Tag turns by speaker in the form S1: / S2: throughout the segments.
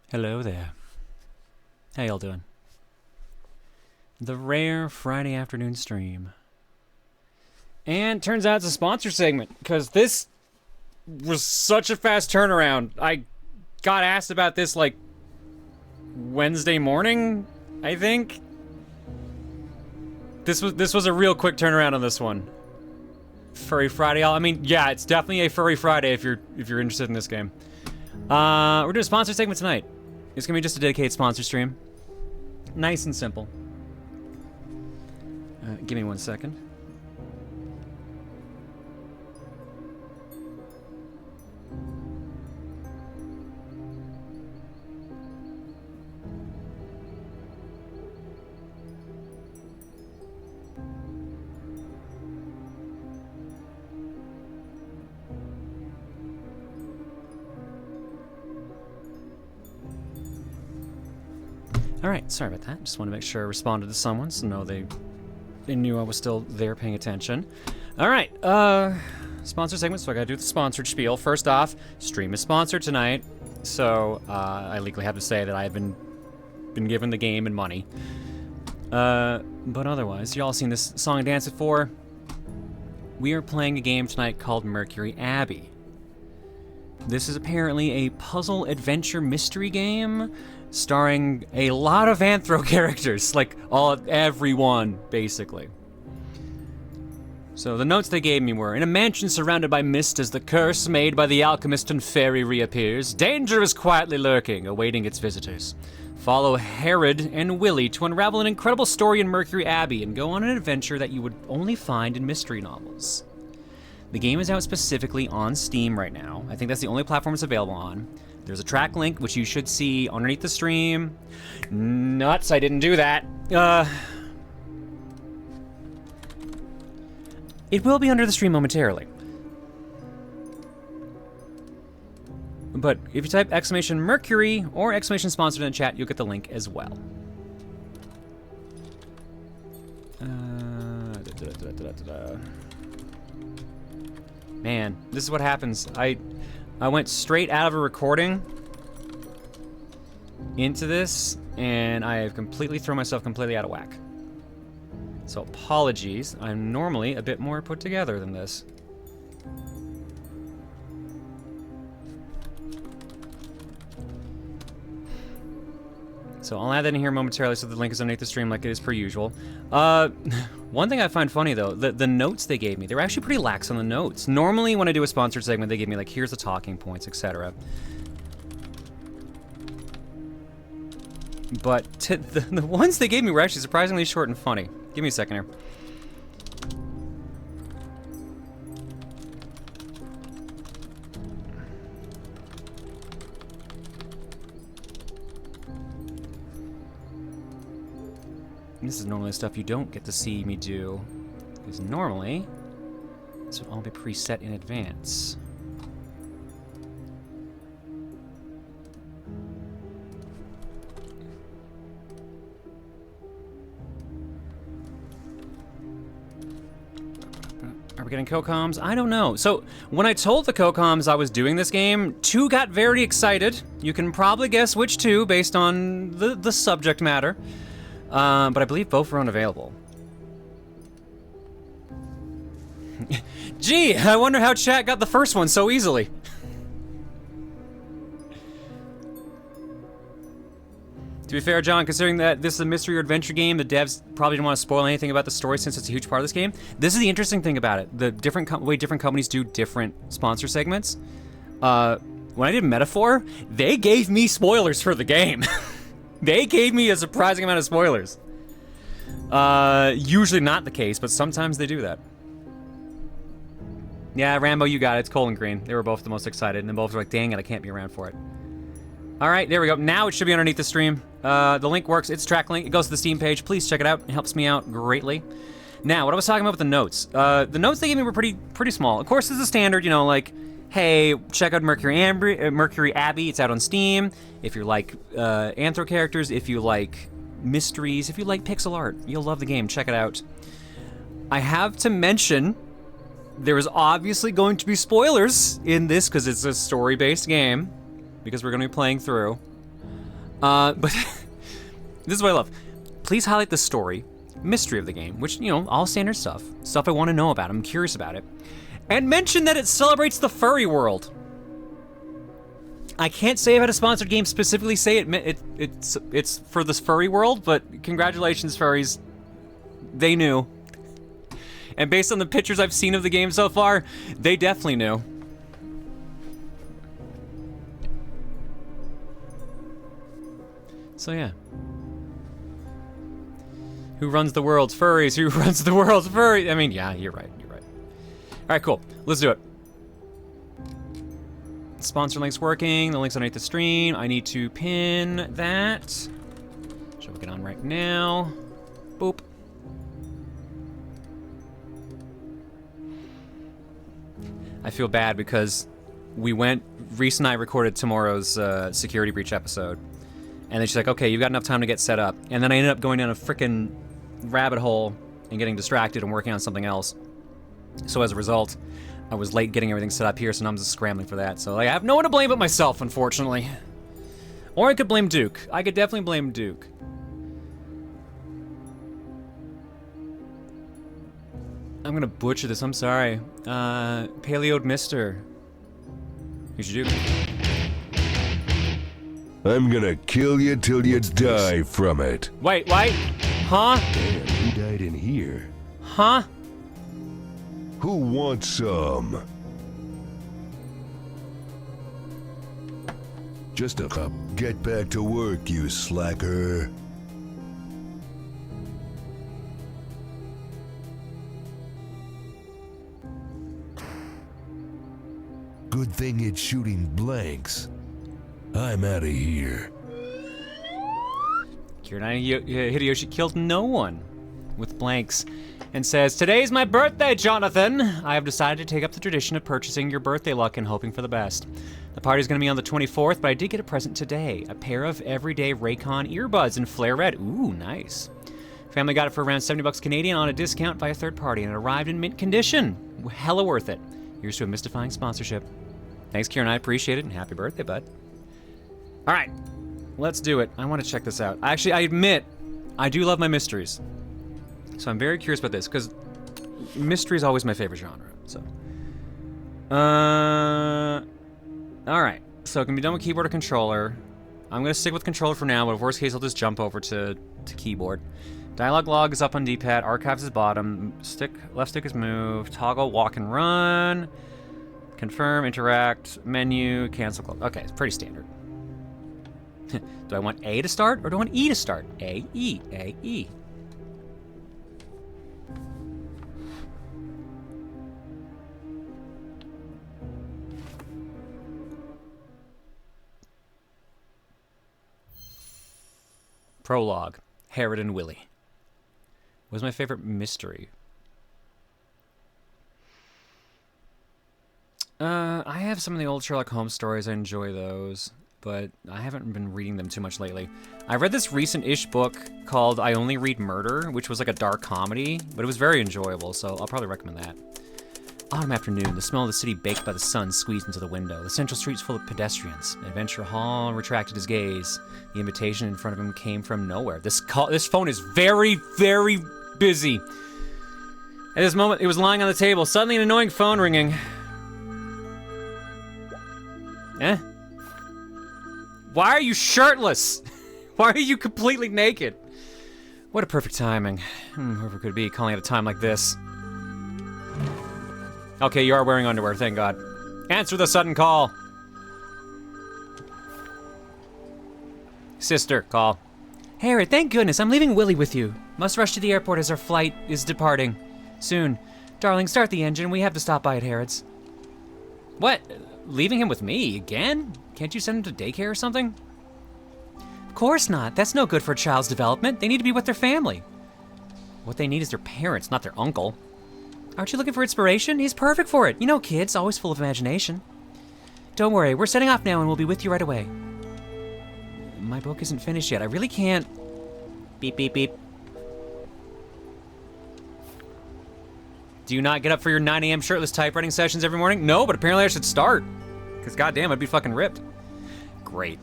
S1: Hello there. How y'all doing? The rare Friday afternoon stream. And turns out it's a sponsor segment, because this was such a fast turnaround. I got asked about this, like, Wednesday morning, I think? This was a real quick turnaround on this one. Furry Friday, I mean, yeah, it's definitely a Furry Friday if you're interested in this game. We're doing a sponsor segment tonight. It's gonna be just a dedicated sponsor stream. Nice and simple. Give me 1 second. Alright, sorry about that. Just want to make sure I responded to someone so know they knew I was still there paying attention. Alright, sponsor segment, so I gotta do the sponsored spiel. First off, stream is sponsored tonight, so I legally have to say that I've been given the game and money. But otherwise, y'all seen this song and dance before? We are playing a game tonight called Mercury Abbey. This is apparently a puzzle adventure mystery game starring a lot of anthro characters, like everyone, basically. So the notes they gave me were, in a mansion surrounded by mist as the curse made by the alchemist and fairy reappears, danger is quietly lurking, awaiting its visitors. Follow Herod and Willie to unravel an incredible story in Mercury Abbey and go on an adventure that you would only find in mystery novels. The game is out specifically on Steam right now. I think that's the only platform it's available on. There's a track link, which you should see underneath the stream. Nuts, I didn't do that. It will be under the stream momentarily. But if you type exclamation Mercury or exclamation sponsored in the chat, you'll get the link as well. Man, this is what happens. I went straight out of a recording into this, and I have completely thrown myself completely out of whack. So apologies. I'm normally a bit more put together than this. So I'll add that in here momentarily so the link is underneath the stream like it is per usual. One thing I find funny though, the notes they gave me, they were actually pretty lax on the notes. Normally when I do a sponsored segment, they give me like, here's the talking points, etc. But the ones they gave me were actually surprisingly short and funny. Give me a second here. This is normally stuff you don't get to see me do, because normally this would all be preset in advance. Are we getting co-coms? I don't know. So when I told the co-coms I was doing this game, two got very excited. You can probably guess which two based on the subject matter. But I believe both are unavailable. Gee, I wonder how chat got the first one so easily. To be fair, John, considering that this is a mystery or adventure game, the devs probably didn't want to spoil anything about the story since it's a huge part of this game. This is the interesting thing about it. The way different companies do different sponsor segments. When I did Metaphor, they gave me spoilers for the game. They gave me a surprising amount of spoilers. Usually not the case, but sometimes they do that. Yeah, Rambo, you got it. It's Cole and Green. They were both the most excited, and then both were like, dang it, I can't be around for it. All right, there we go. Now it should be underneath the stream. The link works. It's track link. It goes to the Steam page. Please check it out. It helps me out greatly. Now, what I was talking about with the notes. The notes they gave me were pretty small. Of course, this is standard, you know, like, hey, check out Mercury Abbey. It's out on Steam. If you like anthro characters, if you like mysteries, if you like pixel art, you'll love the game. Check it out. I have to mention, there is obviously going to be spoilers in this because it's a story-based game, because we're going to be playing through. But this is what I love. Please highlight the story, mystery of the game, which, you know, all standard stuff I want to know about. I'm curious about it. And mention that it celebrates the furry world. I can't say I've had a sponsored game specifically say it's for this furry world, but congratulations, furries. They knew. And based on the pictures I've seen of the game so far, they definitely knew. So yeah. Who runs the world's furries? Who runs the world's furries? I mean, yeah, you're right. All right, cool. Let's do it. Sponsor link's working. The link's underneath the stream. I need to pin that. Shall we get on right now? Boop. I feel bad because Reese and I recorded tomorrow's security breach episode. And then she's like, okay, you've got enough time to get set up. And then I ended up going down a freaking rabbit hole and getting distracted and working on something else. So as a result, I was late getting everything set up here, so now I'm just scrambling for that. So like, I have no one to blame but myself, unfortunately. Or I could blame Duke. I could definitely blame Duke. I'm gonna butcher this, I'm sorry. Paleoed Mister. Here's your Duke.
S2: I'm gonna kill you till you die from it.
S1: Wait. Huh?
S2: Damn, who died in here?
S1: Huh?
S2: Who wants some? Just a cup. Get back to work, you slacker. Good thing it's shooting blanks. I'm out of here.
S1: Hideyoshi killed no one with blanks and says, "Today's my birthday, Jonathan. I have decided to take up the tradition of purchasing your birthday luck and hoping for the best. The party's going to be on the 24th, but I did get a present today. A pair of everyday Raycon earbuds in flare red. Ooh, nice. Family got it for around 70 bucks Canadian on a discount by a third party, and it arrived in mint condition. Hella worth it. Here's to a mystifying sponsorship. Thanks, Kieran. I appreciate it, and happy birthday, bud. All right, let's do it. I want to check this out. Actually, I admit, I do love my mysteries. So I'm very curious about this, because mystery is always my favorite genre, so. All right, so it can be done with keyboard or controller. I'm gonna stick with controller for now, but if worst case, I'll just jump over to keyboard. Dialogue log is up on D-pad, archives is bottom, left stick is move, toggle, walk and run, confirm, interact, menu, cancel, okay, it's pretty standard. Do I want A to start, or do I want E to start? A, E, A, E. Prologue, Herod and Willie. What was my favorite mystery? I have some of the old Sherlock Holmes stories. I enjoy those, but I haven't been reading them too much lately. I read this recent-ish book called I Only Read Murder, which was like a dark comedy, but it was very enjoyable, so I'll probably recommend that. Autumn afternoon, the smell of the city baked by the sun squeezed into the window. The central street's full of pedestrians. Adventure Hall retracted his gaze. The invitation in front of him came from nowhere. This phone is very, very busy. At this moment, it was lying on the table. Suddenly, an annoying phone ringing. Eh? Why are you shirtless? Why are you completely naked? What a perfect timing. Whoever could be calling at a time like this. Okay, you are wearing underwear, thank God. Answer the sudden call. Sister, call. Harry, thank goodness, I'm leaving Willie with you. Must rush to the airport as our flight is departing. Soon. Darling, start the engine, we have to stop by at Harrod's. What? Leaving him with me, again? Can't you send him to daycare or something? Of course not, that's no good for a child's development. They need to be with their family. What they need is their parents, not their uncle. Aren't you looking for inspiration? He's perfect for it. You know kids, always full of imagination. Don't worry, we're setting off now and we'll be with you right away. My book isn't finished yet. I really can't... Beep, beep, beep. Do you not get up for your 9 a.m. shirtless typewriting sessions every morning? No, but apparently I should start. Because goddamn, I'd be fucking ripped. Great.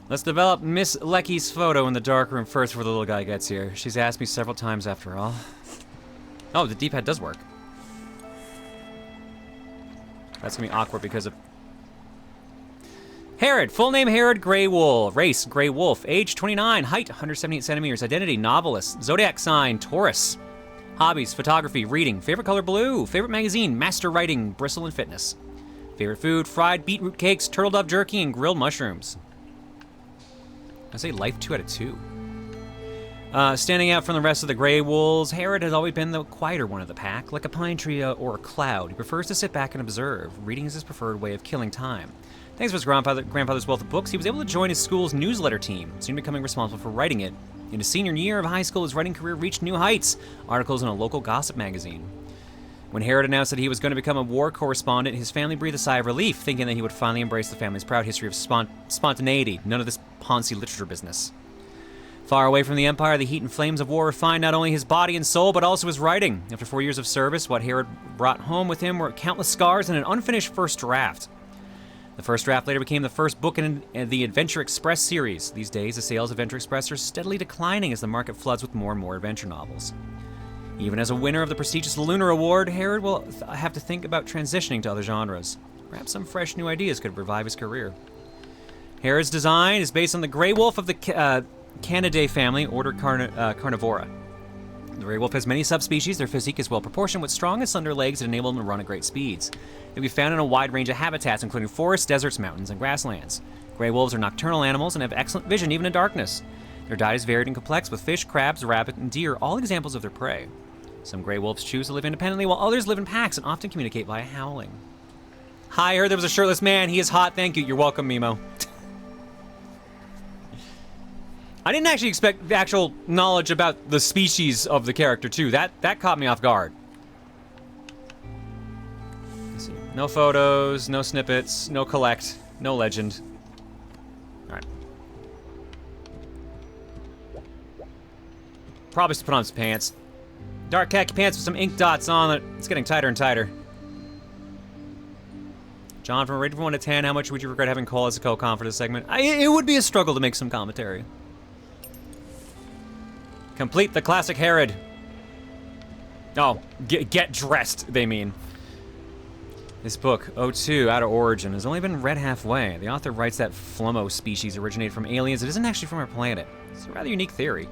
S1: Let's develop Miss Lecky's photo in the dark room first before the little guy gets here. She's asked me several times after all. Oh, the D-pad does work. That's gonna be awkward because of... Herod, full name Herod Grey Wolf, race Grey Wolf, age 29, height 178 centimeters, identity novelist, zodiac sign Taurus, hobbies photography, reading, favorite color blue, favorite magazine Master Writing, Bristle and Fitness, favorite food fried beetroot cakes, turtle dove jerky, and grilled mushrooms. I say life 2 out of 2. Standing out from the rest of the Grey Wolves, Herod has always been the quieter one of the pack, like a pine tree or a cloud. He prefers to sit back and observe. Reading is his preferred way of killing time. Thanks to his grandfather's wealth of books, he was able to join his school's newsletter team, soon becoming responsible for writing it. In his senior year of high school, his writing career reached new heights, articles in a local gossip magazine. When Herod announced that he was going to become a war correspondent, his family breathed a sigh of relief, thinking that he would finally embrace the family's proud history of spontaneity, none of this poncy literature business. Far away from the Empire, the heat and flames of war refined not only his body and soul, but also his writing. After 4 years of service, what Herod brought home with him were countless scars and an unfinished first draft. The first draft later became the first book in the Adventure Express series. These days, the sales of Adventure Express are steadily declining as the market floods with more and more adventure novels. Even as a winner of the prestigious Lunar Award, Herod will have to think about transitioning to other genres. Perhaps some fresh new ideas could revive his career. Herod's design is based on the Grey Wolf of the Canidae family, order Carnivora. The Grey Wolf has many subspecies. Their physique is well proportioned with strong and slender legs that enable them to run at great speeds. They can be found in a wide range of habitats, including forests, deserts, mountains, and grasslands. Grey wolves are nocturnal animals and have excellent vision even in darkness. Their diet is varied and complex, with fish, crabs, rabbit, and deer all examples of their prey. Some Grey wolves choose to live independently, while others live in packs and often communicate via howling. Hi, I heard there was a shirtless man. He is hot. Thank you. You're welcome, Mimo. I didn't actually expect the actual knowledge about the species of the character, too. That caught me off guard. Let's see. No photos, no snippets, no collect, no legend. Alright. Probably should put on some pants. Dark khaki pants with some ink dots on it. It's getting tighter and tighter. John, from a rating from 1 to 10, how much would you regret having Cole as a co-com for this segment? It would be a struggle to make some commentary. Complete the classic Herod. Oh, get dressed, they mean. This book, O2, Out of Origin, has only been read halfway. The author writes that Flummo species originated from aliens. It isn't actually from our planet. It's a rather unique theory.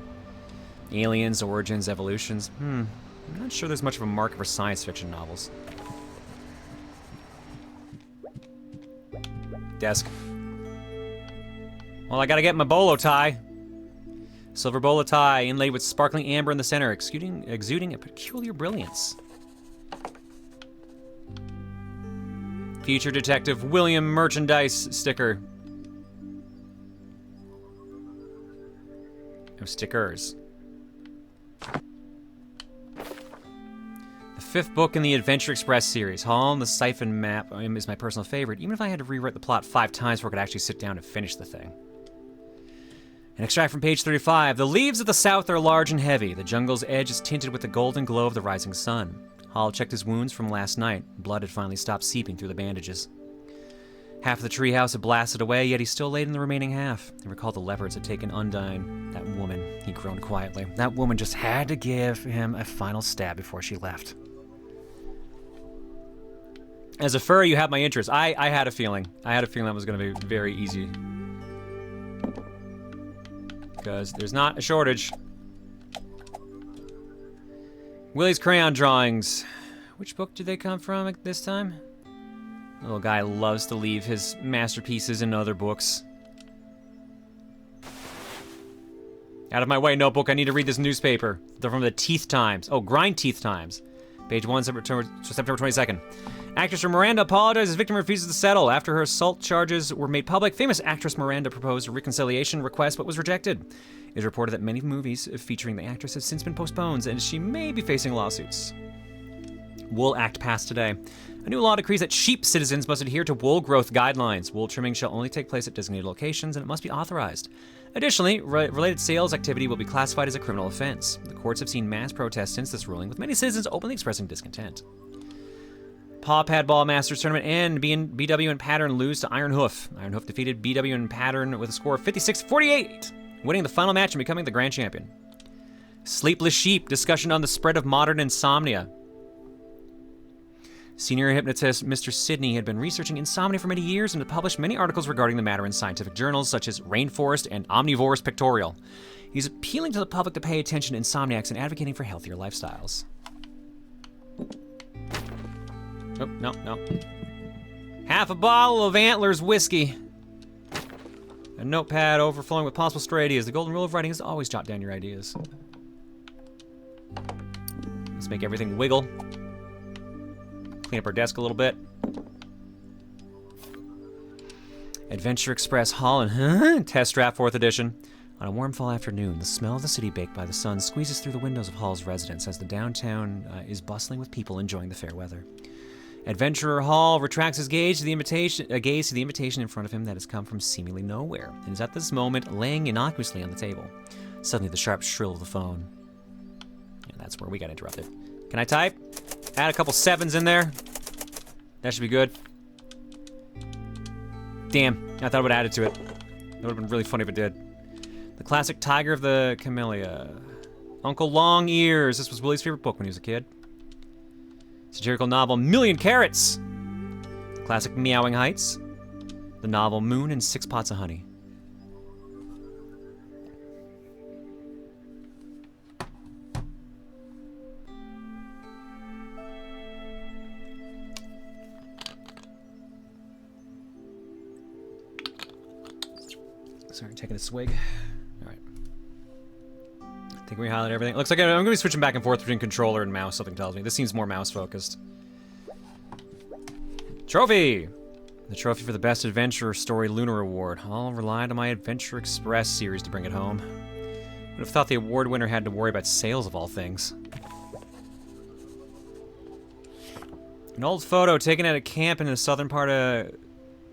S1: Aliens, origins, evolutions. I'm not sure there's much of a market for science fiction novels. Desk. Well, I gotta get my bolo tie. Silver bolo tie, inlaid with sparkling amber in the center, exuding a peculiar brilliance. Future Detective William merchandise sticker. No stickers. The 5th book in the Adventure Express series, Hall and the Siphon Map, is my personal favorite, even if I had to rewrite the plot 5 times before I could actually sit down and finish the thing. An extract from page 35. The leaves of the south are large and heavy. The jungle's edge is tinted with the golden glow of the rising sun. Hall checked his wounds from last night. Blood had finally stopped seeping through the bandages. Half of the treehouse had blasted away, yet he still laid in the remaining half. He recalled the leopards had taken Undyne. That woman, he groaned quietly. That woman just had to give him a final stab before she left. As a furry, you have my interest. I had a feeling. I had a feeling that was going to be very easy. Because there's not a shortage. Willie's crayon drawings. Which book did they come from at this time? The little guy loves to leave his masterpieces in other books. Out of my way, notebook. I need to read this newspaper. They're from the Teeth Times. Oh, Grind Teeth Times. Page 1, September 22nd. Actress Miranda apologizes. Victim refuses to settle. After her assault charges were made public, famous actress Miranda proposed a reconciliation request but was rejected. It is reported that many movies featuring the actress have since been postponed, and she may be facing lawsuits. Wool Act passed today. A new law decrees that sheep citizens must adhere to wool growth guidelines. Wool trimming shall only take place at designated locations, and it must be authorized. Additionally, related sales activity will be classified as a criminal offense. The courts have seen mass protests since this ruling, with many citizens openly expressing discontent. Paw Pad Ball Masters Tournament, and BW and Pattern lose to Iron Hoof. Iron Hoof defeated BW and Pattern with a score of 56-48, winning the final match and becoming the grand champion. Sleepless Sheep, discussion on the spread of modern insomnia. Senior hypnotist Mr. Sidney had been researching insomnia for many years and had published many articles regarding the matter in scientific journals such as Rainforest and Omnivorous Pictorial. He's appealing to the public to pay attention to insomniacs and advocating for healthier lifestyles. Oh, no. Half a bottle of Antlers whiskey. A notepad overflowing with possible stray ideas. The golden rule of writing is always jot down your ideas. Let's make everything wiggle. Clean up our desk a little bit. Adventure Express Hall and Test Draft 4th Edition. On a warm fall afternoon, the smell of the city baked by the sun squeezes through the windows of Hall's residence as the downtown is bustling with people enjoying the fair weather. Adventurer Hall retracts his gaze to the invitation in front of him that has come from seemingly nowhere, and is at this moment laying innocuously on the table. Suddenly, the sharp shrill of the phone. And that's where we got interrupted. Can I type? Add a couple 7s in there. That should be good. Damn, I thought it would add it to it. That would have been really funny if it did. The classic Tiger of the Camellia. Uncle Long Ears. This was Willie's favorite book when he was a kid. Satirical novel Million Carrots. The classic Meowing Heights. The novel Moon and 6 Pots of Honey. Sorry, taking a swig. All right. I think we highlighted everything. Looks like I'm going to be switching back and forth between controller and mouse, something tells me. This seems more mouse-focused. Trophy! The trophy for the Best Adventure Story Lunar Award. I'll rely on my Adventure Express series to bring it home. Would have thought the award winner had to worry about sales of all things. An old photo taken at a camp in the southern part of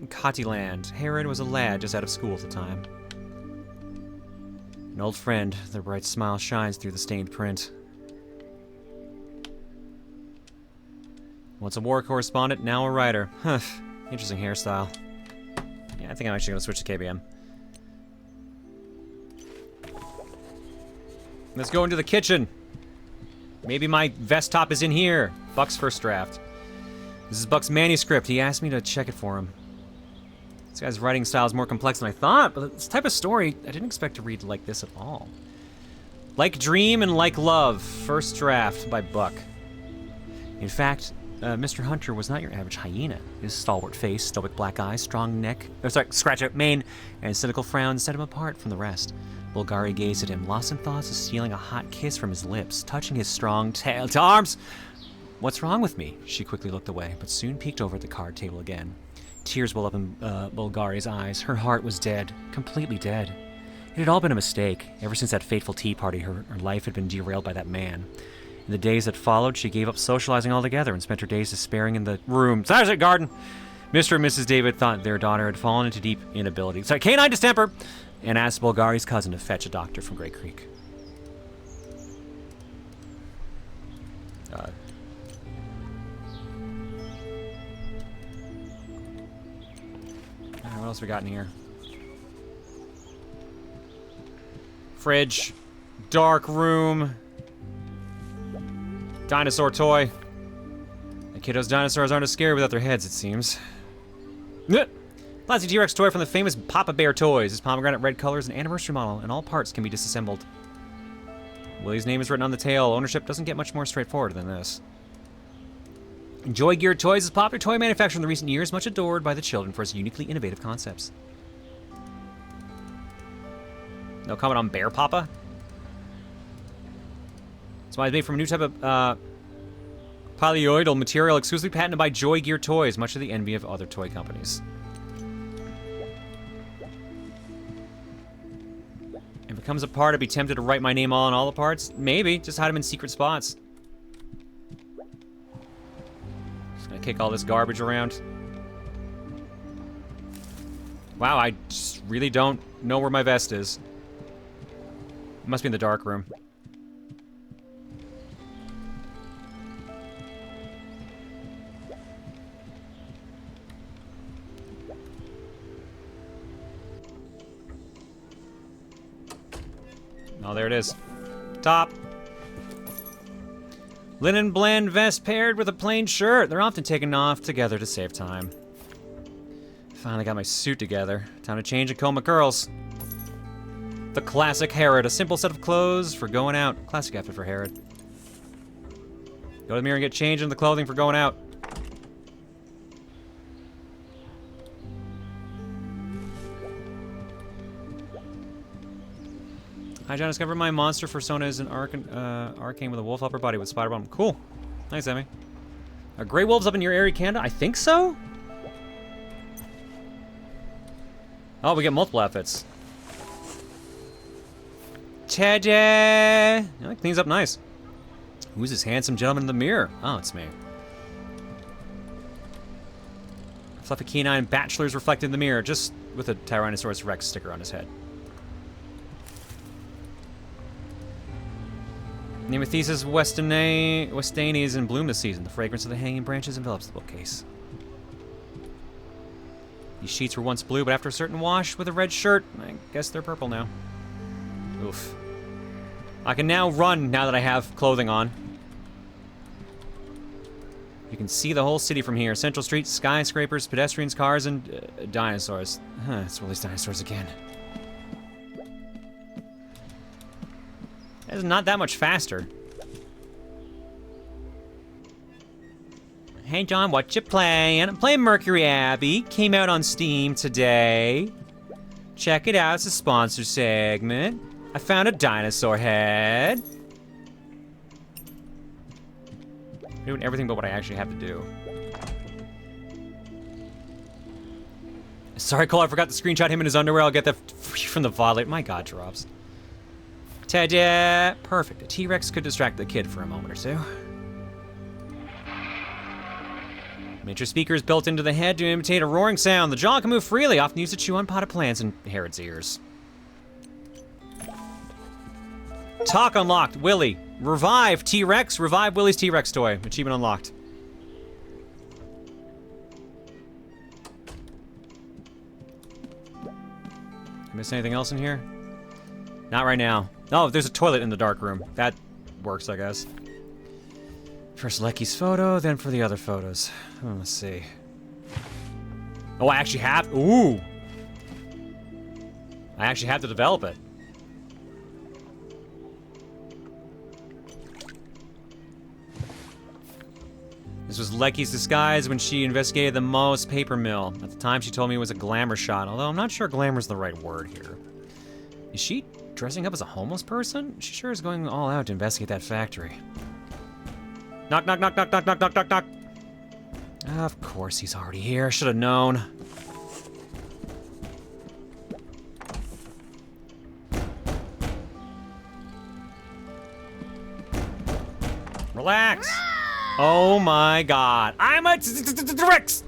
S1: Katiland. Herod was a lad just out of school at the time. An old friend, their bright smile shines through the stained print. Once a war correspondent, now a writer. Huh, interesting hairstyle. Yeah, I think I'm actually gonna switch to KBM. Let's go into the kitchen. Maybe my vest top is in here. Buck's first draft. This is Buck's manuscript. He asked me to check it for him. This guy's writing style is more complex than I thought, but this type of story, I didn't expect to read like this at all. Like Dream and Like Love, first draft by Buck. In fact, Mr. Hunter was not your average hyena. His stalwart face, stoic black eyes, strong neck, scratch-out mane, and cynical frown set him apart from the rest. Bulgari gazed at him, lost in thoughts of stealing a hot kiss from his lips, touching his strong tail to arms. What's wrong with me? She quickly looked away, but soon peeked over at the card table again. Tears welled up in Bulgari's eyes. Her heart was dead, completely dead. It had all been a mistake. Ever since that fateful tea party, her life had been derailed by that man. In the days that followed, she gave up socializing altogether and spent her days despairing in the room. Garden! Mr. and Mrs. David thought their daughter had fallen into deep inability. Canine distemper! And asked Bulgari's cousin to fetch a doctor from Great Creek. What else we got in here? Fridge. Dark room. Dinosaur toy. The kiddos' dinosaurs aren't as scary without their heads, it seems. Plastic T-Rex toy from the famous Papa Bear Toys. His pomegranate red color is an anniversary model, and all parts can be disassembled. Willie's name is written on the tail. Ownership doesn't get much more straightforward than this. Joy Gear Toys is a popular toy manufacturer in the recent years, much adored by the children for its uniquely innovative concepts. No comment on Bear Papa? This one is made from a new type of polyioidal material exclusively patented by Joy Gear Toys, much to the envy of other toy companies. If it comes apart, I'd be tempted to write my name on all the parts. Maybe, just hide them in secret spots. Kick all this garbage around. Wow, I just really don't know where my vest is. It must be in the dark room. Oh, there it is. Top. Linen blend vest paired with a plain shirt. They're often taken off together to save time. Finally got my suit together. Time to change and comb my curls. The classic Herod, a simple set of clothes for going out. Classic outfit for Herod. Go to the mirror and get changed in the clothing for going out. Hi, John. Discovered my monster persona is an arcane with a wolf upper body with spider bottom. Cool. Nice, Emmy. Are gray wolves up in your area, Canada? I think so. Oh, we get multiple outfits. Ta-da! Yeah, cleans up nice. Who's this handsome gentleman in the mirror? Oh, it's me. Fluffy canine bachelor's reflected in the mirror, just with a Tyrannosaurus Rex sticker on his head. Nemethesis Westani is in bloom this season. The fragrance of the hanging branches envelops the bookcase. These sheets were once blue, but after a certain wash with a red shirt, I guess they're purple now. Oof. I can now run now that I have clothing on. You can see the whole city from here. Central Street, skyscrapers, pedestrians, cars, and dinosaurs. Huh, it's Willie's dinosaurs again. It's not that much faster. Hey John, what you playing? I'm playing Mercury Abbey. Came out on Steam today. Check it out, it's a sponsor segment. I found a dinosaur head. I'm doing everything but what I actually have to do. Sorry, Cole, I forgot to screenshot him in his underwear. I'll get that from the VOD later. My God, drops. Ta-da! Perfect. A T-Rex could distract the kid for a moment or two. Miniature speakers built into the head to imitate a roaring sound. The jaw can move freely, often used to chew on potted plants in Herod's ears. Talk unlocked. Willy. Revive T-Rex. Revive Willy's T-Rex toy. Achievement unlocked. Miss anything else in here? Not right now. Oh, there's a toilet in the dark room. That works, I guess. First Lecky's photo, then for the other photos. Oh, let's see. Oh, I actually have... Ooh! I actually have to develop it. This was Lecky's disguise when she investigated the Moe's paper mill. At the time, she told me it was a glamour shot, although I'm not sure glamour's the right word here. Is she dressing up as a homeless person? She sure is going all out to investigate that factory. Knock, knock, knock, knock, knock, knock, knock, knock, knock. Of course he's already here. Should have known. Relax. Oh my God. I'm a T-Rex.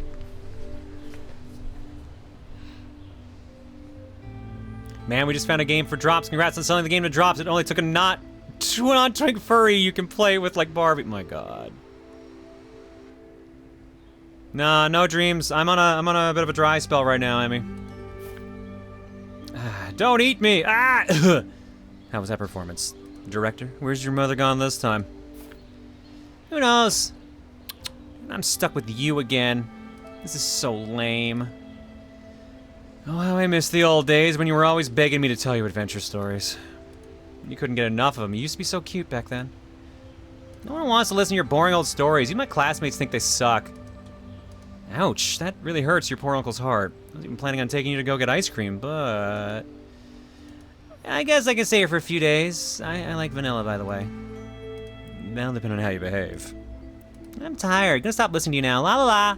S1: Man, we just found a game for drops. Congrats on selling the game to drops. It only took a non-twink furry you can play with like Barbie. My God. Nah, no dreams. I'm on a bit of a dry spell right now, Emmy. Don't eat me. Ah! How was that performance? Director, where's your mother gone this time? Who knows? I'm stuck with you again. This is so lame. Oh, how I miss the old days when you were always begging me to tell you adventure stories. You couldn't get enough of them. You used to be so cute back then. No one wants to listen to your boring old stories. Even my classmates think they suck. Ouch, that really hurts your poor uncle's heart. I was even planning on taking you to go get ice cream, but... I guess I can stay here for a few days. I like vanilla, by the way. That'll depend on how you behave. I'm tired. Gonna stop listening to you now. La la la.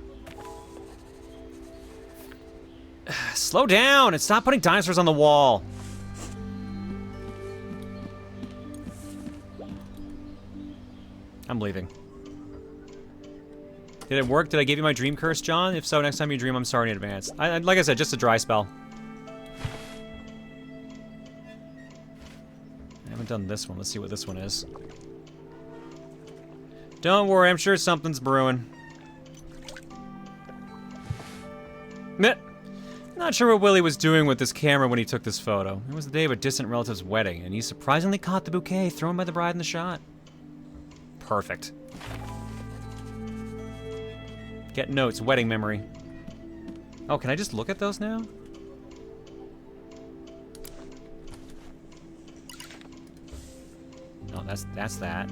S1: Slow down and stop putting dinosaurs on the wall. I'm leaving. Did it work? Did I give you my dream curse, John? If so, next time you dream, I'm sorry in advance. Like I said, just a dry spell. I haven't done this one. Let's see what this one is. Don't worry, I'm sure something's brewing. Meh. No, Not sure what Willie was doing with this camera when he took this photo. It was the day of a distant relative's wedding, and he surprisingly caught the bouquet thrown by the bride in the shot. Perfect. Get notes, wedding memory. Oh, can I just look at those now? Oh, that's that.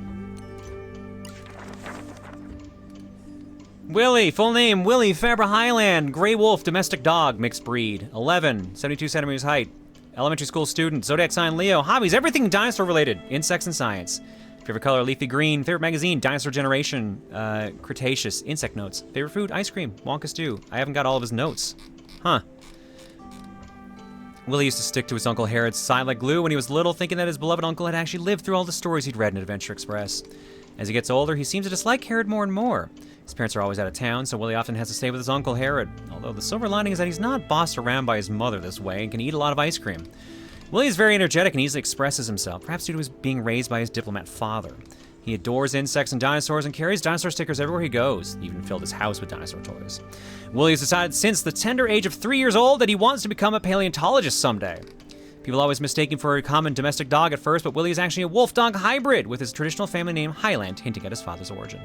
S1: Willie, full name, Willie Faber Highland, Grey Wolf, domestic dog, mixed breed, 11, 72 centimeters height, elementary school student, zodiac sign Leo, hobbies, everything dinosaur related, insects and science. Favorite color, leafy green, favorite magazine, Dinosaur Generation, Cretaceous, insect notes, favorite food, ice cream, Wonka stew. I haven't got all of his notes. Huh. Willie used to stick to his Uncle Harold's side like glue when he was little, thinking that his beloved uncle had actually lived through all the stories he'd read in Adventure Express. As he gets older, he seems to dislike Harold more and more. His parents are always out of town, so Willie often has to stay with his Uncle Harold. Although the silver lining is that he's not bossed around by his mother this way and can eat a lot of ice cream. Willie is very energetic and easily expresses himself, perhaps due to his being raised by his diplomat father. He adores insects and dinosaurs and carries dinosaur stickers everywhere he goes. He even filled his house with dinosaur toys. Willie has decided since the tender age of 3 years old that he wants to become a paleontologist someday. People always mistake him for a common domestic dog at first, but Willie is actually a wolf-dog hybrid with his traditional family name Highland, hinting at his father's origin.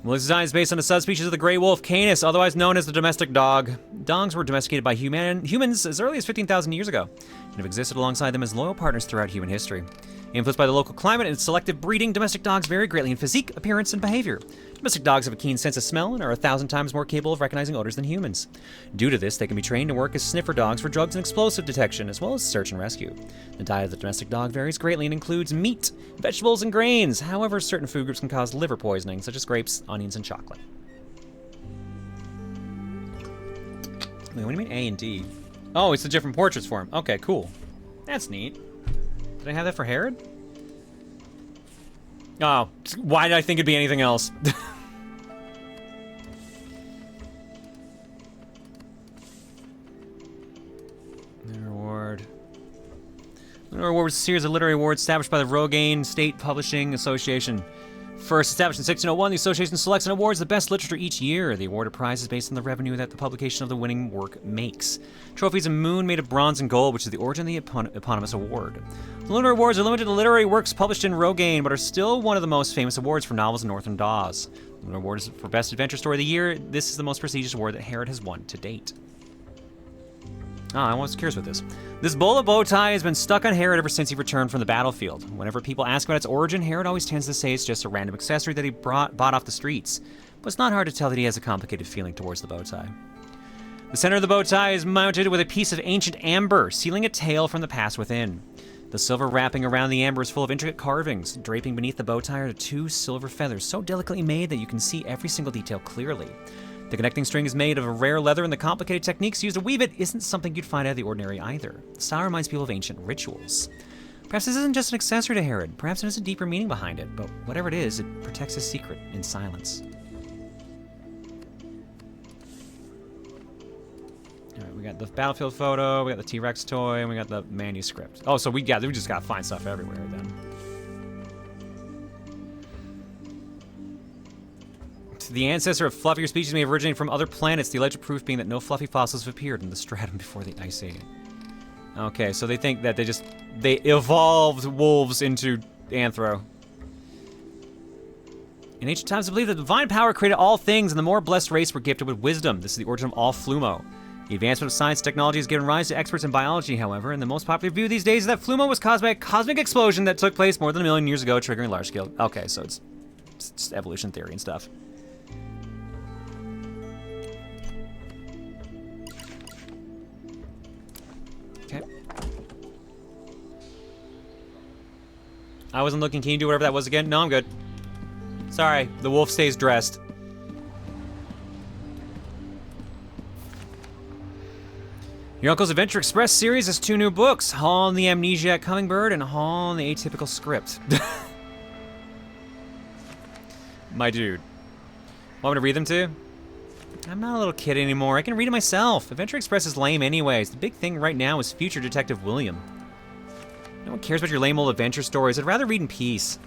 S1: Willie's design is based on a subspecies of the gray wolf, Canis, otherwise known as the domestic dog. Dogs were domesticated by humans as early as 15,000 years ago, and have existed alongside them as loyal partners throughout human history. Influenced by the local climate and selective breeding, domestic dogs vary greatly in physique, appearance, and behavior. Domestic dogs have a keen sense of smell and are 1,000 times more capable of recognizing odors than humans. Due to this, they can be trained to work as sniffer dogs for drugs and explosive detection, as well as search and rescue. The diet of the domestic dog varies greatly and includes meat, vegetables, and grains. However, certain food groups can cause liver poisoning, such as grapes, onions, and chocolate. Wait, what do you mean A and D? Oh, it's the different portraits for him. Okay, cool. That's neat. Did I have that for Herod? Oh, why did I think it'd be anything else? Lunar Award. Lunar Award was a series of literary awards established by the Rogaine State Publishing Association. First established in 1601, the association selects and awards the best literature each year. The award of prize is based on the revenue that the publication of the winning work makes. Trophy is a moon made of bronze and gold, which is the origin of the eponymous award. The Lunar Awards are limited to literary works published in Rogaine, but are still one of the most famous awards for novels in Northern Dawes. The Lunar Award is for Best Adventure Story of the Year. This is the most prestigious award that Herod has won to date. I was curious with this. This bullet bow tie has been stuck on Herod ever since he returned from the battlefield. Whenever people ask about its origin, Herod always tends to say it's just a random accessory that he bought off the streets. But it's not hard to tell that he has a complicated feeling towards the bow tie. The center of the bow tie is mounted with a piece of ancient amber, sealing a tale from the past within. The silver wrapping around the amber is full of intricate carvings. Draping beneath the bow tie are 2 silver feathers, so delicately made that you can see every single detail clearly. The connecting string is made of a rare leather, and the complicated techniques used to weave it isn't something you'd find out of the ordinary either. The style reminds people of ancient rituals. Perhaps this isn't just an accessory to Herod. Perhaps there's a deeper meaning behind it, but whatever it is, it protects his secret in silence. Alright, we got the battlefield photo, we got the T-Rex toy, and we got the manuscript. Oh, so we just gotta find stuff everywhere then. The ancestor of fluffier species may have originated from other planets, the alleged proof being that no fluffy fossils have appeared in the stratum before the Ice Age. Okay, so they think that they evolved wolves into anthro. In ancient times, I believe that divine power created all things, and the more blessed race were gifted with wisdom. This is the origin of all Flumo. The advancement of science and technology has given rise to experts in biology, however, and the most popular view these days is that Flumo was caused by a cosmic explosion that took place more than 1 million years ago, triggering large-scale... Okay, so it's just evolution theory and stuff. Okay. I wasn't looking. Can you do whatever that was again? No, I'm good. Sorry, the wolf stays dressed. Your Uncle's Adventure Express series has 2 new books, Hall and the Amnesiac Hummingbird and Hall and the Atypical Script. My dude. Want me to read them too? I'm not a little kid anymore. I can read it myself. Adventure Express is lame anyways. The big thing right now is future Detective William. No one cares about your lame old adventure stories. I'd rather read in peace.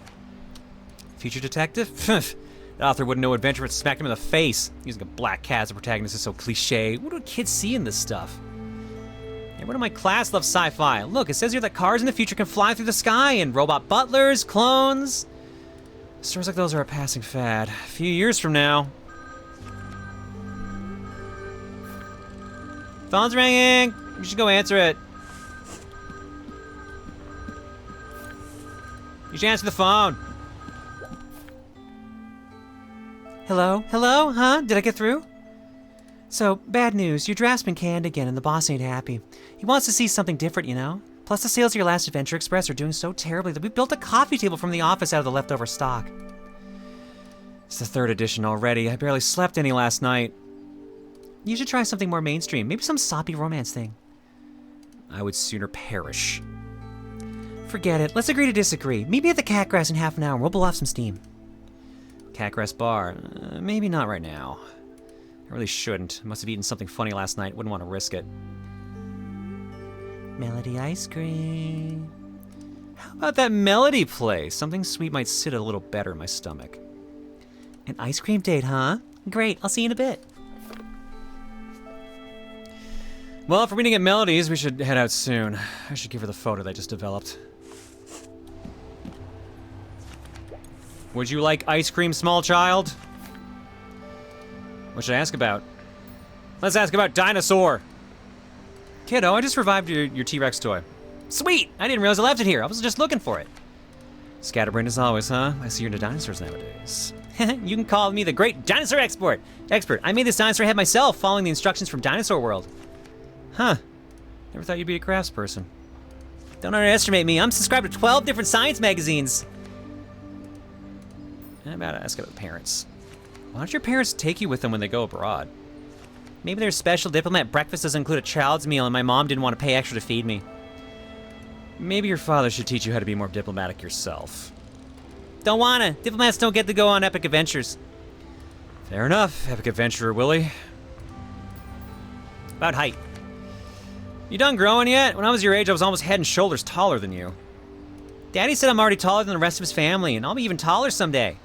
S1: Future Detective? The author wouldn't know adventure if it smacked him in the face. Using a black cat as a protagonist is so cliche. What do kids see in this stuff? Everyone in my class loves sci-fi. Look, it says here that cars in the future can fly through the sky, and robot butlers, clones. Stories like those are a passing fad. A few years from now. Phone's ringing. You should go answer it. You should answer the phone. Hello? Hello? Huh? Did I get through? So, bad news. Your draft's been canned again and the boss ain't happy. He wants to see something different, you know? Plus the sales of your last Adventure Express are doing so terribly that we built a coffee table from the office out of the leftover stock. It's the 3rd edition already. I barely slept any last night. You should try something more mainstream. Maybe some soppy romance thing. I would sooner perish. Forget it. Let's agree to disagree. Meet me at the Catgrass in half an hour and we'll blow off some steam. Catgrass Bar. Maybe not right now. I really shouldn't. I must have eaten something funny last night. Wouldn't want to risk it. Melody ice cream. How about that Melody place? Something sweet might sit a little better in my stomach. An ice cream date, huh? Great. I'll see you in a bit. Well, if we're meeting at Melody's, we should head out soon. I should give her the photo that I just developed. Would you like ice cream, small child? What should I ask about? Let's ask about Dinosaur. Kiddo, I just revived your T-Rex toy. Sweet! I didn't realize I left it here. I was just looking for it. Scatterbrained as always, huh? I see you're into dinosaurs nowadays. You can call me the great dinosaur expert. I made this dinosaur head myself, following the instructions from Dinosaur World. Huh. Never thought you'd be a crafts person. Don't underestimate me. I'm subscribed to 12 different science magazines. How about I ask about parents? Why don't your parents take you with them when they go abroad? Maybe their special diplomat breakfast doesn't include a child's meal and my mom didn't want to pay extra to feed me. Maybe your father should teach you how to be more diplomatic yourself. Don't wanna. Diplomats don't get to go on epic adventures. Fair enough, epic adventurer Willie. About height. You done growing yet? When I was your age, I was almost head and shoulders taller than you. Daddy said I'm already taller than the rest of his family, and I'll be even taller someday.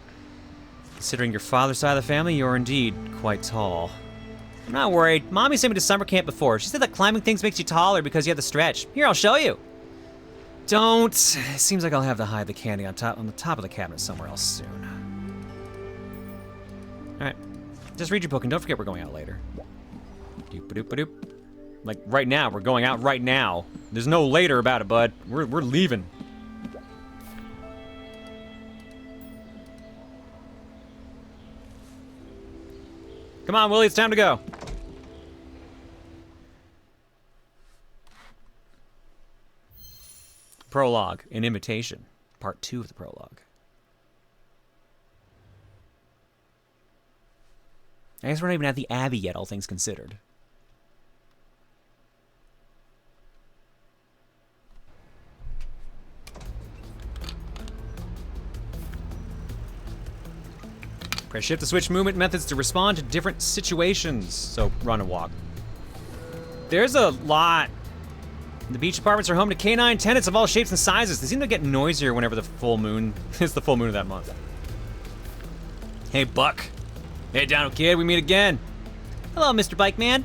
S1: Considering your father's side of the family, you're indeed quite tall. I'm not worried. Mommy sent me to summer camp before. She said that climbing things makes you taller because you have the stretch. Here, I'll show you. Don't. It seems like I'll have to hide the candy on the top of the cabinet somewhere else soon. Alright. Just read your book and don't forget we're going out later. Doop-a-doop-a-doop. Like, right now. We're going out right now. There's no later about it, bud. We're leaving. Come on, Willie, it's time to go. Prologue, an invitation. Part 2 of the prologue. I guess we're not even at the Abbey yet, all things considered. Press shift to switch movement methods to respond to different situations. So, run and walk. There's a lot. The beach apartments are home to canine tenants of all shapes and sizes. They seem to get noisier whenever the full moon is the full moon of that month. Hey, Buck. Hey, Donald Kid, we meet again. Hello, Mr. Bike Man.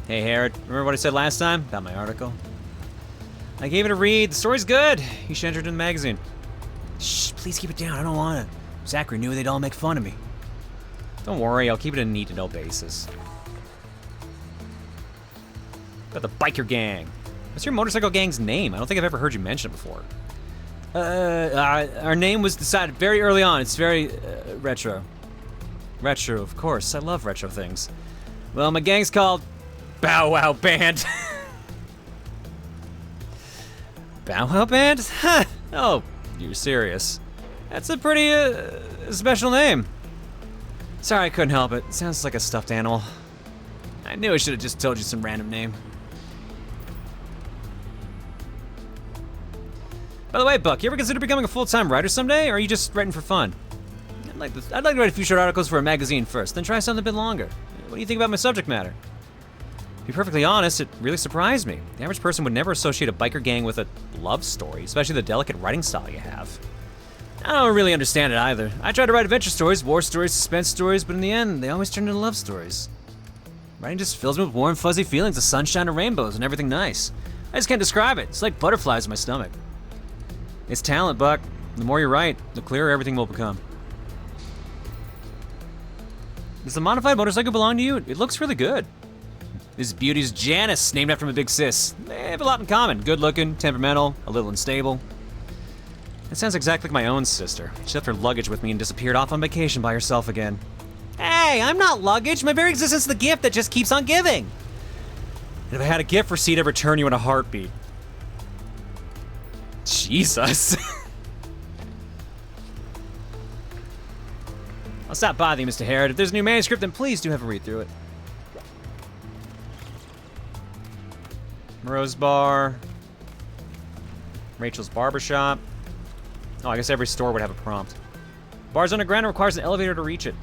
S1: Hey, Herod. Remember what I said last time about my article? I gave it a read. The story's good. You should enter it in the magazine. Shh, please keep it down. I don't want to. Zachary knew they'd all make fun of me. Don't worry, I'll keep it a need-to-know basis. About the biker gang. What's your motorcycle gang's name? I don't think I've ever heard you mention it before. Our name was decided very early on. It's very, retro. Retro, of course. I love retro things. Well, my gang's called Bow Wow Band. Bow Wow Band? Huh. Oh, you're serious. That's a pretty, special name. Sorry, I couldn't help it. It sounds like a stuffed animal. I knew I should have just told you some random name. By the way, Buck, you ever consider becoming a full-time writer someday, or are you just writing for fun? I'd like to write a few short articles for a magazine first, then try something a bit longer. What do you think about my subject matter? To be perfectly honest, it really surprised me. The average person would never associate a biker gang with a love story, especially the delicate writing style you have. I don't really understand it either. I tried to write adventure stories, war stories, suspense stories, but in the end, they always turn into love stories. Writing just fills me with warm, fuzzy feelings of sunshine and rainbows and everything nice. I just can't describe it. It's like butterflies in my stomach. It's talent, Buck. The more you write, the clearer everything will become. Does the modified motorcycle belong to you? It looks really good. This beauty's Janice, named after my big sis. They have a lot in common. Good looking, temperamental, a little unstable. It sounds exactly like my own sister. She left her luggage with me and disappeared off on vacation by herself again. Hey, I'm not luggage. My very existence is the gift that just keeps on giving. And if I had a gift receipt, I'd return you in a heartbeat. Jesus. I'll stop by you, Mr. Harrod. If there's a new manuscript, then please do have a read through it. Rose Bar. Rachel's Barbershop. Oh, I guess every store would have a prompt. Bar's underground and requires an elevator to reach it.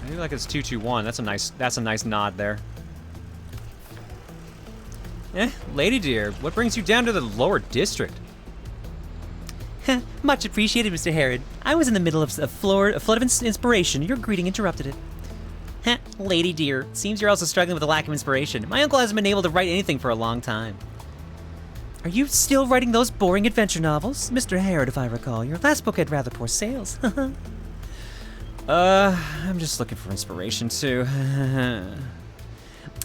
S1: I feel like it's 221. That's a nice nod there. Lady dear, what brings you down to the lower district?
S3: Much appreciated, Mr. Harrod. I was in the middle of a flood of inspiration. Your greeting interrupted it. Lady dear, seems you're also struggling with a lack of inspiration. My uncle hasn't been able to write anything for a long time. Are you still writing those boring adventure novels? Mr. Harrod, if I recall, your last book had rather poor sales.
S1: I'm just looking for inspiration too.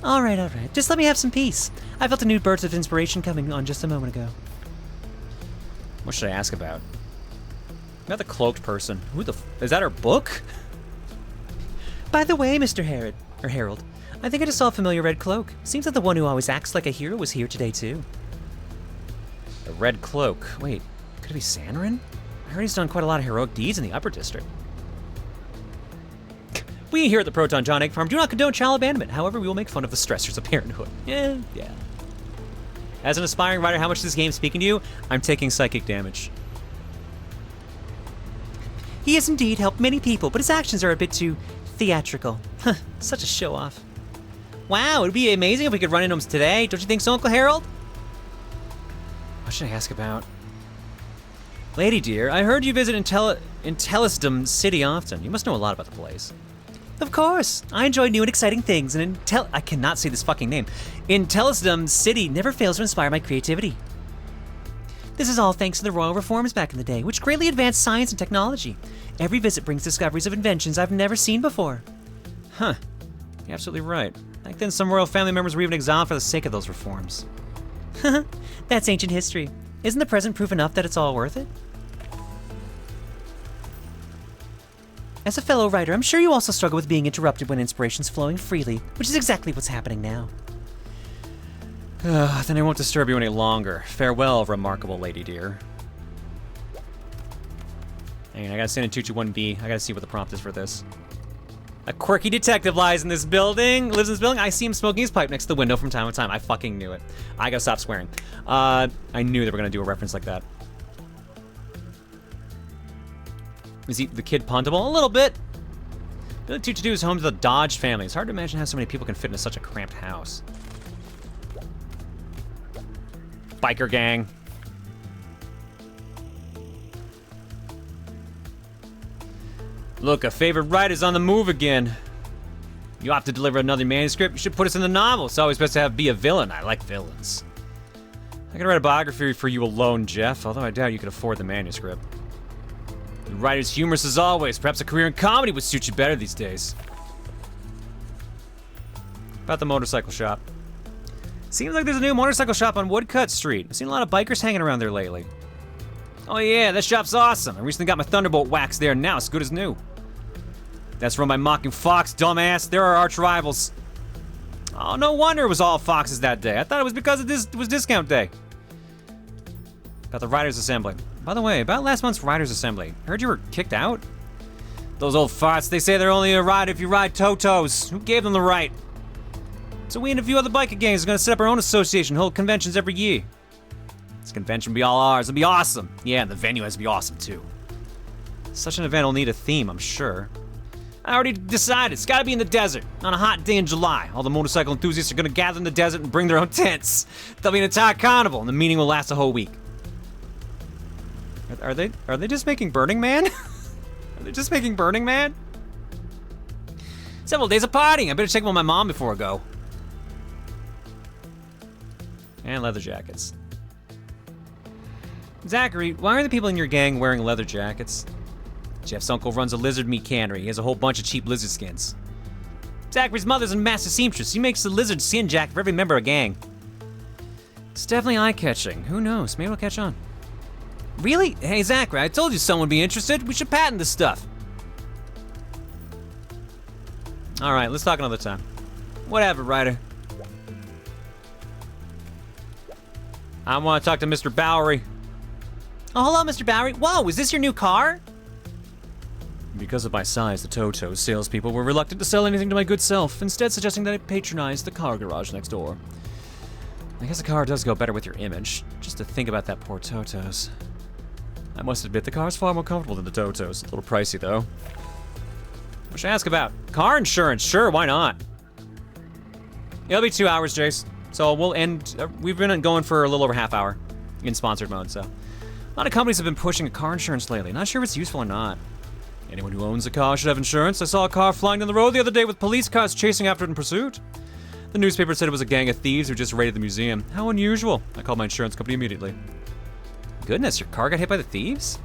S3: All right. Just let me have some peace. I felt a new burst of inspiration coming on just a moment ago.
S1: What should I ask about? About the cloaked person. Is that her book?
S3: By the way, Mr. Harrod, or Harold, I think I just saw a familiar red cloak. Seems that the one who always acts like a hero was here today too.
S1: A red cloak. Wait, could it be Sanrin? I heard he's done quite a lot of heroic deeds in the Upper District. We here at the Proton John Egg Farm do not condone child abandonment. However, we will make fun of the stressors of parenthood. Yeah. As an aspiring writer, how much is this game speaking to you? I'm taking psychic damage.
S3: He has indeed helped many people, but his actions are a bit too theatrical. Such a show-off.
S1: Wow, it'd be amazing if we could run into him today. Don't you think so, Uncle Harold? What should I ask about? Lady dear, I heard you visit Intellisdom City often. You must know a lot about the place.
S3: Of course. I enjoy new and exciting things, and I cannot say this fucking name.
S1: Intellisdom City
S3: never fails to inspire my creativity. This is all thanks to the royal reforms back in the day, which greatly advanced science and technology. Every visit brings discoveries of inventions I've never seen before.
S1: Huh. You're absolutely right. Back then, some royal family members were even exiled for the sake of those reforms.
S3: That's ancient history. Isn't the present proof enough that it's all worth it? As a fellow writer, I'm sure you also struggle with being interrupted when inspiration's flowing freely, which is exactly what's happening now.
S1: Then I won't disturb you any longer. Farewell, remarkable lady dear. Hang on, I gotta send in 221B. I gotta see what the prompt is for this. A quirky detective lives in this building. Lives in this building. I see him smoking his pipe next to the window from time to time. I fucking knew it. I gotta stop swearing. I knew they were gonna do a reference like that. Is he the kid puntable? A little bit. Billy 222 is home to the Dodge family. It's hard to imagine how so many people can fit into such a cramped house. Biker gang. Look, a favorite writer's on the move again. You have to deliver another manuscript. You should put us in the novel. It's always best to be a villain. I like villains. I can write a biography for you alone, Jeff, although I doubt you could afford the manuscript. The writer's humorous as always. Perhaps a career in comedy would suit you better these days. About the motorcycle shop. Seems like there's a new motorcycle shop on Woodcut Street. I've seen a lot of bikers hanging around there lately. Oh yeah, that shop's awesome. I recently got my Thunderbolt wax there now, it's good as new. That's run by Mocking Fox, dumbass. They're our arch rivals. Oh, no wonder it was all foxes that day. I thought it was because it was discount day. Got the Writers Assembly. By the way, about last month's Writers Assembly, I heard you were kicked out? Those old farts, they say they're only a ride if you ride Totos. Who gave them the right? So we and a few other biker gangs are gonna set up our own association, hold conventions every year. This convention will be all ours, it'll be awesome. Yeah, and the venue has to be awesome too. Such an event will need a theme, I'm sure. I already decided, it's gotta be in the desert, on a hot day in July. All the motorcycle enthusiasts are gonna gather in the desert and bring their own tents. There'll be an entire carnival, and the meeting will last a whole week. Are they just making Burning Man? Are they just making Burning Man? Several days of partying. I better check with my mom before I go. And leather jackets. Zachary, why are the people in your gang wearing leather jackets? Jeff's uncle runs a lizard meat cannery. He has a whole bunch of cheap lizard skins. Zachary's mother's a master seamstress. He makes a lizard skin jacket for every member of a gang. It's definitely eye-catching. Who knows? Maybe it'll catch on. Really? Hey, Zachary, I told you someone would be interested. We should patent this stuff. All right, let's talk another time. Whatever, Ryder. I want to talk to Mr. Bowery.
S3: Oh, hello, Mr. Bowery. Whoa, is this your new car?
S1: Because of my size, the Toto's salespeople were reluctant to sell anything to my good self, instead suggesting that I patronize the car garage next door. I guess a car does go better with your image. Just to think about that poor Toto's. I must admit, the car's far more comfortable than the Toto's. A little pricey, though. What should I ask about? Car insurance, sure, why not? It'll be 2 hours, Jace. So we'll end, we've been going for a little over half hour in sponsored mode, so. A lot of companies have been pushing car insurance lately. Not sure if it's useful or not. Anyone who owns a car should have insurance. I saw a car flying down the road the other day with police cars chasing after it in pursuit. The newspaper said it was a gang of thieves who just raided the museum. How unusual. I called my insurance company immediately. Goodness, your car got hit by the thieves?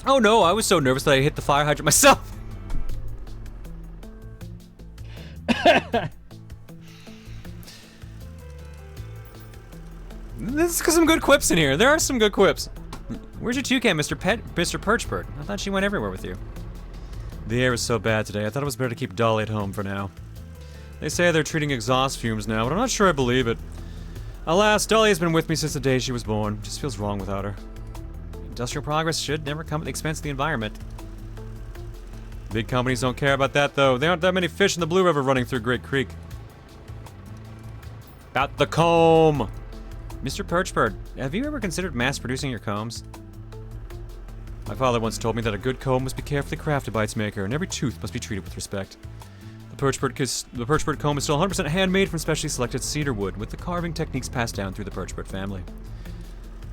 S1: Oh no, I was so nervous that I hit the fire hydrant myself. There's some good quips in here. There are some good quips. Where's your toucan, Mr. Perchbird? I thought she went everywhere with you. The air is so bad today, I thought it was better to keep Dolly at home for now. They say they're treating exhaust fumes now, but I'm not sure I believe it. Alas, Dolly has been with me since the day she was born. Just feels wrong without her. Industrial progress should never come at the expense of the environment. Big companies don't care about that, though. There aren't that many fish in the Blue River running through Great Creek. About the comb! Mr. Perchbird, have you ever considered mass-producing your combs? My father once told me that a good comb must be carefully crafted by its maker, and every tooth must be treated with respect. The Perchbird comb is still 100% handmade from specially selected cedar wood, with the carving techniques passed down through the Perchbird family.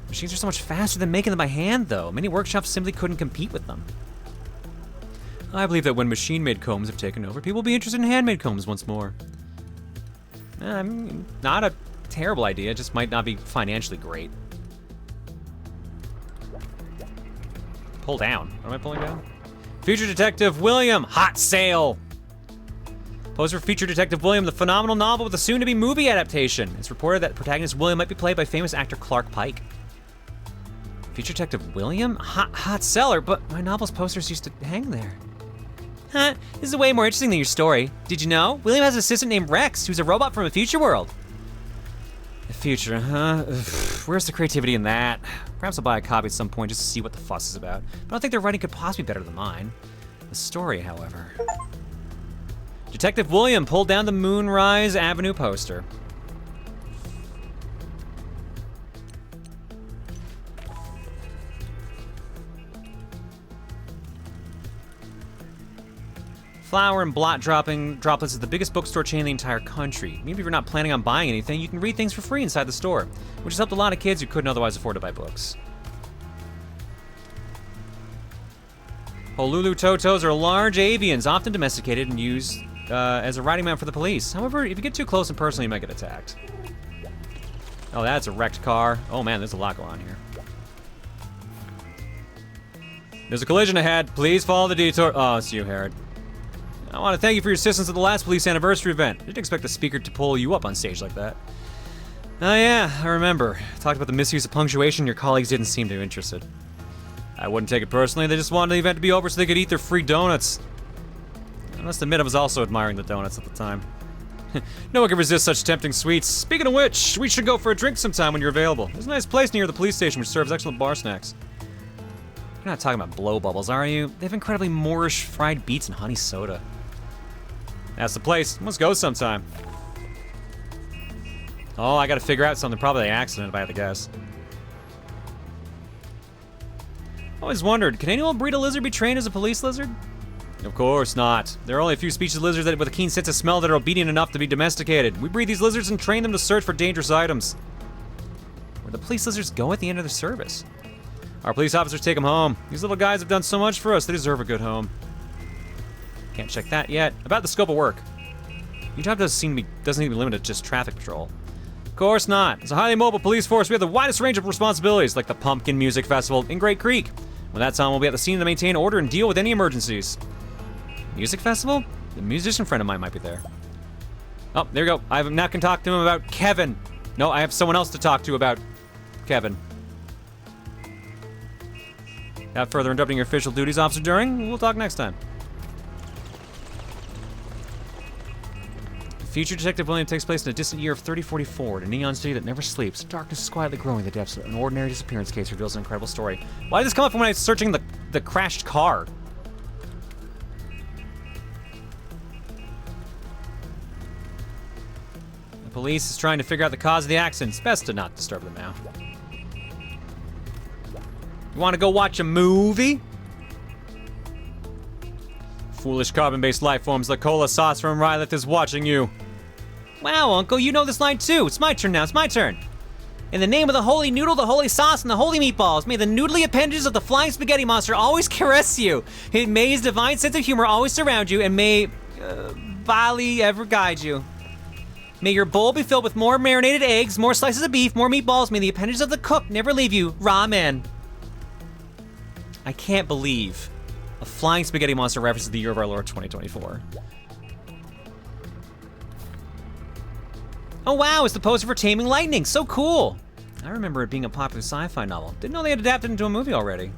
S1: Machines are so much faster than making them by hand, though. Many workshops simply couldn't compete with them. I believe that when machine-made combs have taken over, people will be interested in handmade combs once more. Not a terrible idea, just might not be financially great. Pull down. What am I pulling down? Future Detective William, hot sale! Poster for Future Detective William, the phenomenal novel with a soon-to-be movie adaptation. It's reported that protagonist William might be played by famous actor Clark Pike. Future Detective William? Hot seller, but my novel's posters used to hang there. Huh, this is way more interesting than your story. Did you know? William has an assistant named Rex, who's a robot from a future world. The future, huh? Where's the creativity in that? Perhaps I'll buy a copy at some point just to see what the fuss is about. But I don't think their writing could possibly be better than mine. The story, however. Detective William pulled down the Moonrise Avenue poster. Flower and blot droplets is the biggest bookstore chain in the entire country. Maybe if you're not planning on buying anything, you can read things for free inside the store, which has helped a lot of kids who couldn't otherwise afford to buy books. Honolulu Totos are large avians, often domesticated and used as a riding mount for the police. However, if you get too close and personal, you might get attacked. Oh, that's a wrecked car. Oh man, there's a lot going on here. There's a collision ahead. Please follow the detour. Oh, it's you, Harrod. I want to thank you for your assistance at the last police anniversary event. I didn't expect the speaker to pull you up on stage like that. Oh yeah, I remember. I talked about the misuse of punctuation. Your colleagues didn't seem too interested. I wouldn't take it personally. They just wanted the event to be over so they could eat their free donuts. I must admit I was also admiring the donuts at the time. No one can resist such tempting sweets. Speaking of which, we should go for a drink sometime when you're available. There's a nice place near the police station which serves excellent bar snacks. You're not talking about blow bubbles, are you? They have incredibly Moorish fried beets and honey soda. That's the place. Let's go sometime. Oh, I gotta figure out something. Probably an accident, if I had to guess. Always wondered, can any old breed of lizard be trained as a police lizard? Of course not. There are only a few species of lizards that with a keen sense of smell that are obedient enough to be domesticated. We breed these lizards and train them to search for dangerous items. Where the police lizards go at the end of their service? Our police officers take them home. These little guys have done so much for us, they deserve a good home. Can't check that yet. About the scope of work. Your job doesn't seem to be limited to just traffic patrol. Of course not. As a highly mobile police force, we have the widest range of responsibilities, like the Pumpkin Music Festival in Great Creek. When that's on, we'll be at the scene to maintain order and deal with any emergencies. Music festival? The musician friend of mine might be there. Oh, there we go. I now can talk to him about Kevin. No, I have someone else to talk to about Kevin. Without further interrupting your official duties, Officer During, we'll talk next time. Future Detective William takes place in a distant year of 3044, in a neon city that never sleeps. Darkness is quietly growing in the depths. An ordinary disappearance case reveals an incredible story. Why did this come up when I was searching the crashed car? The police is trying to figure out the cause of the accident. It's best to not disturb them now. You want to go watch a movie? Foolish carbon-based life forms, the cola sauce from Rylith is watching you. Wow, Uncle, you know this line too. It's my turn now, it's my turn. In the name of the holy noodle, the holy sauce, and the holy meatballs, may the noodly appendages of the flying spaghetti monster always caress you. May his divine sense of humor always surround you, and may Bali ever guide you. May your bowl be filled with more marinated eggs, more slices of beef, more meatballs. May the appendages of the cook never leave you. Ramen. I can't believe a flying spaghetti monster references the year of our Lord 2024. Oh wow, it's the poster for Taming Lightning. So cool. I remember it being a popular sci-fi novel. Didn't know they had adapted it into a movie already.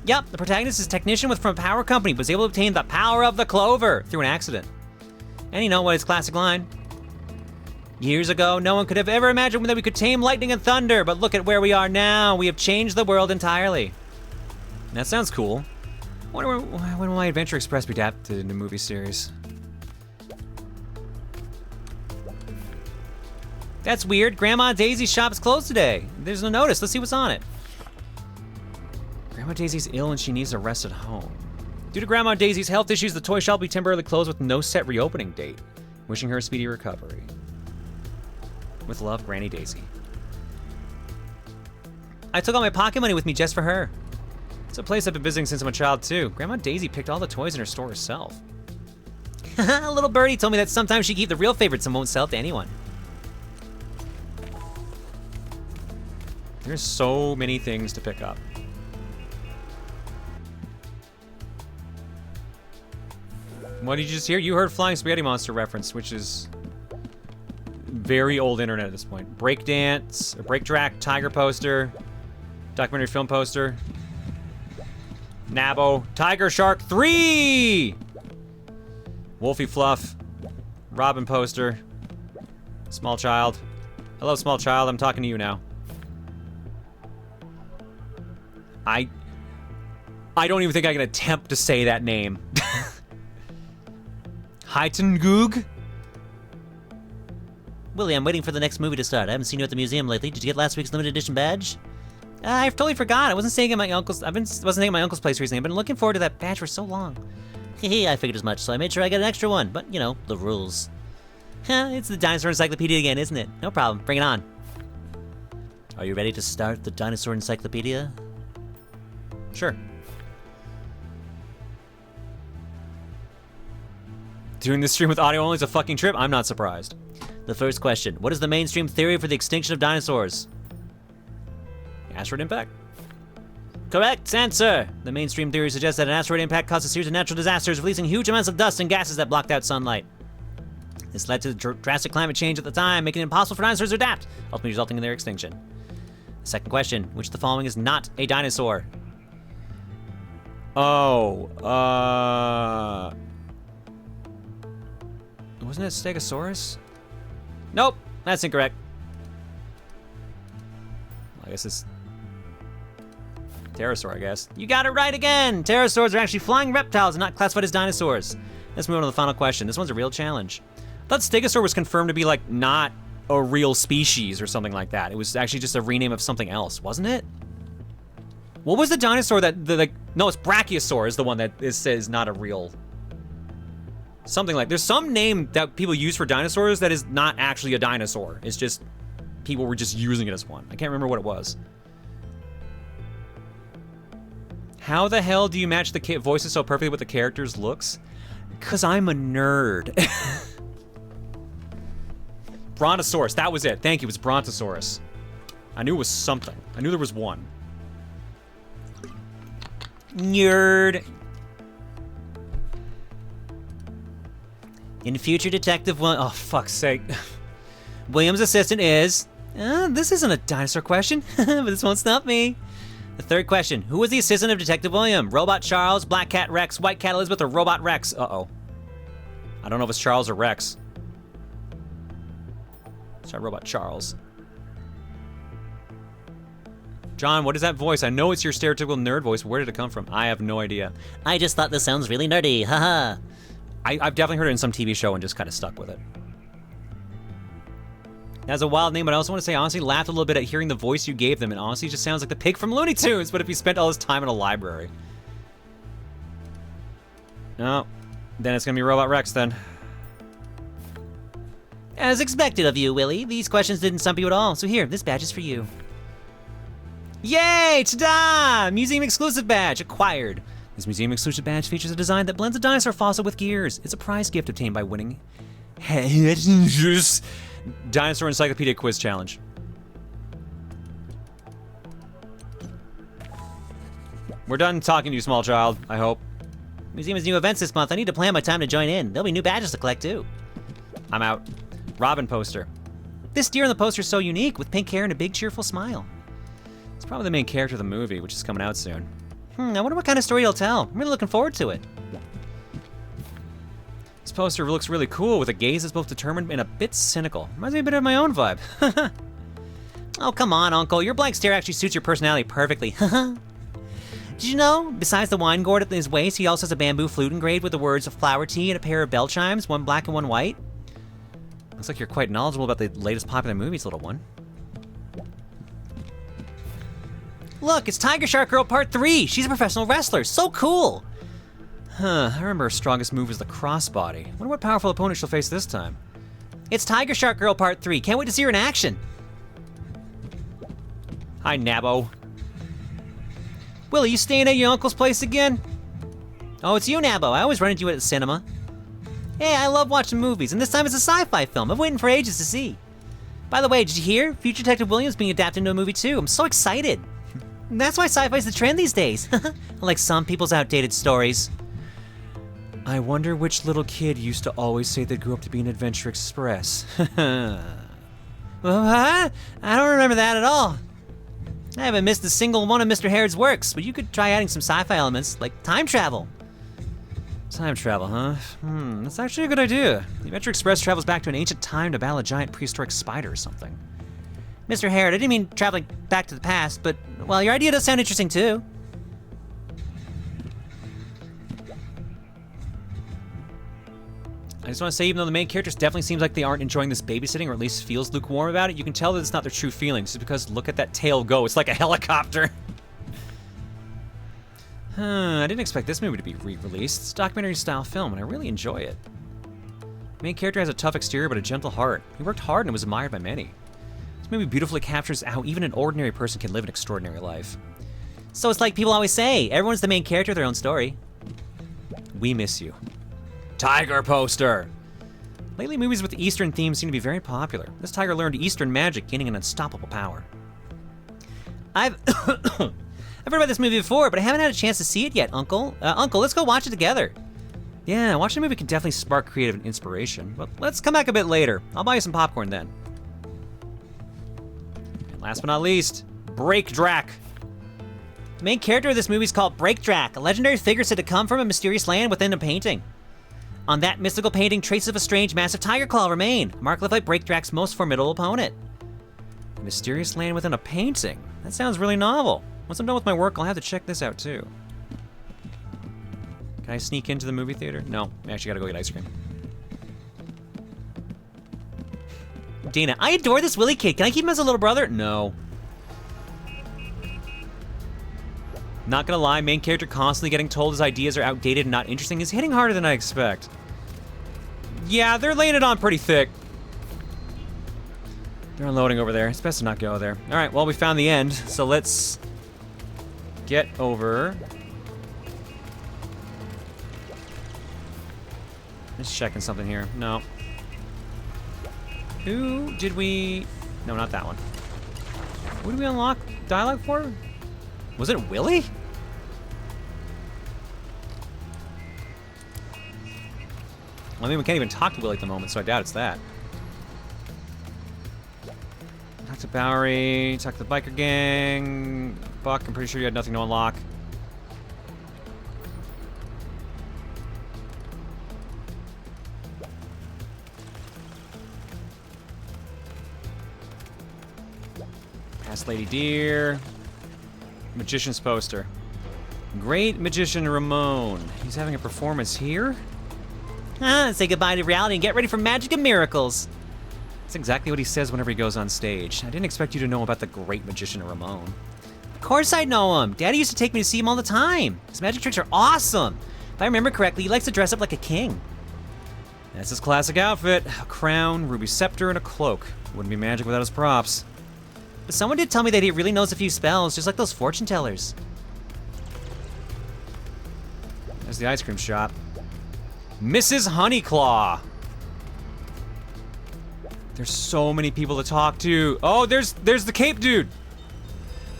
S1: Yep, the protagonist is a technician from a power company, but was able to obtain the power of the clover through an accident. And you know what his classic line? Years ago, no one could have ever imagined that we could tame lightning and thunder, but look at where we are now. We have changed the world entirely. That sounds cool. I wonder when will my Adventure Express be adapted into a movie series? That's weird. Grandma Daisy's shop is closed today. There's no notice. Let's see what's on it. Grandma Daisy's ill and she needs a rest at home. Due to Grandma Daisy's health issues, the toy shop will be temporarily closed with no set reopening date. Wishing her a speedy recovery. With love, Granny Daisy. I took all my pocket money with me just for her. It's a place I've been visiting since I'm a child, too. Grandma Daisy picked all the toys in her store herself. A little birdie told me that sometimes she keeps the real favorites and won't sell to anyone. There's so many things to pick up. What did you just hear? You heard Flying Spaghetti Monster reference, which is very old internet at this point. Breakdance, or break track, tiger poster, documentary film poster. Nabo, Tiger Shark 3! Wolfie Fluff, Robin poster, Small Child. Hello, Small Child, I'm talking to you now. I don't even think I can attempt to say that name. Goog.
S3: Willie, I'm waiting for the next movie to start. I haven't seen you at the museum lately. Did you get last week's limited edition badge? I totally forgot. I wasn't staying at my uncle's. Wasn't staying at my uncle's place recently. I've been looking forward to that badge for so long. Hehe, I figured as much, so I made sure I got an extra one. But you know, the rules. It's the dinosaur encyclopedia again, isn't it? No problem. Bring it on. Are you ready to start the dinosaur encyclopedia?
S1: Sure. Doing this stream with audio only is a fucking trip? I'm not surprised.
S3: The first question. What is the mainstream theory for the extinction of dinosaurs?
S1: Asteroid impact?
S3: Correct answer! The mainstream theory suggests that an asteroid impact caused a series of natural disasters, releasing huge amounts of dust and gases that blocked out sunlight. This led to drastic climate change at the time, making it impossible for dinosaurs to adapt, ultimately resulting in their extinction. The second question. Which of the following is not a dinosaur?
S1: Oh, wasn't it Stegosaurus? Nope, that's incorrect. I guess it's pterosaur, I guess.
S3: You got it right again! Pterosaurs are actually flying reptiles and not classified as dinosaurs. Let's move on to the final question. This one's a real challenge.
S1: I thought Stegosaur was confirmed to be, like, not a real species or something like that. It was actually just a rename of something else, wasn't it? What was the dinosaur that, no, it's Brachiosaur is the one that is not a real... Something like, there's some name that people use for dinosaurs that is not actually a dinosaur. It's just, people were just using it as one. I can't remember what it was. How the hell do you match the voices so perfectly with the characters' looks? Because I'm a nerd. Brontosaurus, that was it. Thank you, it was Brontosaurus. I knew it was something. I knew there was one.
S3: Nerd. In future Detective Williams...
S1: Oh, fuck's sake.
S3: Williams' assistant is... this isn't a dinosaur question, but this won't stop me. The third question. Who was the assistant of Detective William? Robot Charles, Black Cat Rex, White Cat Elizabeth, or Robot Rex? Uh-oh. I don't know if it's Charles or Rex. Let's try Robot Charles. John, what is that voice? I know it's your stereotypical nerd voice. Where did it come from? I have no idea. I just thought this sounds really nerdy, haha.
S1: I've definitely heard it in some TV show and just kind of stuck with it. That has a wild name, but I also want to say I honestly laughed a little bit at hearing the voice you gave them. It honestly just sounds like the pig from Looney Tunes, but if he spent all his time in a library. No. Then it's going to be Robot Rex, then.
S3: As expected of you, Willie. These questions didn't stump you at all, so here, this badge is for you. Yay! Ta-da! Museum exclusive badge acquired. This museum exclusive badge features a design that blends a dinosaur fossil with gears. It's a prize gift obtained by winning
S1: Dinosaur Encyclopedia Quiz Challenge. We're done talking to you, small child, I hope.
S3: Museum has new events this month. I need to plan my time to join in. There'll be new badges to collect, too.
S1: I'm out. Robin poster.
S3: This deer on the poster is so unique, with pink hair and a big, cheerful smile.
S1: It's probably the main character of the movie, which is coming out soon.
S3: I wonder what kind of story he'll tell. I'm really looking forward to it.
S1: This poster looks really cool, with a gaze that's both determined and a bit cynical. Reminds me a bit of my own vibe.
S3: Oh, come on, Uncle. Your blank stare actually suits your personality perfectly. Did you know, besides the wine gourd at his waist, he also has a bamboo flute engraved with the words of flower tea and a pair of bell chimes, one black and one white?
S1: Looks like you're quite knowledgeable about the latest popular movies, little one.
S3: Look, it's Tiger Shark Girl Part 3. She's a professional wrestler. So cool.
S1: Huh, I remember her strongest move was the crossbody. Wonder what powerful opponent she'll face this time.
S3: It's Tiger Shark Girl Part 3. Can't wait to see her in action.
S1: Hi, Nabo.
S3: Willie, you staying at your uncle's place again? Oh, it's you, Nabo. I always run into you at the cinema. Hey, I love watching movies, and this time it's a sci-fi film. I've been waiting for ages to see. By the way, did you hear? Future Detective Williams being adapted into a movie too. I'm so excited. That's why sci-fi's the trend these days. Like some people's outdated stories.
S1: I wonder which little kid used to always say they grew up to be an Adventure Express.
S3: What? I don't remember that at all. I haven't missed a single one of Mr. Harrod's works, but you could try adding some sci-fi elements, like time travel.
S1: Time travel, huh? That's actually a good idea. The Adventure Express travels back to an ancient time to battle a giant prehistoric spider or something.
S3: Mr. Harrod, I didn't mean traveling back to the past, but, well, your idea does sound interesting, too.
S1: I just want to say, even though the main characters definitely seems like they aren't enjoying this babysitting, or at least feels lukewarm about it, you can tell that it's not their true feelings, just because look at that tail go. It's like a helicopter. I didn't expect this movie to be re-released. It's a documentary-style film, and I really enjoy it. The main character has a tough exterior, but a gentle heart. He worked hard and was admired by many. This movie beautifully captures how even an ordinary person can live an extraordinary life.
S3: So it's like people always say, everyone's the main character of their own story.
S1: We miss you. Tiger poster! Lately, movies with Eastern themes seem to be very popular. This tiger learned Eastern magic, gaining an unstoppable power.
S3: I've heard about this movie before, but I haven't had a chance to see it yet, Uncle. Uncle, let's go watch it together.
S1: Yeah, watching a movie can definitely spark creative inspiration, but let's come back a bit later. I'll buy you some popcorn then. And last but not least, Break Drac.
S3: The main character of this movie is called Break Drac, a legendary figure said to come from a mysterious land within a painting. On that mystical painting, traces of a strange, massive tiger claw remain, a mark left by Break Drac's most formidable opponent.
S1: A mysterious land within a painting? That sounds really novel. Once I'm done with my work, I'll have to check this out too. Can I sneak into the movie theater? No, I actually gotta go get ice cream.
S3: Dana, I adore this Willie kid. Can I keep him as a little brother?
S1: No. Not gonna lie, main character constantly getting told his ideas are outdated and not interesting is hitting harder than I expect. Yeah, they're laying it on pretty thick. They're unloading over there. It's best to not go there. All right, well, we found the end, so let's get over Just checking something here. No. Who did we... No, not that one. Who did we unlock dialogue for? Was it Willie? I mean, we can't even talk to Willie at the moment, so I doubt it's that. Talk to Bowery, talk to the biker gang. Buck, I'm pretty sure you had nothing to unlock. Past Lady Deer. Magician's poster. Great Magician Ramon. He's having a performance here?
S3: Say goodbye to reality and get ready for magic and miracles.
S1: That's exactly what he says whenever he goes on stage. I didn't expect you to know about the great Magician Ramon.
S3: Of course I know him. Daddy used to take me to see him all the time. His magic tricks are awesome. If I remember correctly, he likes to dress up like a king.
S1: That's his classic outfit. A crown, ruby scepter, and a cloak. Wouldn't be magic without his props.
S3: But someone did tell me that he really knows a few spells, just like those fortune tellers.
S1: There's the ice cream shop. Mrs. Honeyclaw. There's so many people to talk to. Oh, there's the cape dude.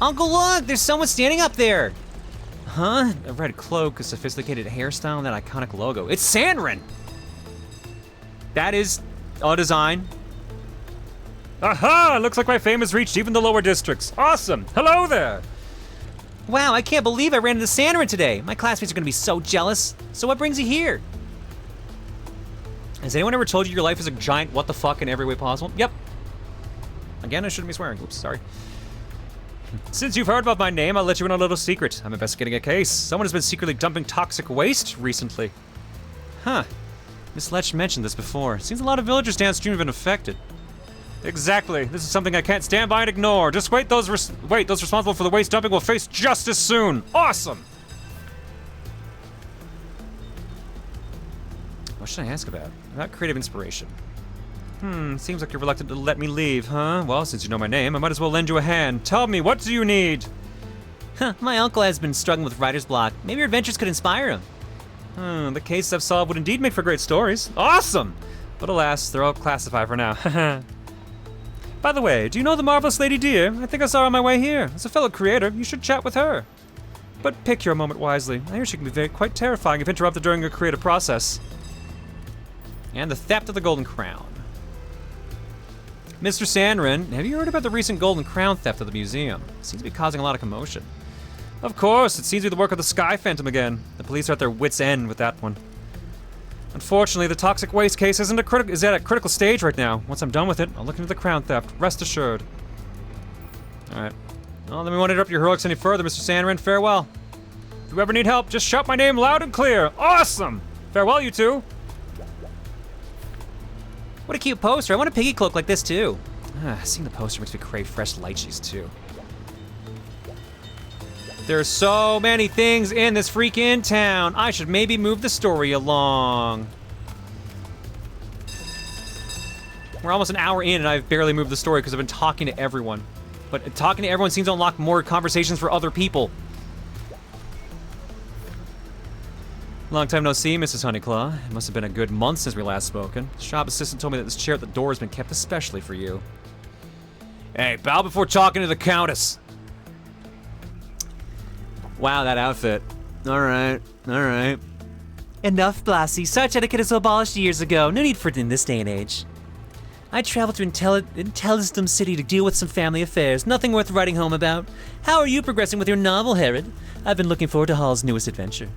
S3: Uncle, look! There's someone standing up there!
S1: Huh? A red cloak, a sophisticated hairstyle, and that iconic logo. It's Sandrin! That is a design. Aha! Looks like my fame has reached even the lower districts. Awesome! Hello there!
S3: Wow, I can't believe I ran into Sandrin today. My classmates are gonna be so jealous. So what brings you here?
S1: Has anyone ever told you your life is a giant what the fuck in every way possible? Yep. Again, I shouldn't be swearing. Oops, sorry. Since you've heard about my name, I'll let you in on a little secret. I'm investigating a case. Someone has been secretly dumping toxic waste recently. Huh. Miss Letch mentioned this before. Seems a lot of villagers downstream have been affected. Exactly. This is something I can't stand by and ignore. Just wait, those responsible for the waste dumping will face justice soon. Awesome! What should I ask about? About creative inspiration. Seems like you're reluctant to let me leave, huh? Well, since you know my name, I might as well lend you a hand. Tell me, what do you need?
S3: My uncle has been struggling with writer's block. Maybe your adventures could inspire him.
S1: The cases I've solved would indeed make for great stories. Awesome! But alas, they're all classified for now. By the way, do you know the marvelous Lady Deer? I think I saw her on my way here. As a fellow creator, you should chat with her. But pick your moment wisely. I hear she can be quite terrifying if interrupted during a creative process. And the theft of the Golden Crown. Mr. Sandrin, have you heard about the recent Golden Crown theft at the museum? It seems to be causing a lot of commotion. Of course, it seems to be the work of the Sky Phantom again. The police are at their wits' end with that one. Unfortunately, the toxic waste case is at a critical stage right now. Once I'm done with it, I'll look into the crown theft. Rest assured. Alright. Well, then we won't interrupt your heroics any further, Mr. Sandrin. Farewell. If you ever need help, just shout my name loud and clear. Awesome! Farewell, you two.
S3: What a cute poster. I want a piggy cloak like this too.
S1: Seeing the poster makes me crave fresh lychees too. There's so many things in this freaking town. I should maybe move the story along. We're almost an hour in and I've barely moved the story because I've been talking to everyone. But talking to everyone seems to unlock more conversations for other people. Long time no see, Mrs. Honeyclaw. It must have been a good month since we last spoken. The shop assistant told me that this chair at the door has been kept especially for you. Hey, bow before talking to the Countess. Wow, that outfit. Alright, alright.
S3: Enough, Blassie. Such etiquette was abolished years ago. No need for it in this day and age. I traveled to Intellisdom City to deal with some family affairs. Nothing worth writing home about. How are you progressing with your novel, Herod? I've been looking forward to Hall's newest adventure.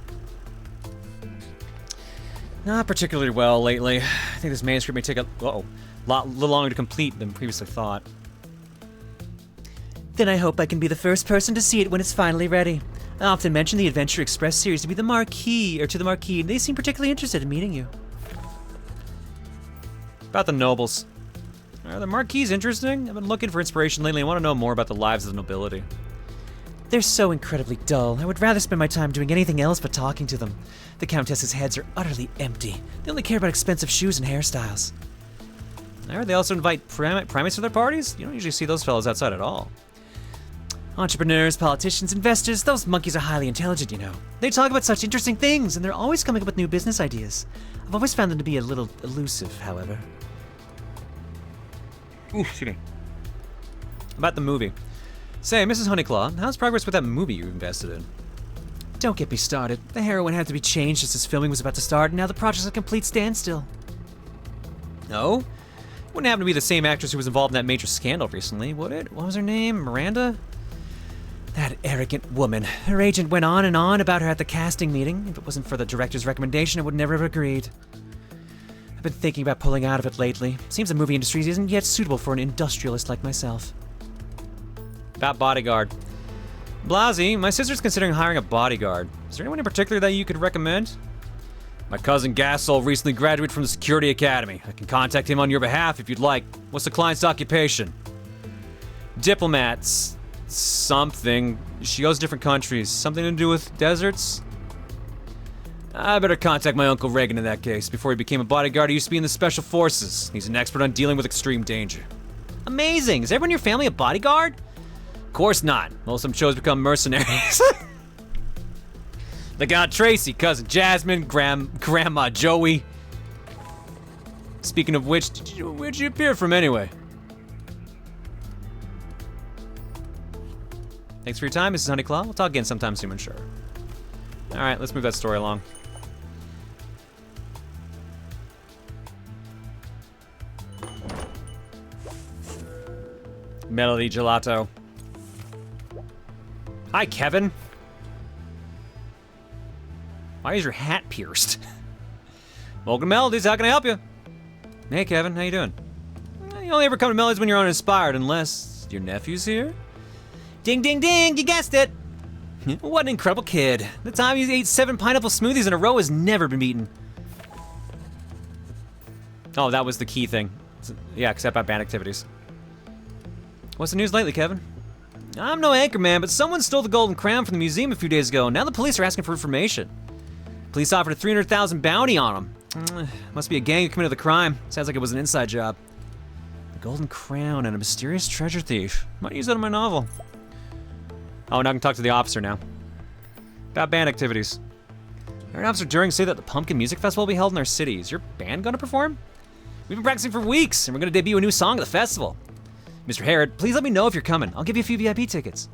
S1: Not particularly well lately. I think this manuscript may take a little longer to complete than previously thought.
S3: Then I hope I can be the first person to see it when it's finally ready. I often mention the Adventure Express series to the Marquis, and they seem particularly interested in meeting you.
S1: About the nobles. Are the Marquis interesting? I've been looking for inspiration lately. I want to know more about the lives of the nobility.
S3: They're so incredibly dull. I would rather spend my time doing anything else but talking to them. The Countess's heads are utterly empty. They only care about expensive shoes and hairstyles.
S1: I heard they also invite primates to their parties. You don't usually see those fellows outside at all.
S3: Entrepreneurs, politicians, investors, those monkeys are highly intelligent, you know. They talk about such interesting things, and they're always coming up with new business ideas. I've always found them to be a little elusive, however. Ooh, excuse me. About the movie. Say, Mrs. Honeyclaw, how's progress with that movie you invested in? Don't get me started. The heroine had to be changed just as filming was about to start, and now the project's a complete standstill. No? Wouldn't happen to be the same actress who was involved in that major scandal recently, would it? What was her name? Miranda? That arrogant woman. Her agent went on and on about her at the casting meeting. If it wasn't for the director's recommendation, I would never have agreed. I've been thinking about pulling out of it lately. Seems the movie industry isn't yet suitable for an industrialist like myself. About bodyguard. Blasey, my sister's considering hiring a bodyguard. Is there anyone in particular that you could recommend? My cousin Gassel recently graduated from the Security Academy. I can contact him on your behalf if you'd like. What's the client's occupation? Diplomats. Something. She goes to different countries. Something to do with deserts? I better contact my Uncle Reagan in that case. Before he became a bodyguard, he used to be in the Special Forces. He's an expert on dealing with extreme danger. Amazing! Is everyone in your family a bodyguard? Of course not. Most of them chose to become mercenaries. They got Tracy, cousin Jasmine, Grandma Joey. Speaking of which, where'd you appear from anyway? Thanks for your time, Mrs. Honeyclaw. We'll talk again sometime soon, I'm sure. Alright, let's move that story along. Melody Gelato. Hi, Kevin. Why is your hat pierced? Welcome to Melodies, how can I help you? Hey, Kevin, how you doing? You only ever come to Melodies when you're uninspired, unless your nephew's here? Ding, ding, ding, you guessed it! What an incredible kid. The time he ate 7 pineapple smoothies in a row has never been beaten. Oh, that was the key thing. Yeah, except about band activities. What's the news lately, Kevin? I'm no anchor man, but someone stole the golden crown from the museum a few days ago. Now the police are asking for information. Police offered a 300,000 bounty on him. Must be a gang who committed the crime. Sounds like it was an inside job. The golden crown and a mysterious treasure thief. Might use that in my novel. Oh, now I can talk to the officer now. About band activities. I heard Officer During say that the Pumpkin Music Festival will be held in our city. Is your band gonna perform? We've been practicing for weeks, and we're gonna debut a new song at the festival. Mr. Harrod, please let me know if you're coming. I'll give you a few VIP tickets.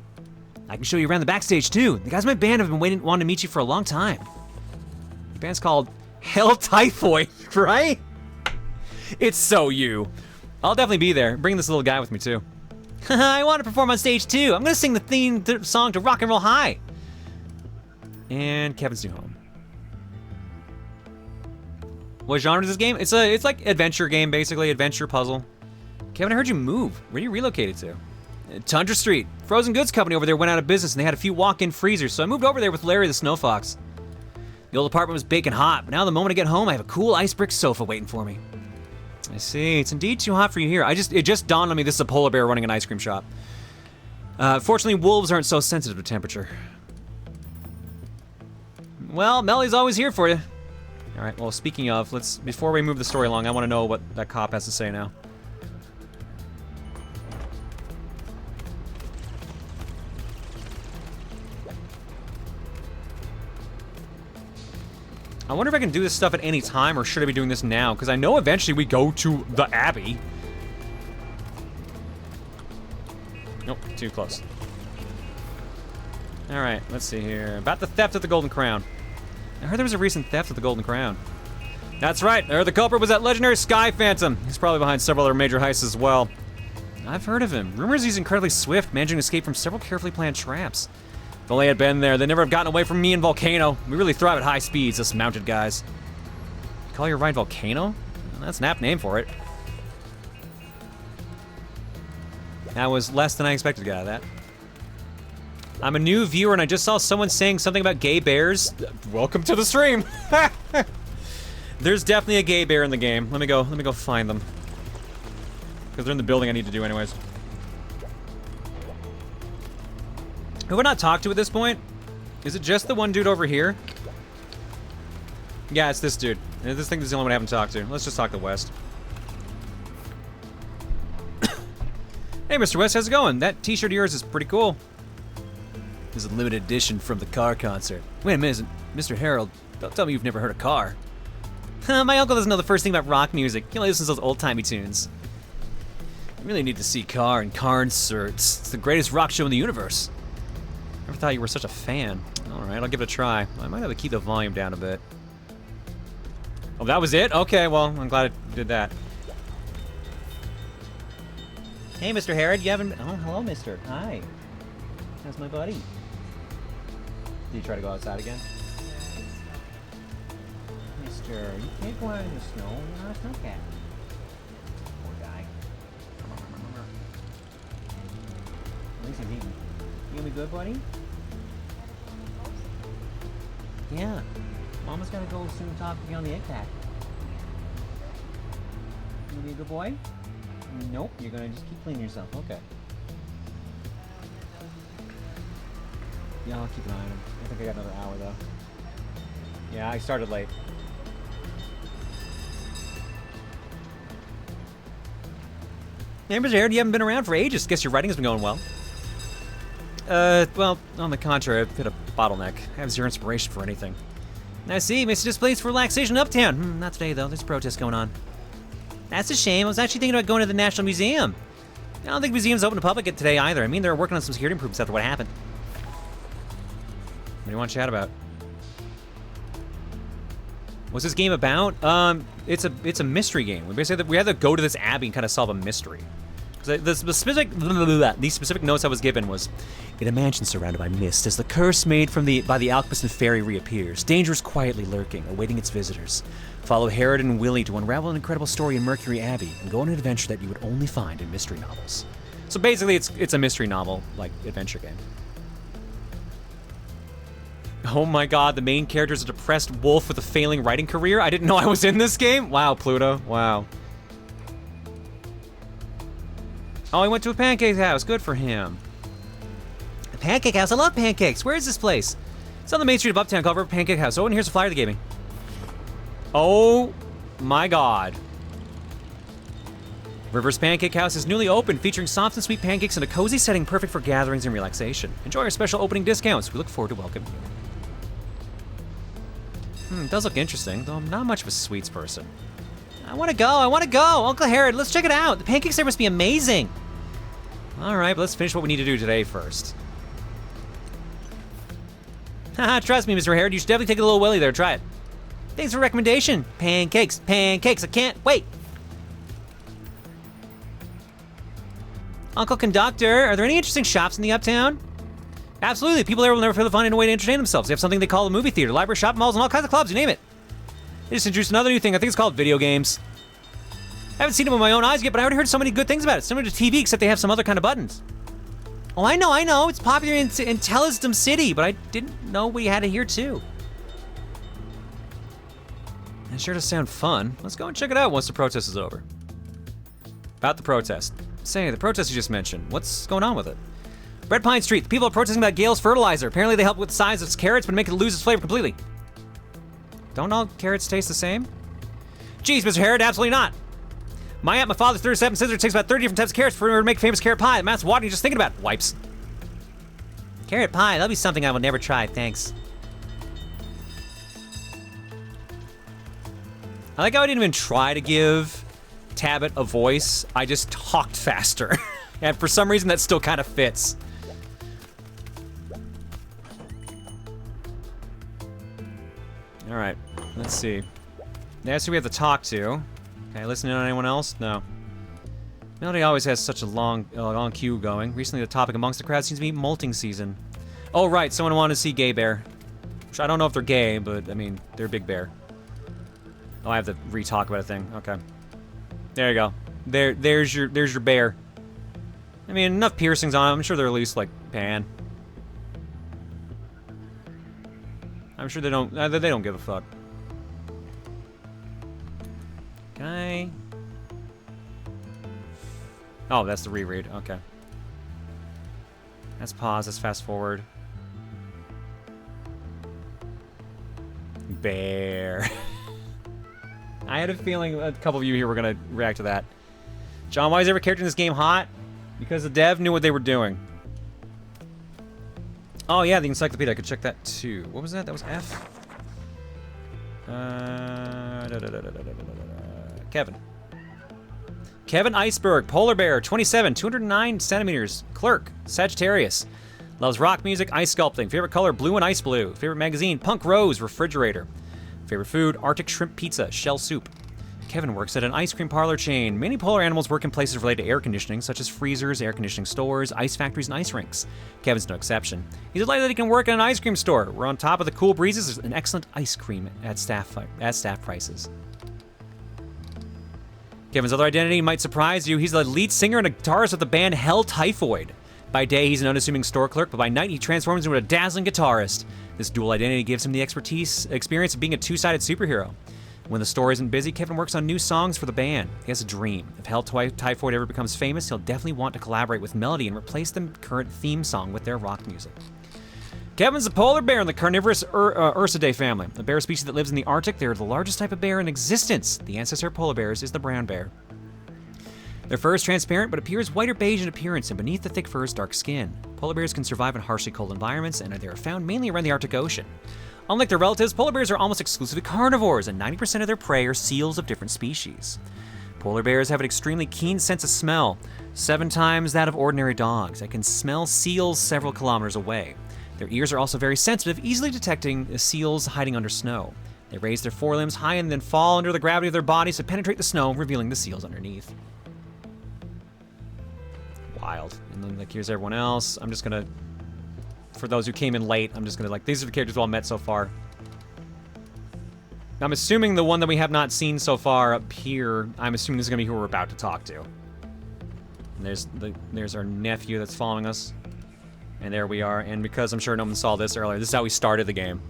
S3: I can show you around the backstage too. The guys in my band have been wanting to meet you for a long time. Your band's called Hell Typhoid, right? It's so you. I'll definitely be there. Bring this little guy with me too. I want to perform on stage too. I'm gonna sing the theme song to Rock and Roll High. And Kevin's new home. What genre is this game? It's like adventure game, basically, adventure puzzle. Kevin, I heard you move. Where are you relocated to? Tundra Street. Frozen goods company over there went out of business and they had a few walk-in freezers, so I moved over there with Larry the Snow Fox. The old apartment was baking hot, but now the moment I get home, I have a cool ice brick sofa waiting for me. I see. It's indeed too hot for you here. It just dawned on me this is a polar bear running an ice cream shop. Fortunately, wolves aren't so sensitive to temperature. Well, Melly's always here for you. All right, well, speaking of, before we move the story along, I want to know what that cop has to say now. I wonder if I can do this stuff at any time, or should I be doing this now? Because I know eventually we go to the Abbey. Nope, too close. All right, let's see here. About the theft of the Golden Crown. I heard there was a recent theft of the Golden Crown. That's right, I heard the culprit was that legendary Sky Phantom. He's probably behind several other major heists as well. I've heard of him. Rumors he's incredibly swift, managing to escape from several carefully planned traps. If only I had been there, they'd never have gotten away from me and Volcano. We really thrive at high speeds, us mounted guys. You call your ride Volcano? That's an apt name for it. That was less than I expected to get out of that. I'm a new viewer and I just saw someone saying something about gay bears. Welcome to the stream. There's definitely a gay bear in the game. Let me go find them. Because they're in the building I need to do anyways. Who have I not talked to at this point? Is it just the one dude over here? Yeah, it's this dude. And this thing is the only one I haven't talked to. Let's just talk to West. Hey, Mr. West, how's it going? That t-shirt of yours is pretty cool.
S1: This is a limited edition from the car concert. Wait a minute, Mr. Harold, don't tell me you've never heard of Car.
S3: My uncle doesn't know the first thing about rock music. He only listens to those old-timey tunes.
S1: You really need to see Car in concerts. It's the greatest rock show in the universe. Never thought you were such a fan. Alright, I'll give it a try. I might have to keep the volume down a bit. Oh, that was it? Okay, well, I'm glad it did that.
S3: Hey, Mr. Harrod, you haven't... Oh, hello, mister. Hi. How's my buddy? Did you try to go outside again? Mister, you can't go out in the snow. You're not a snow cat. Poor guy. At least he's eating. You gonna be good, buddy? Yeah. Mama's gotta go soon talk to you on the egg pack. You gonna be a good boy? Nope, you're gonna just keep cleaning yourself. Okay. Yeah, I'll keep an eye on him. I think I got another hour, though. Yeah, I started late. Hey, Mr. Harrod, you haven't been around for ages. Guess your writing has been going well. Well, on the contrary, I've hit a bottleneck. I have zero inspiration for anything. I see, makes this place for relaxation uptown. Not today, though. There's protests going on. That's a shame. I was actually thinking about going to the National Museum. I don't think museums open to public today either. I mean, they're working on some security improvements after what happened. What do you want to chat about? What's this game about? It's a mystery game. We basically have to go to this abbey and kind of solve a mystery. The specific notes I was given was, in a mansion surrounded by mist, as the curse made by the alchemist and fairy reappears, danger is quietly lurking, awaiting its visitors. Follow Harrod and Willie to unravel an incredible story in Mercury Abbey and go on an adventure that you would only find in mystery novels. So basically, it's a mystery novel, like, adventure game. Oh my god, the main character is a depressed wolf with a failing writing career? I didn't know I was in this game? Wow, Pluto. Wow. Oh, he went to a pancake house. Good for him. A pancake house? I love pancakes. Where is this place? It's on the main street of Uptown called River Pancake House. Oh, and here's a flyer they gave me. Oh my god. River's Pancake House is newly opened, featuring soft and sweet pancakes in a cozy setting perfect for gatherings and relaxation. Enjoy our special opening discounts. We look forward to welcoming you. It does look interesting, though I'm not much of a sweets person. I want to go! Uncle Harrod, let's check it out! The pancakes there must be amazing! Alright, but let's finish what we need to do today first. Haha, trust me, Mr. Harrod, you should definitely take a little willy there, try it. Thanks for the recommendation. Pancakes, I can't wait! Uncle Conductor, are there any interesting shops in the Uptown? Absolutely, people there will never fail to find a way to entertain themselves. They have something they call a movie theater, library, shopping malls, and all kinds of clubs, you name it. They just introduced another new thing. I think it's called video games. I haven't seen it with my own eyes yet, but I already heard so many good things about it. Similar to TV, except they have some other kind of buttons. Oh, I know. It's popular in Telesdom City, but I didn't know we had it here too. That sure does sound fun. Let's go and check it out once the protest is over. About the protest. Say, the protest you just mentioned, what's going on with it? Red Pine Street. The people are protesting about Gale's fertilizer. Apparently they help with the size of its carrots, but make it lose its flavor completely. Don't all carrots taste the same? Jeez, Mr. Harrod, absolutely not. My aunt, my father's 37 sister takes about 30 different types of carrots for her to make famous carrot pie. The mouth's watering just thinking about it. Wipes. Carrot pie, that'll be something I will never try, thanks. I like how I didn't even try to give Tabit a voice. I just talked faster. And for some reason, that still kind of fits. All right, let's see. Next, we have to talk to. Okay, listening to anyone else? No. Melody always has such a long queue going. Recently, the topic amongst the crowd seems to be molting season. Oh, right, someone wanted to see Gay Bear. Which I don't know if they're gay, but, I mean, they're Big Bear. Oh, I have to re-talk about a thing. Okay. There you go. There's your bear. I mean, enough piercings on him. I'm sure they're at least, like, pan. I'm sure they don't give a fuck. Can I? Oh, that's the reread. Okay. That's pause. That's fast forward. Bear. I had a feeling a couple of you here were gonna react to that. John, why is every character in this game hot? Because the dev knew what they were doing.
S1: Oh yeah, the encyclopedia. I could check that too. What was that? That was F. Kevin. Kevin Iceberg, polar bear, 27, 209 centimeters, clerk, Sagittarius. Loves rock music, ice sculpting. Favorite color, blue and ice blue. Favorite magazine, Punk Rose, refrigerator. Favorite food, Arctic shrimp pizza, shell soup. Kevin works at an ice cream parlor chain. Many polar animals work in places related to air conditioning, such as freezers, air conditioning stores, ice factories, and ice rinks. Kevin's no exception. He's delighted that he can work in an ice cream store, where on top of the cool breezes, there's an excellent ice cream at staff prices. Kevin's other identity might surprise you. He's the lead singer and a guitarist of the band Hell Typhoid. By day, he's an unassuming store clerk, but by night, he transforms into a dazzling guitarist. This dual identity gives him the experience of being a two-sided superhero. When the store isn't busy, Kevin works on new songs for the band. He has a dream. If Hell Typhoid ever becomes famous, he'll definitely want to collaborate with Melody and replace the current theme song with their rock music. Kevin's a polar bear in the carnivorous Ursidae family. A bear species that lives in the Arctic. They're the largest type of bear in existence. The ancestor of polar bears is the brown bear. Their fur is transparent but appears white or beige in appearance, and beneath the thick fur is dark skin. Polar bears can survive in harshly cold environments, and they are found mainly around the Arctic Ocean. Unlike their relatives, polar bears are almost exclusively carnivores, and 90% of their prey are seals of different species. Polar bears have an extremely keen sense of smell, 7 times that of ordinary dogs. They can smell seals several kilometers away. Their ears are also very sensitive, easily detecting seals hiding under snow. They raise their forelimbs high and then fall under the gravity of their bodies to penetrate the snow, revealing the seals underneath. Wild. And then, like, here's everyone else. I'm just gonna, for those who came in late, I'm just gonna, like, these are the characters we all met so far. I'm assuming the one that we have not seen so far up here, I'm assuming this is gonna be who we're about to talk to. And there's our nephew that's following us. And there we are, and because I'm sure no one saw this earlier, this is how we started the game.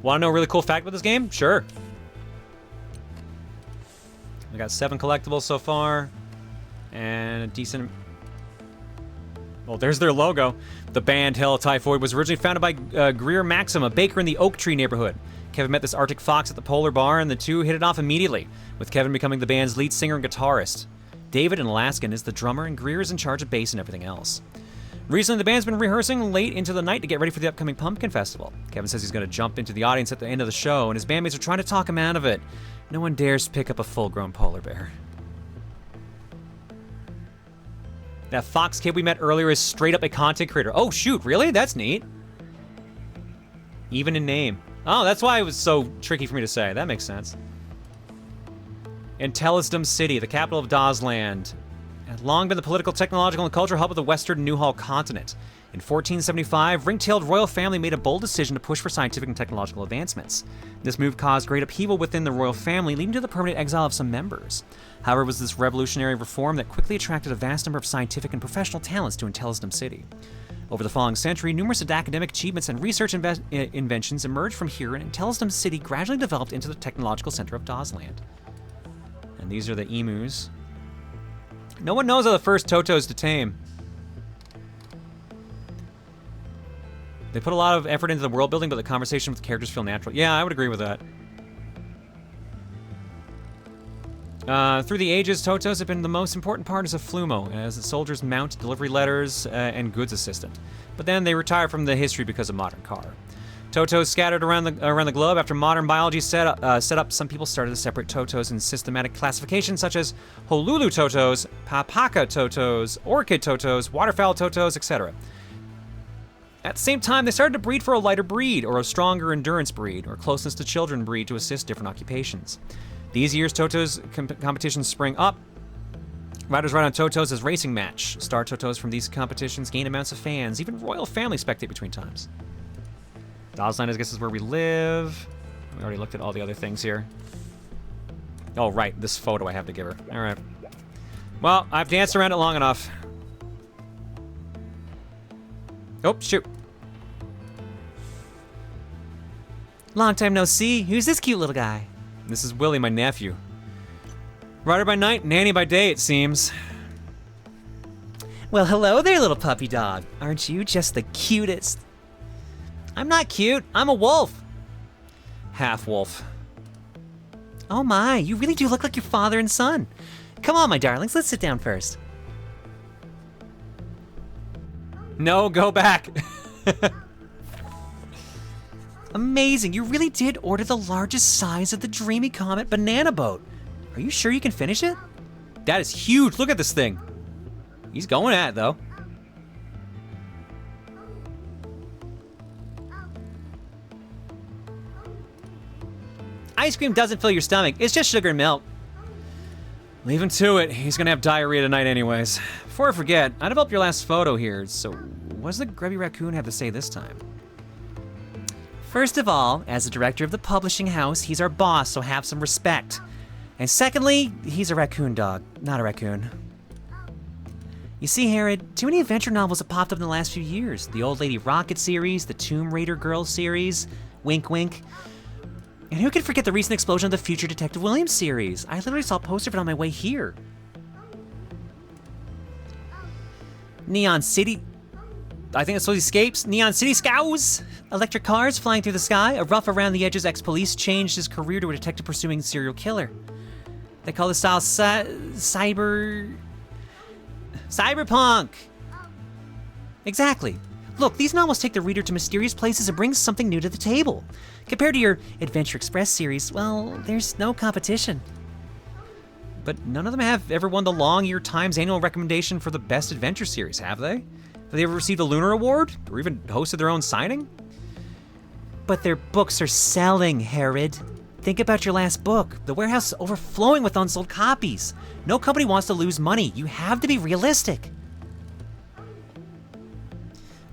S1: Want to know a really cool fact about this game? Sure. We got 7 collectibles so far, and a decent... Well, there's their logo. The band Hell Typhoid was originally founded by Greer Maxim, a baker in the Oak Tree neighborhood. Kevin met this Arctic fox at the Polar Bar, and the two hit it off immediately, with Kevin becoming the band's lead singer and guitarist. David, an Alaskan, is the drummer, and Greer is in charge of bass and everything else. Recently, the band's been rehearsing late into the night to get ready for the upcoming Pumpkin Festival. Kevin says he's going to jump into the audience at the end of the show, and his bandmates are trying to talk him out of it. No one dares pick up a full-grown polar bear. That fox kid we met earlier is straight up a content creator. Oh, shoot, really? That's neat. Even in name. Oh, that's why it was so tricky for me to say. That makes sense. Intellisdom City, the capital of Dawsland, had long been the political, technological, and cultural hub of the Western Newhall continent. In 1475, ring-tailed royal family made a bold decision to push for scientific and technological advancements. This move caused great upheaval within the royal family, leading to the permanent exile of some members. However, it was this revolutionary reform that quickly attracted a vast number of scientific and professional talents to Intellisdom City. Over the following century, numerous academic achievements and research inventions emerged from here, and Intellisdom City gradually developed into the technological center of Dawsland. And these are the emus. No one knows how the first Totos to tame. They put a lot of effort into the world building, but the conversation with the characters feel natural. Yeah, I would agree with that. Through the ages, Totos have been the most important part of Flumo, as a soldier's mount, delivery letters, and goods assistant. But then they retired from the history because of modern car. Totos scattered around the globe. After modern biology set up, some people started to separate Totos in systematic classification, such as Holulu Totos, Papaka Totos, Orchid Totos, Waterfowl Totos, etc. At the same time, they started to breed for a lighter breed, or a stronger endurance breed, or closeness to children breed to assist different occupations. These years, Totos competitions spring up. Riders ride on Totos as racing match. Star Totos from these competitions gain amounts of fans. Even royal family spectate between times. Dawsland, I guess, is where we live. We already looked at all the other things here. Oh, right, this photo I have to give her. All right. Well, I've danced around it long enough. Oh, shoot.
S3: Long time no see. Who's this cute little guy?
S1: This is Willie, my nephew. Rider by night, nanny by day, it seems.
S3: Well, hello there, little puppy dog. Aren't you just the cutest? I'm not cute. I'm a wolf.
S1: Half wolf.
S3: Oh my, you really do look like your father and son. Come on, my darlings, let's sit down first.
S1: No, go back.
S3: Amazing, you really did order the largest size of the Dreamy Comet banana boat. Are you sure you can finish it?
S1: That is huge. Look at this thing. He's going at it, though.
S3: Ice cream doesn't fill your stomach. It's just sugar and milk.
S1: Leave him to it. He's gonna have diarrhea tonight anyways. Before I forget, I developed your last photo here, so what does the grubby raccoon have to say this time?
S3: First of all, as the director of the publishing house, he's our boss, so have some respect. And secondly, he's a raccoon dog, not a raccoon. You see, Herod, too many adventure novels have popped up in the last few years. The Old Lady Rocket series, the Tomb Raider Girls series, wink wink. And who could forget the recent explosion of the Future Detective Williams series? I literally saw a poster of it on my way here. Neon City... I think that's what escapes. Neon City Scows! Electric cars flying through the sky. A rough around the edges ex-police changed his career to a detective pursuing serial killer. They call the style cyberpunk. Exactly. Look, these novels take the reader to mysterious places and bring something new to the table. Compared to your Adventure Express series, well, there's no competition.
S1: But none of them have ever won the Long Year Times annual recommendation for the best adventure series, have they? Have they ever received a Lunar Award? Or even hosted their own signing?
S3: But their books are selling, Herod. Think about your last book. The warehouse is overflowing with unsold copies. No company wants to lose money. You have to be realistic.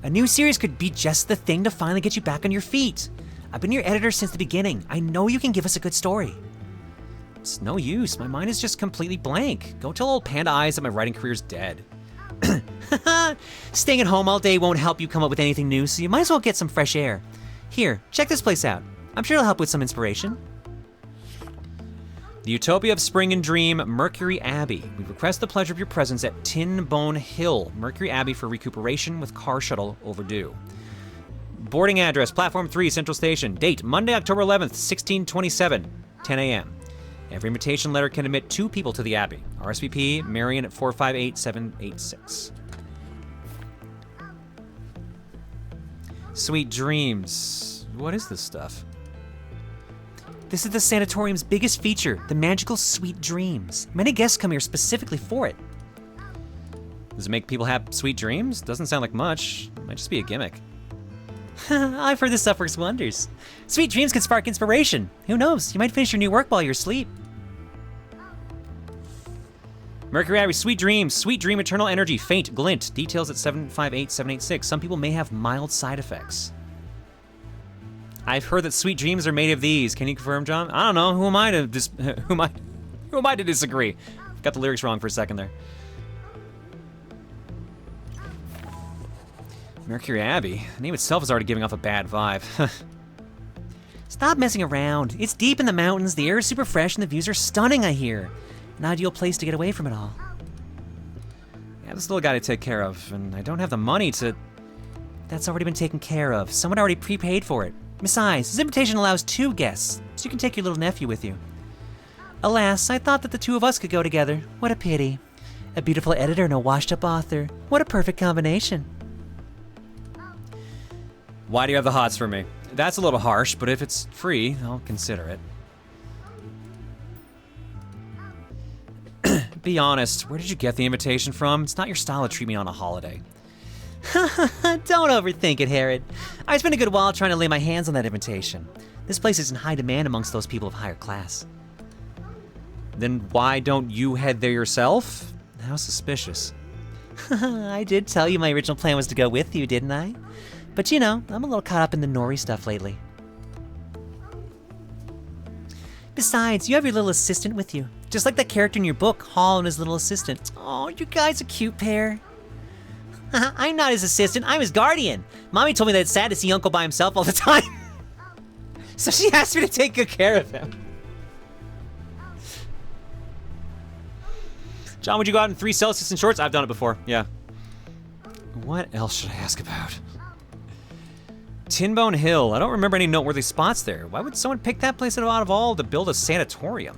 S3: A new series could be just the thing to finally get you back on your feet. I've been your editor since the beginning. I know you can give us a good story.
S1: It's no use. My mind is just completely blank. Go tell old Panda Eyes that my writing career's dead.
S3: Staying at home all day won't help you come up with anything new, so you might as well get some fresh air. Here, check this place out. I'm sure it'll help with some inspiration.
S1: The Utopia of Spring and Dream, Mercury Abbey. We request the pleasure of your presence at Tin Bone Hill, Mercury Abbey for recuperation with car shuttle overdue. Boarding address, Platform 3, Central Station. Date, Monday, October 11th, 1627, 10 a.m. Every invitation letter can admit 2 people to the Abbey. RSVP, Marion at 458786. Sweet Dreams. What is this stuff?
S3: This is the sanatorium's biggest feature, the magical Sweet Dreams. Many guests come here specifically for it.
S1: Does it make people have sweet dreams? Doesn't sound like much. It might just be a gimmick.
S3: I've heard this stuff works wonders. Sweet dreams can spark inspiration. Who knows? You might finish your new work while you're asleep.
S1: Mercury Abbey, sweet dreams. Sweet dream, eternal energy, faint, glint. Details at 758786. Some people may have mild side effects. I've heard that sweet dreams are made of these. Can you confirm, John? I don't know. Who am I to disagree? Got the lyrics wrong for a second there. Mercury Abbey. The name itself is already giving off a bad vibe.
S3: Stop messing around. It's deep in the mountains, the air is super fresh, and the views are stunning, I hear. An ideal place to get away from it all.
S1: Yeah, there's still a guy to take care of, and I don't have the money to...
S3: That's already been taken care of. Someone already prepaid for it. Besides, this invitation allows 2 guests, so you can take your little nephew with you. Alas, I thought that the 2 of us could go together. What a pity. A beautiful editor and a washed-up author. What a perfect combination.
S1: Why do you have the hots for me? That's a little harsh, but if it's free, I'll consider it. Be honest, where did you get the invitation from? It's not your style to treat me on a holiday.
S3: Don't overthink it, Herod. I spent a good while trying to lay my hands on that invitation. This place is in high demand amongst those people of higher class.
S1: Then why don't you head there yourself? How suspicious.
S3: I did tell you my original plan was to go with you, didn't I? But you know, I'm a little caught up in the Nori stuff lately. Besides, you have your little assistant with you. Just like that character in your book, Hall and his little assistant. Oh, you guys a cute pair. I'm not his assistant, I'm his guardian. Mommy told me that it's sad to see Uncle by himself all the time. So she asked me to take good care of him.
S1: John, would you go out in 3 Celsius and shorts? I've done it before, yeah. What else should I ask about? Tinbone Hill. I don't remember any noteworthy spots there. Why would someone pick that place out of all to build a sanatorium?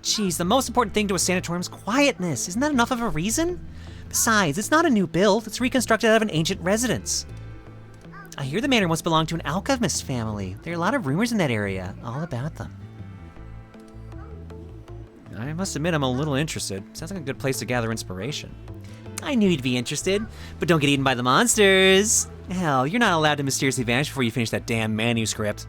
S3: Geez, the most important thing to a sanatorium is quietness. Isn't that enough of a reason? Besides, it's not a new build. It's reconstructed out of an ancient residence. I hear the manor once belonged to an alchemist family. There are a lot of rumors in that area, all about them.
S1: I must admit I'm a little interested. Sounds like a good place to gather inspiration.
S3: I knew you'd be interested, but don't get eaten by the monsters. Hell, you're not allowed to mysteriously vanish before you finish that damn manuscript.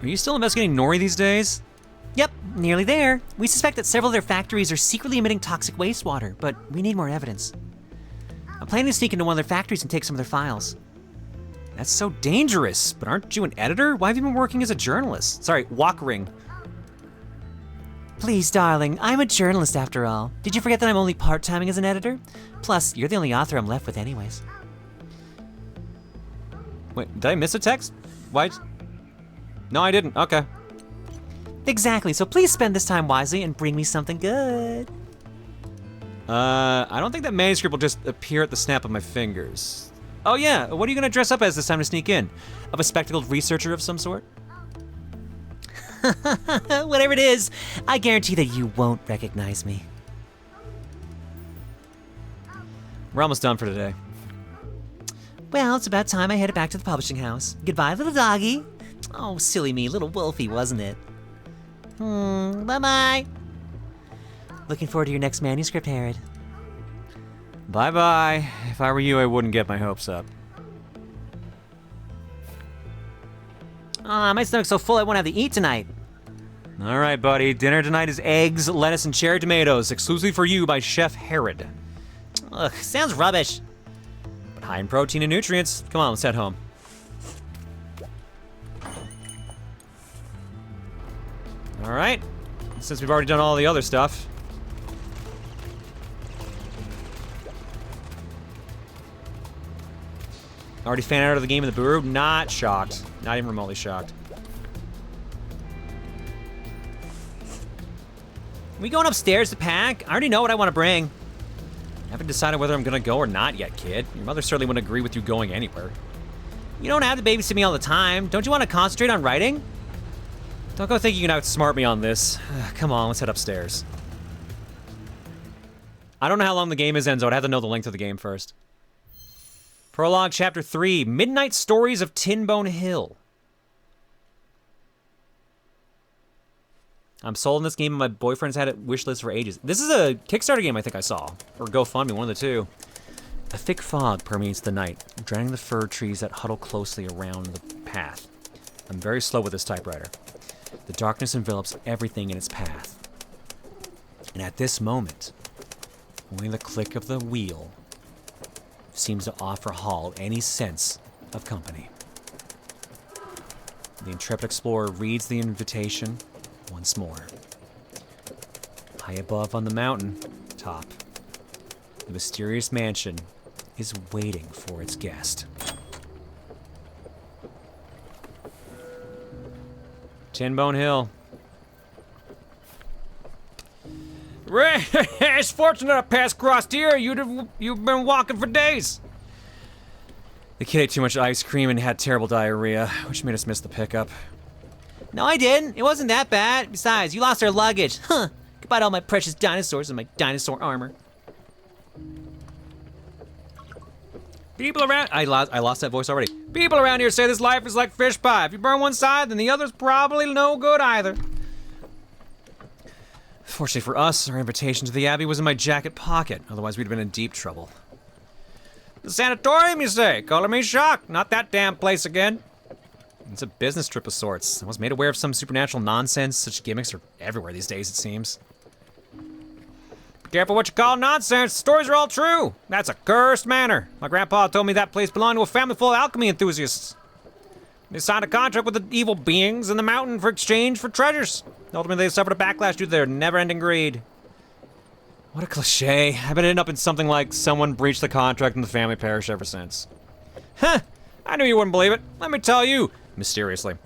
S1: Are you still investigating Nori these days?
S3: Yep, nearly there. We suspect that several of their factories are secretly emitting toxic wastewater, but we need more evidence. I'm planning to sneak into one of their factories and take some of their files.
S1: That's so dangerous. But aren't you an editor? Why have you been working as a journalist? Sorry, walk ring.
S3: Please, darling, I'm a journalist after all. Did you forget that I'm only part-timing as an editor? Plus, you're the only author I'm left with anyways.
S1: Wait, did I miss a text? Why? No, I didn't. Okay.
S3: Exactly, so please spend this time wisely and bring me something good.
S1: I don't think that manuscript will just appear at the snap of my fingers. Oh yeah, what are you gonna dress up as this time to sneak in? Of a spectacled researcher of some sort?
S3: Whatever it is, I guarantee that you won't recognize me.
S1: We're almost done for today.
S3: Well, it's about time I headed back to the publishing house. Goodbye, little doggy. Oh, silly me, little Wolfie, wasn't it? Bye-bye. Looking forward to your next manuscript, Herod.
S1: Bye-bye. If I were you, I wouldn't get my hopes up.
S3: Aw, my stomach's so full I won't have to eat tonight.
S1: All right, buddy. Dinner tonight is eggs, lettuce, and cherry tomatoes, exclusively for you by Chef Herod.
S3: Ugh, sounds rubbish.
S1: But high in protein and nutrients. Come on, let's head home. All right. Since we've already done all the other stuff. Already fan out of the game in the Buru? Not shocked. Not even remotely shocked.
S3: We going upstairs to pack? I already know what I want to bring.
S1: I haven't decided whether I'm gonna go or not yet, kid. Your mother certainly wouldn't agree with you going anywhere.
S3: You don't have to babysit me all the time. Don't you want to concentrate on writing?
S1: Don't go thinking you can outsmart me on this. Come on, let's head upstairs. I don't know how long the game is, Enzo. I'd have to know the length of the game first. Prologue Chapter 3, Midnight Stories of Tinbone Hill. I'm sold on this game and my boyfriend's had it wishlist for ages. This is a Kickstarter game I think I saw. Or GoFundMe, one of the two. A thick fog permeates the night, drowning the fir trees that huddle closely around the path. I'm very slow with this typewriter. The darkness envelops everything in its path. And at this moment, only the click of the wheel seems to offer Hall any sense of company. The intrepid explorer reads the invitation once more. High above on the mountain top, the mysterious mansion is waiting for its guest. Tinbone Hill. It's fortunate I passed across here. You've been walking for days. The kid ate too much ice cream and had terrible diarrhea, which made us miss the pickup.
S3: No, I didn't. It wasn't that bad. Besides, you lost our luggage. Huh. Goodbye to all my precious dinosaurs and my dinosaur armor.
S1: People around... I lost that voice already. People around here say this life is like fish pie. If you burn one side, then the other's probably no good either. Fortunately for us, our invitation to the Abbey was in my jacket pocket. Otherwise, we'd have been in deep trouble. The sanatorium, you say? Color me shocked. Not that damn place again. It's a business trip of sorts. I was made aware of some supernatural nonsense. Such gimmicks are everywhere these days, it seems. Be careful what you call nonsense. The stories are all true. That's a cursed manor. My grandpa told me that place belonged to a family full of alchemy enthusiasts. They signed a contract with the evil beings in the mountain for exchange for treasures. Ultimately, they suffered a backlash due to their never-ending greed. What a cliche. I bet it ended up in something like someone breached the contract and the family perished ever since. Huh. I knew you wouldn't believe it. Let me tell you. Mysteriously.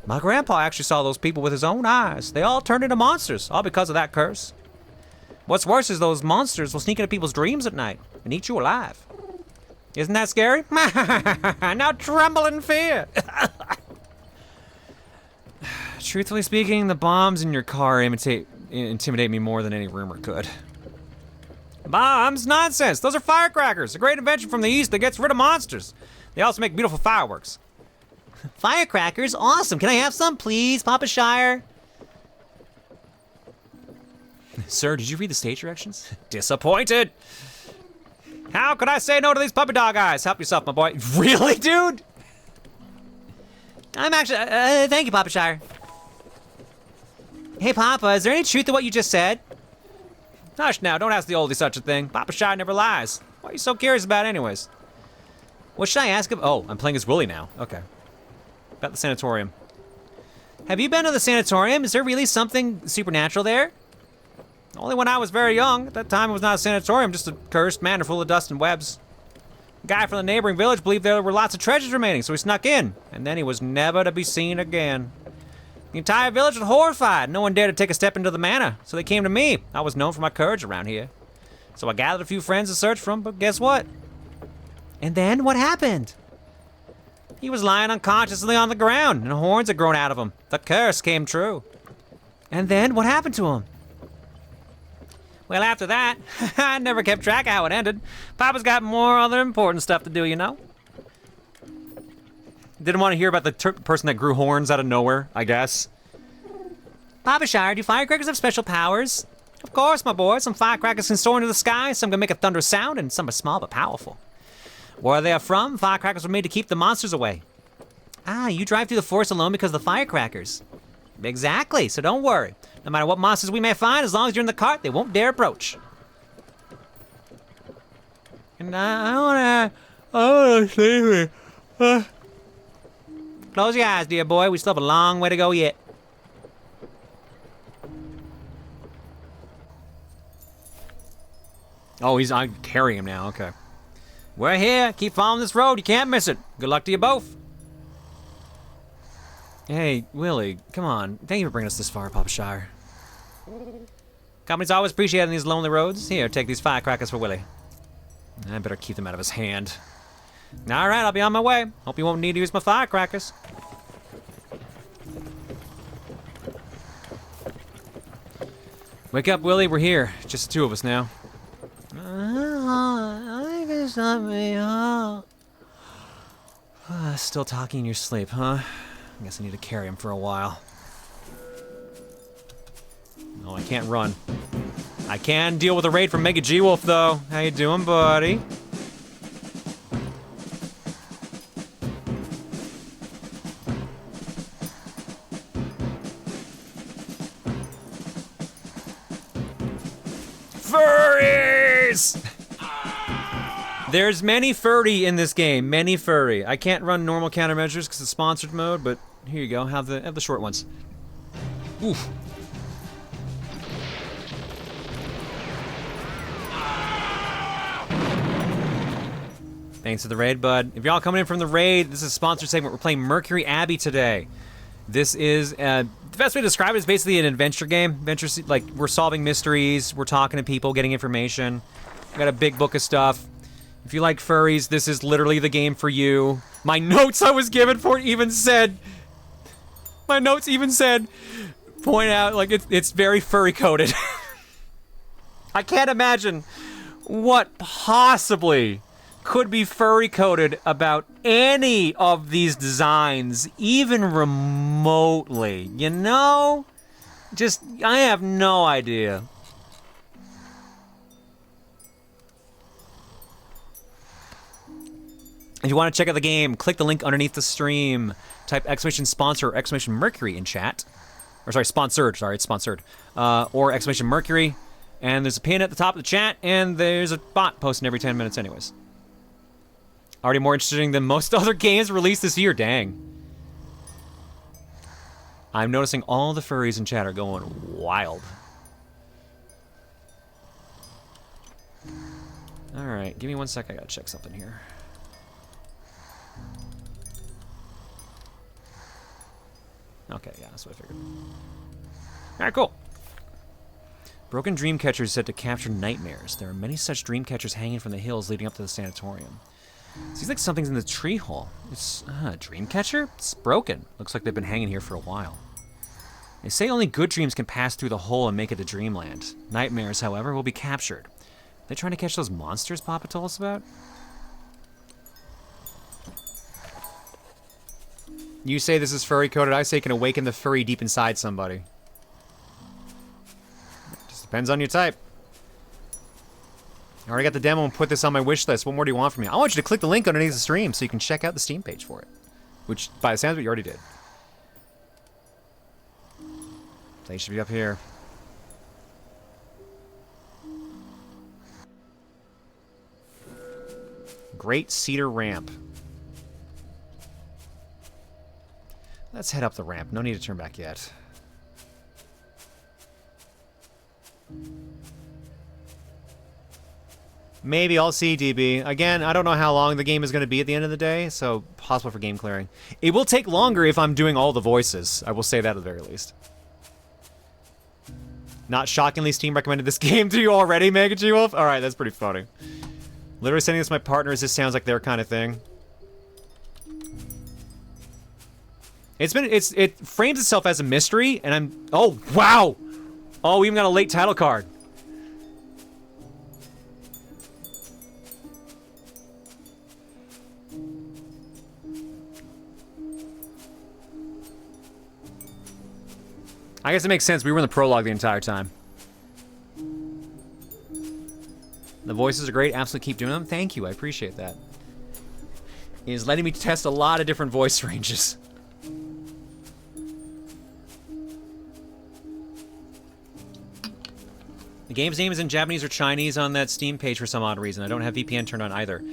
S1: My grandpa actually saw those people with his own eyes. They all turned into monsters, all because of that curse. What's worse is those monsters will sneak into people's dreams at night and eat you alive. Isn't that scary? Now tremble in fear. Truthfully speaking, the bombs in your car intimidate me more than any rumor could. Bombs? Nonsense. Those are firecrackers. A great invention from the East that gets rid of monsters. They also make beautiful fireworks.
S3: Firecrackers? Awesome. Can I have some, please, Papa Shire?
S1: Sir, did you read the stage directions? Disappointed. How could I say no to these puppy dog eyes? Help yourself, my boy. Really, dude?
S3: I'm actually, thank you, Papa Shire. Hey, Papa, is there any truth to what you just said?
S1: Hush now, don't ask the oldie such a thing. Papa Shy never lies. What are you so curious about anyways?
S3: What should I ask him?
S1: Oh, I'm playing as Willie now. Okay. About the sanatorium.
S3: Have you been to the sanatorium? Is there really something supernatural there?
S1: Only when I was very young. At that time, it was not a sanatorium, just a cursed manor full of dust and webs. A guy from the neighboring village believed there were lots of treasures remaining, so he snuck in. And then he was never to be seen again. The entire village was horrified. No one dared to take a step into the manor, so they came to me. I was known for my courage around here. So I gathered a few friends to search for him, but guess what?
S3: And then what happened?
S1: He was lying unconsciously on the ground, and horns had grown out of him. The curse came true.
S3: And then what happened to him?
S1: Well, after that, I never kept track of how it ended. Papa's got more other important stuff to do, you know? Didn't want to hear about the person that grew horns out of nowhere, I guess.
S3: Papa Shire, do firecrackers have special powers?
S1: Of course, my boy. Some firecrackers can soar into the sky, some can make a thunderous sound, and some are small but powerful. Where they are from, firecrackers were made to keep the monsters away.
S3: Ah, you drive through the forest alone because of the firecrackers.
S1: Exactly, so don't worry. No matter what monsters we may find, as long as you're in the cart, they won't dare approach. And I wanna sleep here. Close your eyes, dear boy. We still have a long way to go yet. Oh, I'm carrying him now. Okay. We're here. Keep following this road. You can't miss it. Good luck to you both. Hey, Willie, come on. Thank you for bringing us this far, Papa Shire. Company's always appreciating these lonely roads. Here, take these firecrackers for Willie. I better keep them out of his hand. All right, I'll be on my way. Hope you won't need to use my firecrackers. Wake up, Willie. We're here. Just the two of us now.
S3: I guess let me up.
S1: Still talking in your sleep, huh? I guess I need to carry him for a while. No, I can't run. I can deal with a raid from Mega G-Wolf, though. How you doing, buddy? Furries! There's many furry in this game, many furry. I can't run normal countermeasures because it's sponsored mode, but here you go, have the short ones. Oof. Thanks for the raid, bud. If y'all coming in from the raid, this is a sponsored segment. We're playing Mercury Abbey today. This is, the best way to describe it is basically an adventure game. Like, we're solving mysteries, we're talking to people, getting information. We got a big book of stuff. If you like furries, this is literally the game for you. My notes I was given for it even said, point out, like, it's very furry coded. I can't imagine what possibly could be furry coded about any of these designs, even remotely, you know? Just, I have no idea. If you want to check out the game, click the link underneath the stream. Type !sponsor or !Mercury in chat. Or sorry, sponsored. Sorry, it's sponsored. Or !Mercury. And there's a pin at the top of the chat, and there's a bot posting every 10 minutes anyways. Already more interesting than most other games released this year, dang. I'm noticing all the furries in chat are going wild. Alright, give me 1 sec, I gotta check something here. Okay, yeah, that's what I figured. Alright, cool. Broken Dreamcatcher is said to capture nightmares. There are many such Dreamcatchers hanging from the hills leading up to the sanatorium. Seems like something's in the tree hole. It's a Dreamcatcher? It's broken. Looks like they've been hanging here for a while. They say only good dreams can pass through the hole and make it to dreamland. Nightmares, however, will be captured. They trying to catch those monsters Papa told us about? You say this is furry coded, I say it can awaken the furry deep inside somebody. Just depends on your type. I already got the demo and put this on my wish list. What more do you want from me? I want you to click the link underneath the stream so you can check out the Steam page for it. Which, by the sounds of it, you already did. They should be up here. Great Cedar Ramp. Let's head up the ramp. No need to turn back yet. Maybe I'll see, DB. Again, I don't know how long the game is going to be at the end of the day, so possible for game clearing. It will take longer if I'm doing all the voices. I will say that at the very least. Not shockingly, Steam recommended this game to you already, Mega G-Wolf? Alright, that's pretty funny. Literally sending this to my partners, this sounds like their kind of thing. It frames itself as a mystery, and I'm... Oh, wow! Oh, we even got a late title card. I guess it makes sense. We were in the prologue the entire time. The voices are great. Absolutely keep doing them. Thank you. I appreciate that. It is letting me test a lot of different voice ranges. The game's name is in Japanese or Chinese on that Steam page for some odd reason. I don't have VPN turned on either.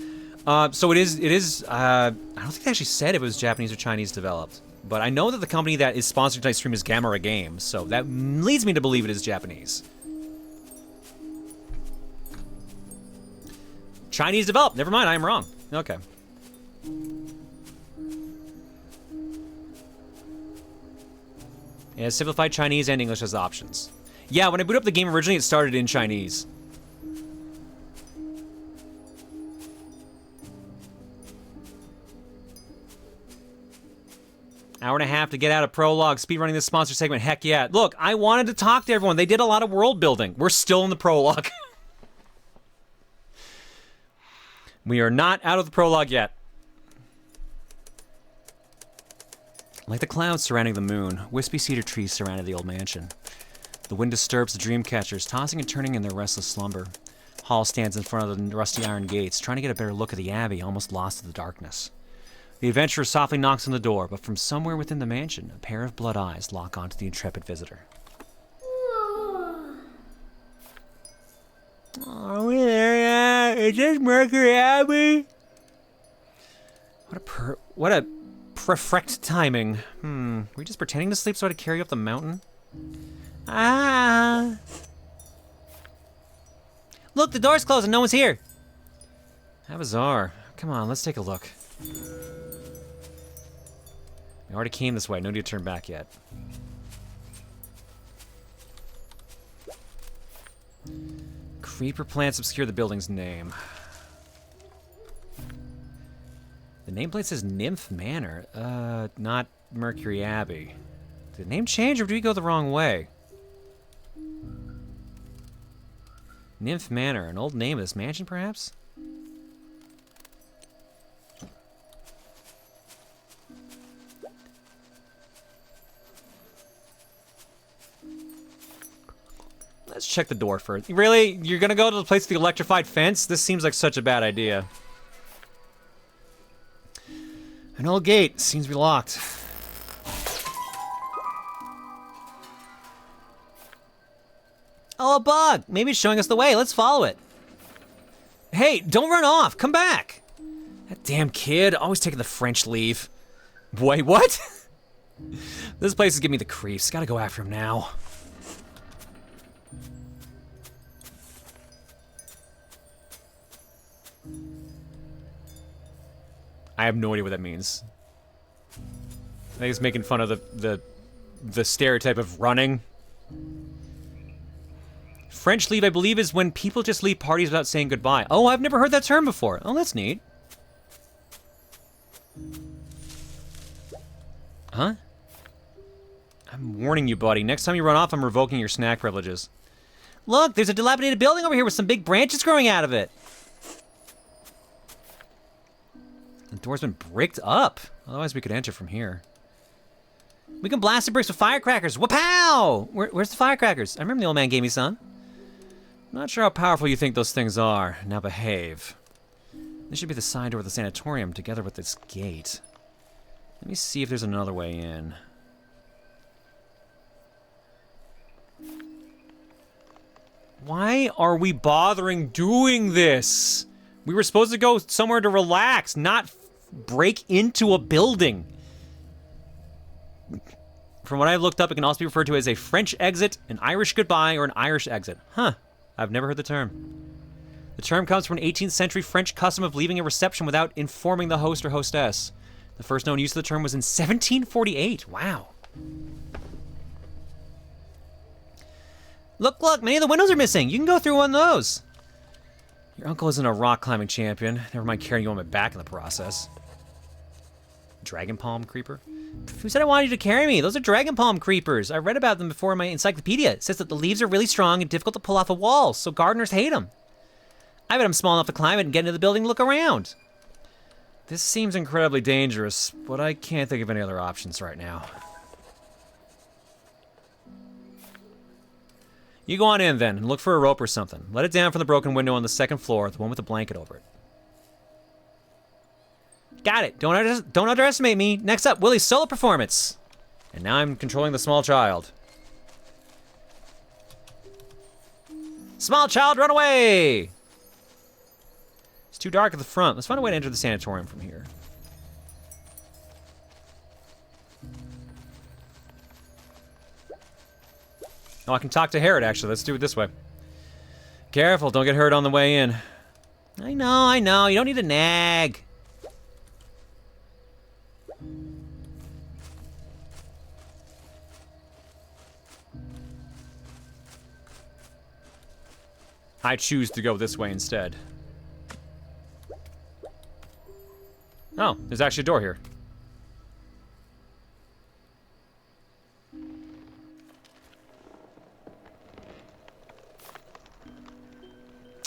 S1: So it is, I don't think they actually said if it was Japanese or Chinese developed. But I know that the company that is sponsoring tonight's stream is Gamera Games, so that leads me to believe it is Japanese. Chinese developed. Never mind, I am wrong. Okay. It has simplified Chinese and English as options. Yeah, when I boot up the game originally, it started in Chinese. Hour and a half to get out of prologue. Speedrunning this sponsor segment. Heck yeah. Look, I wanted to talk to everyone. They did a lot of world building. We're still in the prologue. We are not out of the prologue yet. Like the clouds surrounding the moon, wispy cedar trees surrounded the old mansion. The wind disturbs the dream catchers, tossing and turning in their restless slumber. Hall stands in front of the rusty iron gates, trying to get a better look at the abbey, almost lost in the darkness. The adventurer softly knocks on the door, but from somewhere within the mansion, a pair of blood eyes lock onto the intrepid visitor. Are we there yet? Is this Mercury Abbey? What a perfect timing. Were you just pretending to sleep so I had to carry you up the mountain? Ah! Look, the door's closed and no one's here. How bizarre. Come on, let's take a look. We already came this way. No need to turn back yet. Creeper plants obscure the building's name. The nameplate says Nymph Manor. Not Mercury Abbey. Did the name change or did we go the wrong way? Nymph Manor, an old name of this mansion, perhaps? Let's check the door first. Really? You're gonna go to the place with the electrified fence? This seems like such a bad idea. An old gate. Seems to be locked. Oh, a bug! Maybe it's showing us the way. Let's follow it. Hey, don't run off. Come back. That damn kid. Always taking the French leave. Wait, what? This place is giving me the creeps. Gotta go after him now. I have no idea what that means. I think it's making fun of the stereotype of running. French leave, I believe, is when people just leave parties without saying goodbye. Oh, I've never heard that term before. Oh, that's neat. Huh? I'm warning you, buddy. Next time you run off, I'm revoking your snack privileges.
S3: Look, there's a dilapidated building over here with some big branches growing out of it. The door's been bricked up. Otherwise, we could enter from here. We can blast the bricks with firecrackers. Wapow! Where's the firecrackers? I remember the old man gave me some. Not sure how powerful you think those things are. Now behave. This should be the side door of the sanatorium together with this gate. Let me see if there's another way in. Why are we bothering doing this? We were supposed to go somewhere to relax, not break into a building. From what I've looked up, it can also be referred to as a French exit, an Irish goodbye, or an Irish exit. Huh. I've never heard the term. The term comes from an 18th century French custom of leaving a reception without informing the host or hostess. The first known use of the term was in 1748. Wow. Look, many of the windows are missing. You can go through one of those. Your uncle isn't a rock climbing champion. Never mind carrying you on my back in the process. Dragon palm creeper? Who said I wanted you to carry me? Those are dragon palm creepers. I read about them before in my encyclopedia. It says that the leaves are really strong and difficult to pull off a wall, so gardeners hate them. I bet I'm small enough to climb it and get into the building and look around. This seems incredibly dangerous, but I can't think of any other options right now. You go on in then and look for a rope or something. Let it down from the broken window on the second floor, the one with the blanket over it. Got it. Don't underestimate me. Next up, Willie's solo performance. And now I'm controlling the small child. Small child, run away! It's too dark at the front. Let's find a way to enter the sanatorium from here. Oh, I can talk to Herod, actually. Let's do it this way. Careful, don't get hurt on the way in. I know. You don't need to nag. I choose to go this way instead. Oh, there's actually a door here.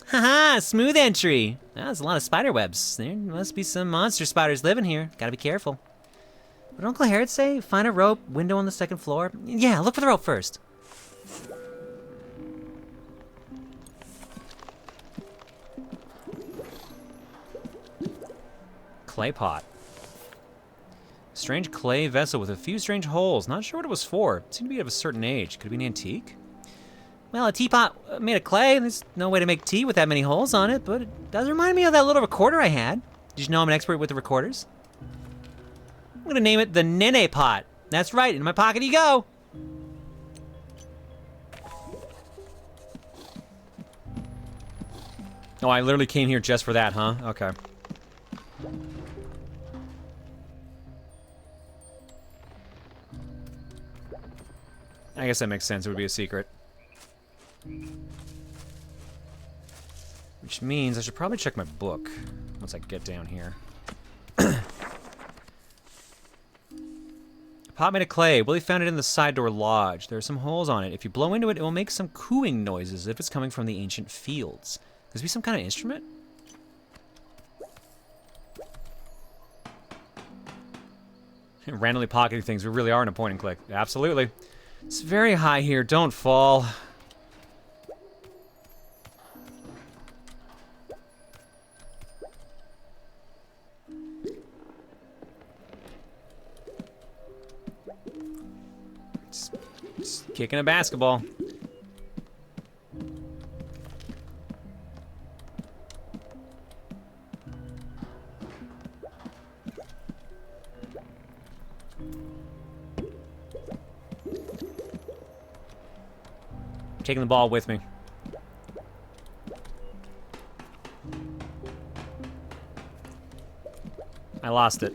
S3: Haha, smooth entry. Oh, there's a lot of spider webs. There must be some monster spiders living here. Gotta be careful. What did Uncle Herod say? Find a rope, window on the second floor? Yeah, look for the rope first. Clay pot. Strange clay vessel with a few strange holes. Not sure what it was for. It seemed to be of a certain age. Could it be an antique? Well, a teapot made of clay. There's no way to make tea with that many holes on it, but it does remind me of that little recorder I had. Did you know I'm an expert with the recorders? I'm gonna name it the Nene pot. That's right, in my pocket you go. Oh, I literally came here just for that, huh? Okay. I guess that makes sense. It would be a secret. Which means I should probably check my book once I get down here. Pot made of clay. Willie found it in the side door lodge. There are some holes on it. If you blow into it, it will make some cooing noises if it's coming from the ancient fields. Could this be some kind of instrument? Randomly pocketing things. We really are in a point and click. Absolutely. It's very high here. Don't fall. Just kicking a basketball. Taking the ball with me. I lost it.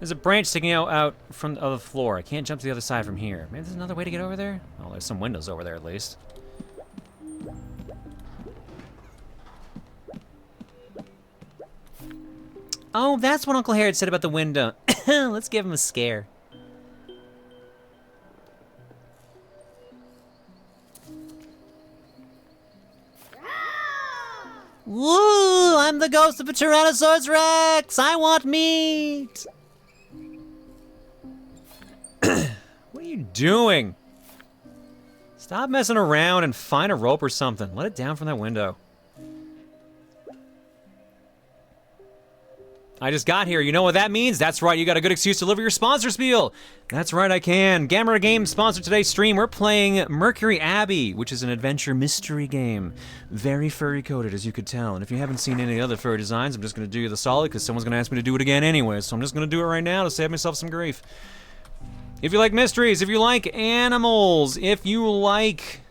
S3: There's a branch sticking out from the floor. I can't jump to the other side from here. Maybe there's another way to get over there? Oh, there's some windows over there at least. Oh, that's what Uncle Herod said about the window. Let's give him a scare. Woo! I'm the ghost of a Tyrannosaurus Rex! I want meat!
S1: What are you doing? Stop messing around and find a rope or something. Let it down from that window. I just got here. You know what that means? That's right, you got a good excuse to deliver your sponsor spiel. That's right, I can. Gamera Games sponsored today's stream. We're playing Mercury Abbey, which is an adventure mystery game. Very furry coded, as you could tell. And if you haven't seen any other furry designs, I'm just going to do you the solid, because someone's going to ask me to do it again anyway. So I'm just going to do it right now to save myself some grief. If you like mysteries, if you like animals, if you like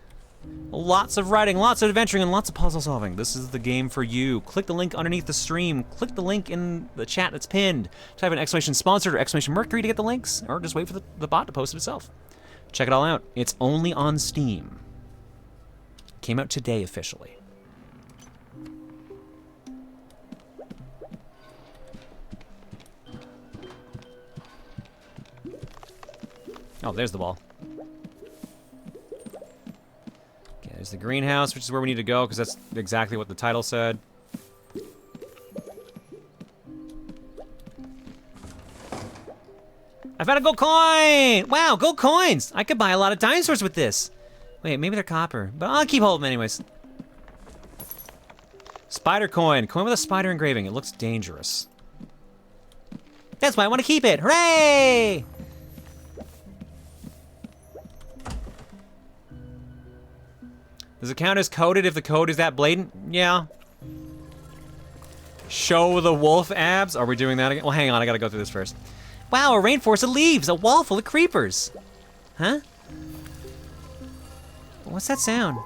S1: lots of writing, lots of adventuring, and lots of puzzle solving, this is the game for you. Click the link underneath the stream. Click the link in the chat that's pinned. Type in exclamation sponsored or exclamation Mercury to get the links, or just wait for the bot to post it itself. Check it all out. It's only on Steam. Came out today officially. Oh, there's the ball. Okay, there's the greenhouse, which is where we need to go, because that's exactly what the title said. I found a gold coin! Wow, gold coins! I could buy a lot of dinosaurs with this. Wait, maybe they're copper, but I'll keep hold of them anyways. Spider coin. Coin with a spider engraving. It looks dangerous. That's why I want to keep it. Hooray! Does it count as coded if the code is that blatant? Yeah. Show the wolf abs? Are we doing that again? Well, hang on, I gotta go through this first. Wow, a rainforest of leaves, a wall full of creepers. Huh? What's that sound?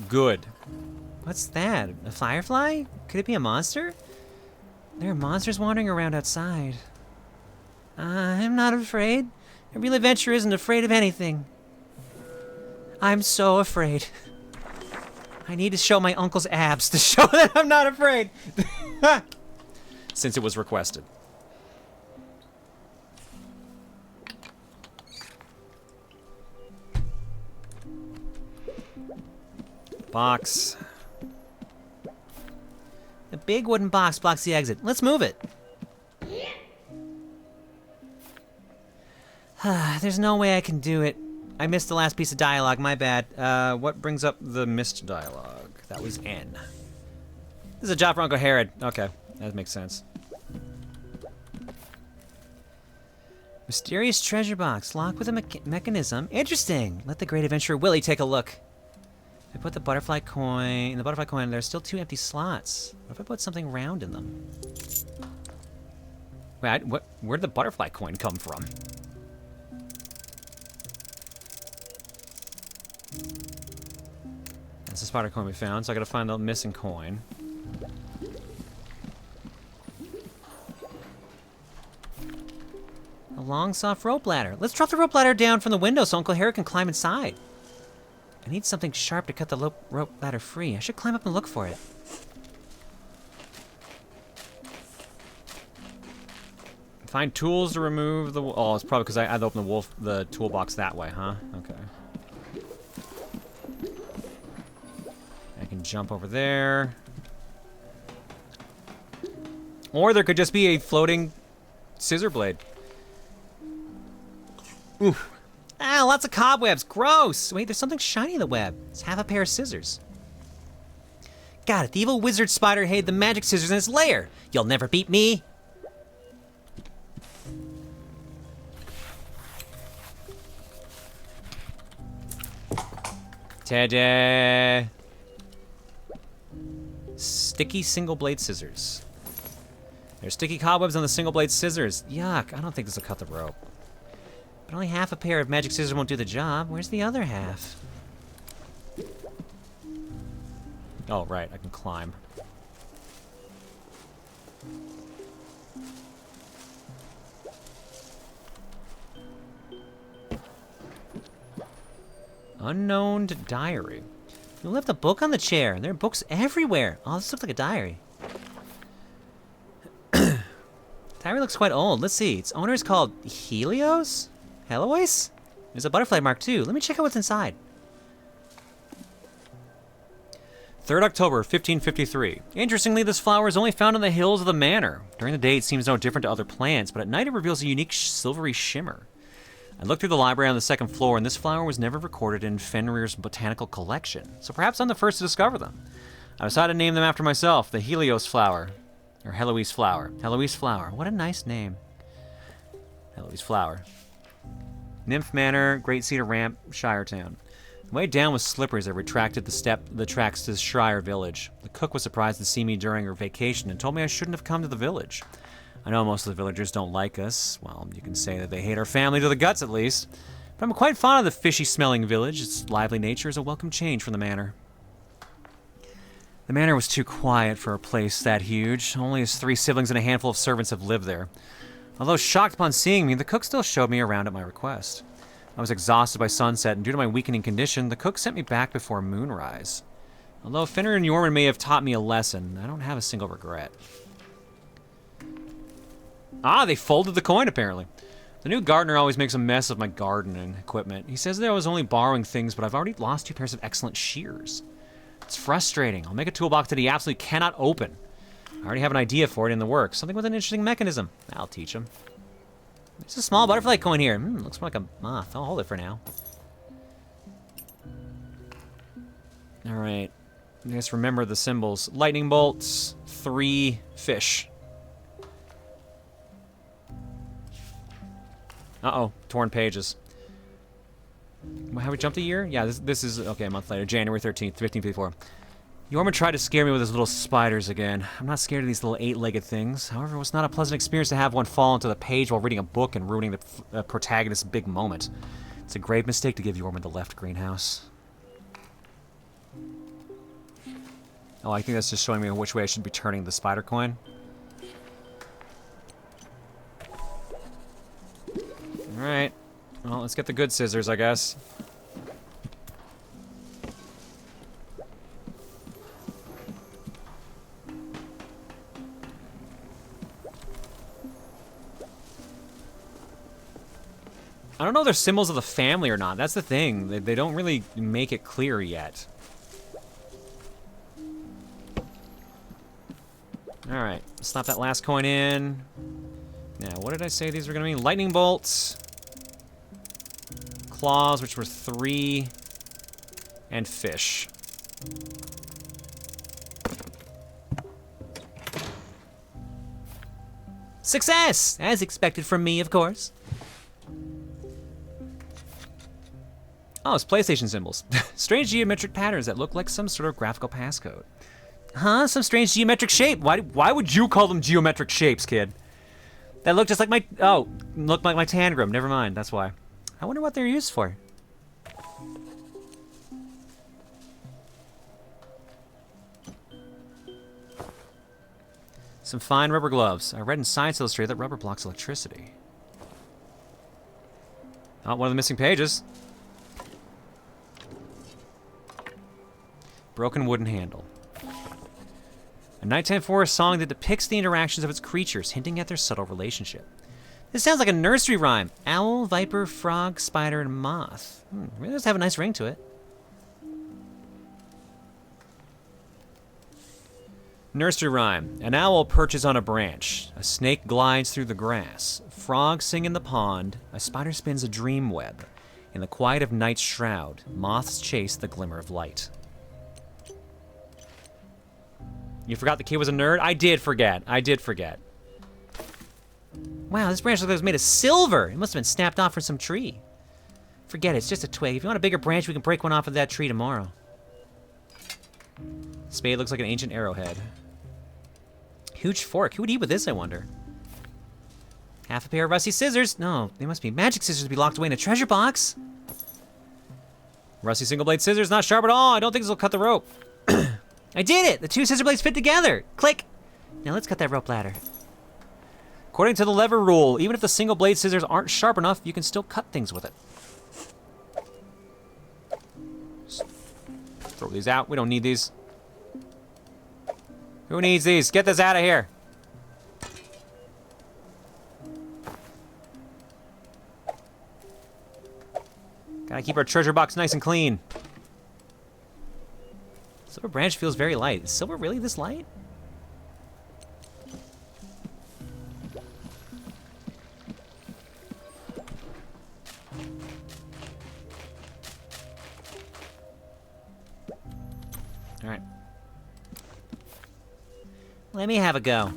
S1: Good. What's that? A firefly? Could it be a monster? There are monsters wandering around outside. I'm not afraid. A real adventurer isn't afraid of anything. I'm so afraid. I need to show my uncle's abs to show that I'm not afraid. Since it was requested. Box. A big wooden box blocks the exit. Let's move it. There's no way I can do it. I missed the last piece of dialogue, my bad. What brings up the missed dialogue? That was N. This is a job for Uncle Herod. Okay, that makes sense. Mysterious treasure box, locked with a mechanism. Interesting. Let the great adventurer Willie take a look. I put the butterfly coin in the butterfly coin. There's still 2 empty slots. What if I put something round in them? Wait, where'd the butterfly coin come from? That's the spider coin we found, so I gotta find the missing coin. A long, soft rope ladder. Let's drop the rope ladder down from the window so Uncle Harry can climb inside. I need something sharp to cut the rope ladder free. I should climb up and look for it. Find tools to remove the... Oh, it's probably because I had to open the toolbox that way, huh? Okay. I can jump over there. Or there could just be a floating scissor blade. Oof. Ah, lots of cobwebs. Gross. Wait, there's something shiny in the web. It's half a pair of scissors. Got it. The evil wizard spider hid the magic scissors in his lair. You'll never beat me. Ta-da! Sticky single blade scissors. There's sticky cobwebs on the single blade scissors. Yuck, I don't think this will cut the rope. But only half a pair of magic scissors won't do the job. Where's the other half? Oh, right, I can climb. Unknown diary. You left a book on the chair. There are books everywhere. Oh, this looks like a diary. Diary looks quite old. Let's see. Its owner is called Helios? Helois?
S3: There's a butterfly mark, too. Let me check out what's inside.
S1: 3rd October, 1553. Interestingly, this flower is only found in the hills of the manor. During the day, it seems no different to other plants, but at night it reveals a unique silvery shimmer. I looked through the library on the 2nd floor, and this flower was never recorded in Fenrir's botanical collection, so perhaps I'm the first to discover them. I decided to name them after myself, the Helios flower. Or Heloise flower. Heloise flower. What a nice name. Heloise flower. Nymph Manor, Great Cedar Ramp, Shiretown. The way down was slippery as I retracted the tracks to Shire Village. The cook was surprised to see me during her vacation and told me I shouldn't have come to the village. I know most of the villagers don't like us. Well, you can say that they hate our family to the guts at least. But I'm quite fond of the fishy-smelling village. Its lively nature is a welcome change from the manor. The manor was too quiet for a place that huge. Only his 3 siblings and a handful of servants have lived there. Although shocked upon seeing me, the cook still showed me around at my request. I was exhausted by sunset, and due to my weakening condition, the cook sent me back before moonrise. Although Fenrir and Jormund may have taught me a lesson, I don't have a single regret. Ah, they folded the coin, apparently. The new gardener always makes a mess of my garden and equipment. He says that I was only borrowing things, but I've already lost 2 pairs of excellent shears. It's frustrating. I'll make a toolbox that he absolutely cannot open. I already have an idea for it in the works. Something with an interesting mechanism. I'll teach him. There's a small butterfly coin here. Looks more like a moth. I'll hold it for now. Alright. I guess remember the symbols. Lightning bolts, 3 fish. Uh-oh. Torn pages. Have we jumped a year? Yeah, this is... Okay, a month later. January 13th, 1554. Jormund tried to scare me with his little spiders again. I'm not scared of these little 8-legged things. However, it was not a pleasant experience to have one fall into the page while reading a book and ruining the protagonist's big moment. It's a grave mistake to give Jormund the left greenhouse. Oh, I think that's just showing me which way I should be turning the spider coin. Alright. Well, let's get the good scissors, I guess. I don't know if they're symbols of the family or not. That's the thing. They don't really make it clear yet. Alright, slap that last coin in. Now, what did I say these were going to be? Lightning bolts. Claws, which were 3. And fish.
S3: Success! As expected from me, of course.
S1: Oh, it's PlayStation symbols. Strange geometric patterns that look like some sort of graphical passcode.
S3: Huh? Some strange geometric shape.
S1: Why would you call them geometric shapes, kid?
S3: That look just like my...
S1: Oh, look like my tangram. Never mind, that's why.
S3: I wonder what they're used for.
S1: Some fine rubber gloves. I read in Science Illustrated that rubber blocks electricity. Oh, one of the missing pages. Broken wooden handle. A nighttime forest song that depicts the interactions of its creatures, hinting at their subtle relationship.
S3: This sounds like a nursery rhyme. Owl, viper, frog, spider, and moth. Really does have a nice ring to it.
S1: Nursery rhyme. An owl perches on a branch. A snake glides through the grass. Frogs sing in the pond. A spider spins a dream web. In the quiet of night's shroud, moths chase the glimmer of light. You forgot the kid was a nerd? I did forget. I did forget.
S3: Wow, this branch looks like it was made of silver. It must have been snapped off from some tree. Forget it, it's just a twig. If you want a bigger branch, we can break one off of that tree tomorrow.
S1: Spade looks like an ancient arrowhead.
S3: Huge fork. Who would eat with this, I wonder? Half a pair of rusty scissors. No, they must be magic scissors to be locked away in a treasure box.
S1: Rusty single blade scissors, not sharp at all. I don't think this will cut the rope.
S3: I did it! The 2 scissor blades fit together. Click. Now let's cut that rope ladder.
S1: According to the lever rule, even if the single blade scissors aren't sharp enough, you can still cut things with it. Just throw these out. We don't need these. Who needs these? Get this out of here. Gotta keep our treasure box nice and clean. Silver branch feels very light. Is silver really this light? All right.
S3: Let me have a go.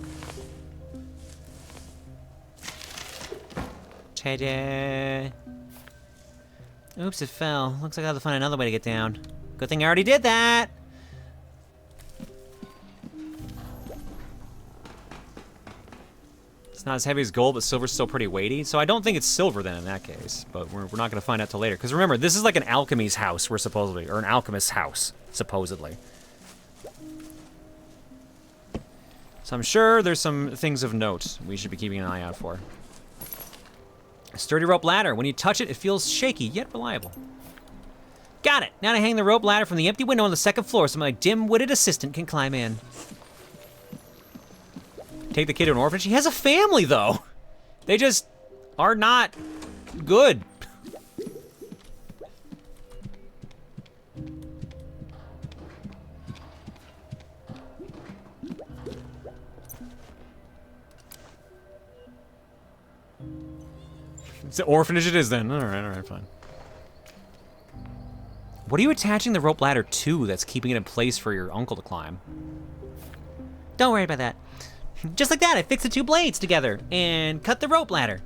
S3: Ta-da. Oops, it fell. Looks like I'll have to find another way to get down. Good thing I already did that!
S1: It's not as heavy as gold, but silver's still pretty weighty. So I don't think it's silver then in that case. But we're not going to find out till later. Because remember, this is like an alchemy's house, we're supposedly. Or an alchemist's house, supposedly. So I'm sure there's some things of note we should be keeping an eye out for. A sturdy rope ladder. When you touch it, it feels shaky, yet reliable.
S3: Got it! Now to hang the rope ladder from the empty window on the second floor so my dim-witted assistant can climb in.
S1: Take the kid to an orphanage? He has a family, though! They just are not good. It's an orphanage it is then. Alright, fine. What are you attaching the rope ladder to that's keeping it in place for your uncle to climb?
S3: Don't worry about that. Just like that, I fixed the two blades together and cut the rope ladder.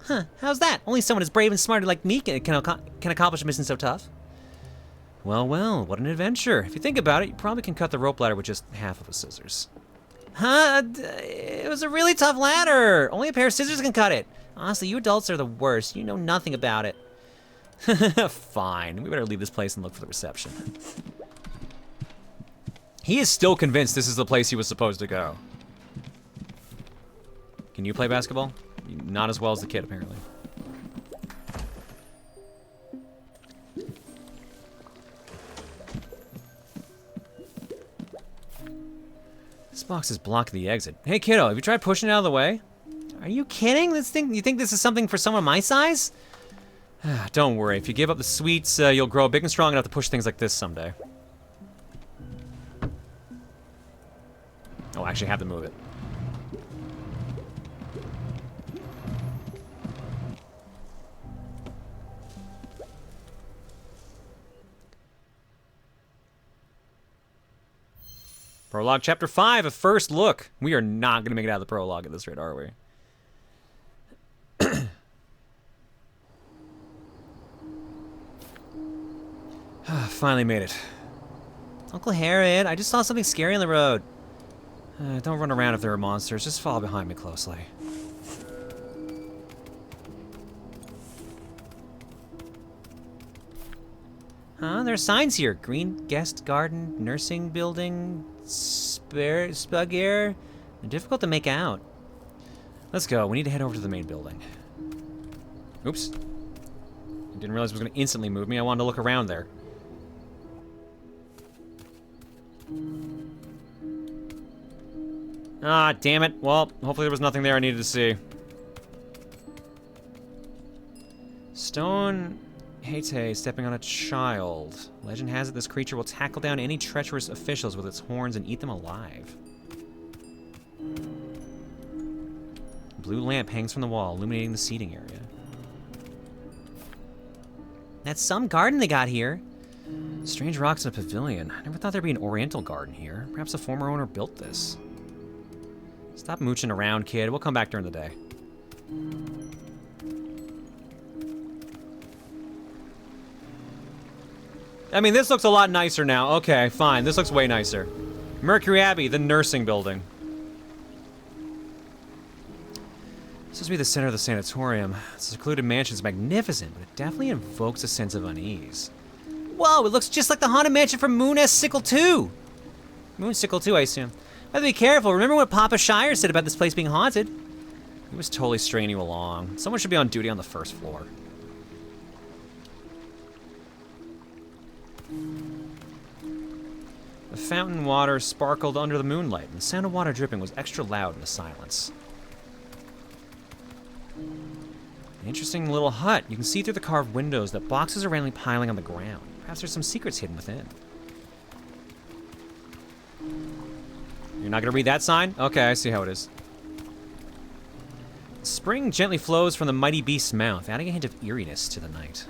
S3: Huh, how's that? Only someone as brave and smart like me can accomplish a mission so tough.
S1: Well, what an adventure. If you think about it, you probably can cut the rope ladder with just half of a scissors.
S3: Huh? It was a really tough ladder. Only a pair of scissors can cut it. Honestly, you adults are the worst. You know nothing about it.
S1: Fine. We better leave this place and look for the reception. He is still convinced this is the place he was supposed to go. Can you play basketball? Not as well as the kid, apparently. This box is blocking the exit. Hey, kiddo, have you tried pushing it out of the way?
S3: Are you kidding? This thing? You think this is something for someone my size?
S1: Don't worry. If you give up the sweets, you'll grow big and strong enough to push things like this someday. Oh, I actually have to move it. Prologue Chapter 5, a first look. We are not going to make it out of the prologue at this rate, are we? Finally made it.
S3: Uncle Herod, I just saw something scary on the road.
S1: Don't run around if there are monsters. Just follow behind me closely.
S3: Huh? There are signs here. Green guest garden, nursing building, spugger. They're difficult to make out.
S1: Let's go. We need to head over to the main building. Oops. I didn't realize it was going to instantly move me. I wanted to look around there. Ah, damn it. Well, hopefully there was nothing there I needed to see. Stone Hate stepping on a child. Legend has it this creature will tackle down any treacherous officials with its horns and eat them alive. Blue lamp hangs from the wall, illuminating the seating area.
S3: That's some garden they got here.
S1: Strange rocks in a pavilion. I never thought there'd be an oriental garden here. Perhaps a former owner built this. Stop mooching around, kid. We'll come back during the day. I mean, this looks a lot nicer now. Okay, fine. This looks way nicer. Mercury Abbey, the nursing building. This must be the center of the sanatorium. The secluded mansion's magnificent, but it definitely invokes a sense of unease.
S3: Whoa, it looks just like the haunted mansion from Moon Sickle 2. Moon Sickle 2, I assume. Have to be careful. Remember what Papa Shire said about this place being haunted?
S1: He was totally straining you along. Someone should be on duty on the first floor. The fountain water sparkled under the moonlight, and the sound of water dripping was extra loud in the silence. Interesting little hut. You can see through the carved windows that boxes are randomly piling on the ground. Perhaps there's some secrets hidden within. You're not gonna read that sign? Okay, I see how it is. Spring gently flows from the mighty beast's mouth, adding a hint of eeriness to the night.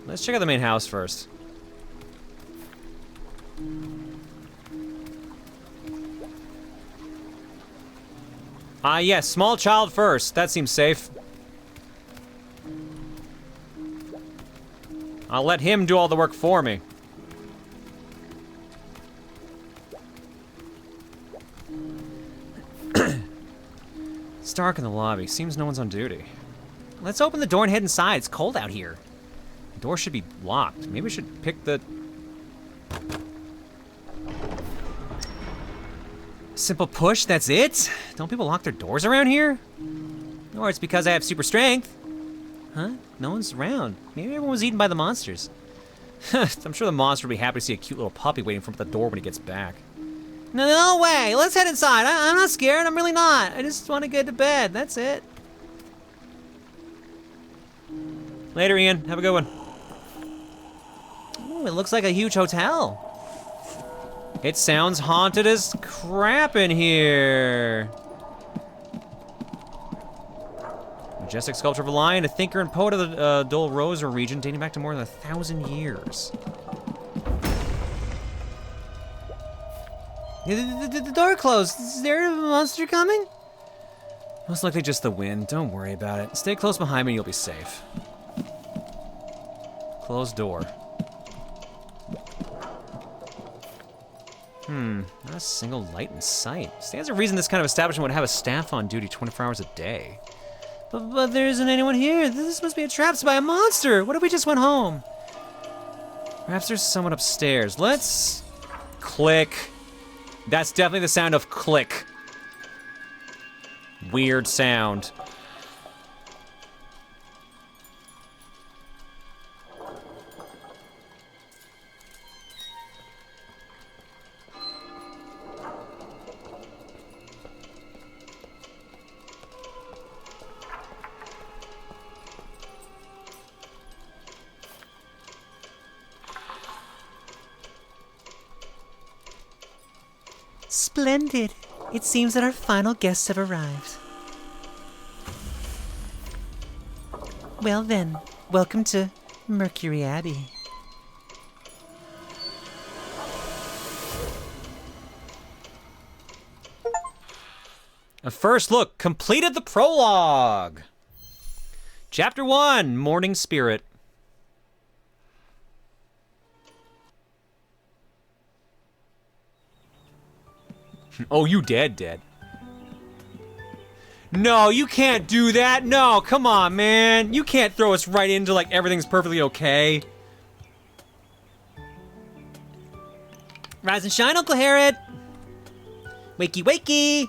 S1: Let's check out the main house first. Yes, small child first. That seems safe. I'll let him do all the work for me. It's dark in the lobby. Seems no one's on duty.
S3: Let's open the door and head inside. It's cold out here.
S1: The door should be locked. Maybe we should pick the... Simple push, that's it? Don't people lock their doors around here?
S3: Or it's because I have super strength. Huh? No one's around. Maybe everyone was eaten by the monsters.
S1: I'm sure the monster will be happy to see a cute little puppy waiting for him at the door when he gets back.
S3: No way! Let's head inside. I'm not scared. I'm really not. I just want to get to bed. That's it.
S1: Later, Ian. Have a good one.
S3: Ooh, it looks like a huge hotel.
S1: It sounds haunted as crap in here. Majestic sculpture of a lion, a thinker and poet of the Dol Rosa region dating back to more than 1,000 years.
S3: The door closed. Is there a monster coming?
S1: Most likely just the wind. Don't worry about it. Stay close behind me and you'll be safe. Closed door. Not a single light in sight. Stands a reason this kind of establishment would have a staff on duty 24 hours a day.
S3: But there isn't anyone here. This must be a trap by a monster. What if we just went home?
S1: Perhaps there's someone upstairs. Let's... Click. That's definitely the sound of click. Weird sound.
S3: Splendid. It seems that our final guests have arrived. Well then, welcome to Mercury Abbey.
S1: A first look completed the prologue. Chapter 1, Morning Spirit. Oh, you dead. No, you can't do that. No, come on, man. You can't throw us right into like everything's perfectly okay.
S3: Rise and shine, Uncle Herod. Wakey, wakey.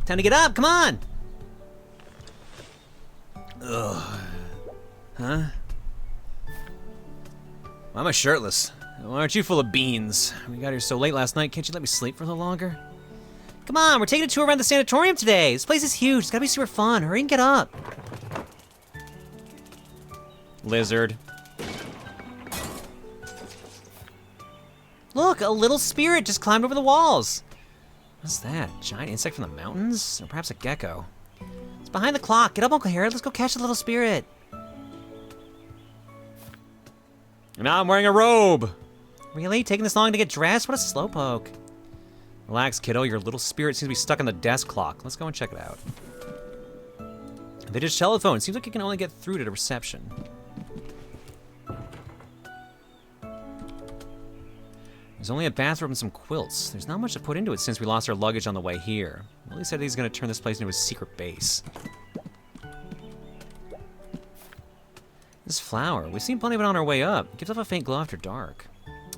S3: Time to get up, come on.
S1: Ugh. Huh? Why am I shirtless? Why aren't you full of beans? We got here so late last night. Can't you let me sleep for a little longer?
S3: Come on, we're taking a tour around the sanatorium today. This place is huge. It's gotta be super fun. Hurry and get up.
S1: Lizard.
S3: Look, a little spirit just climbed over the walls. What's that? Giant insect from the mountains? Or perhaps a gecko? It's behind the clock. Get up, Uncle Herod. Let's go catch the little spirit.
S1: Now I'm wearing a robe.
S3: Really? Taking this long to get dressed? What a slowpoke.
S1: Relax, kiddo. Your little spirit seems to be stuck on the desk clock. Let's go and check it out. Vintage telephone. Seems like you can only get through to the reception. There's only a bathroom and some quilts. There's not much to put into it since we lost our luggage on the way here. Willie said he's going to turn this place into his secret base. This flower. We've seen plenty of it on our way up. It gives off a faint glow after dark.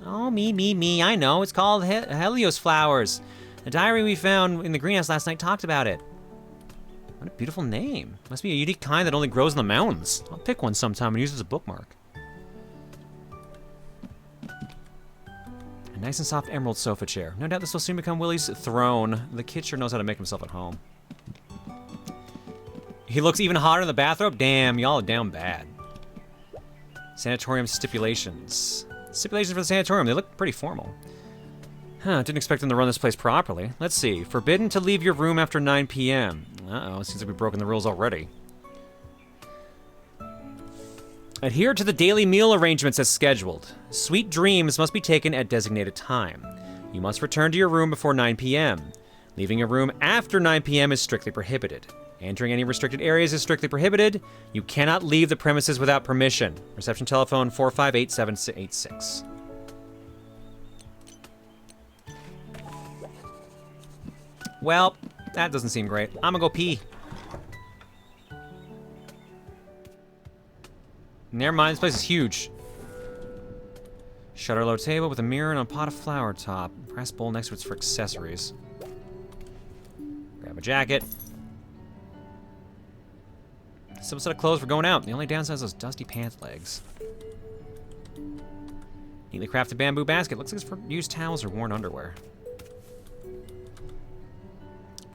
S1: Oh, me. I know. It's called Helios flowers. The diary we found in the greenhouse last night talked about it. What a beautiful name. Must be a unique kind that only grows in the mountains. I'll pick one sometime and use it as a bookmark. A nice and soft emerald sofa chair. No doubt this will soon become Willie's throne. The kid sure knows how to make himself at home. He looks even hotter in the bathrobe? Damn, y'all are down bad. Sanatorium stipulations. Stipulations for the sanatorium. They look pretty formal. Huh, didn't expect them to run this place properly. Let's see. Forbidden to leave your room after 9 p.m. Uh-oh, seems like we've broken the rules already. Adhere to the daily meal arrangements as scheduled. Sweet dreams must be taken at designated time. You must return to your room before 9 p.m. Leaving your room after 9 p.m. is strictly prohibited. Entering any restricted areas is strictly prohibited. You cannot leave the premises without permission. Reception telephone 458-786. Well, that doesn't seem great. I'm gonna go pee. Never mind, this place is huge. Shutter low table with a mirror and a pot of flower top. Brass bowl next to it's for accessories. Grab a jacket. Simple set of clothes for going out. The only downside is those dusty pant legs. Neatly crafted bamboo basket. Looks like it's for used towels or worn underwear.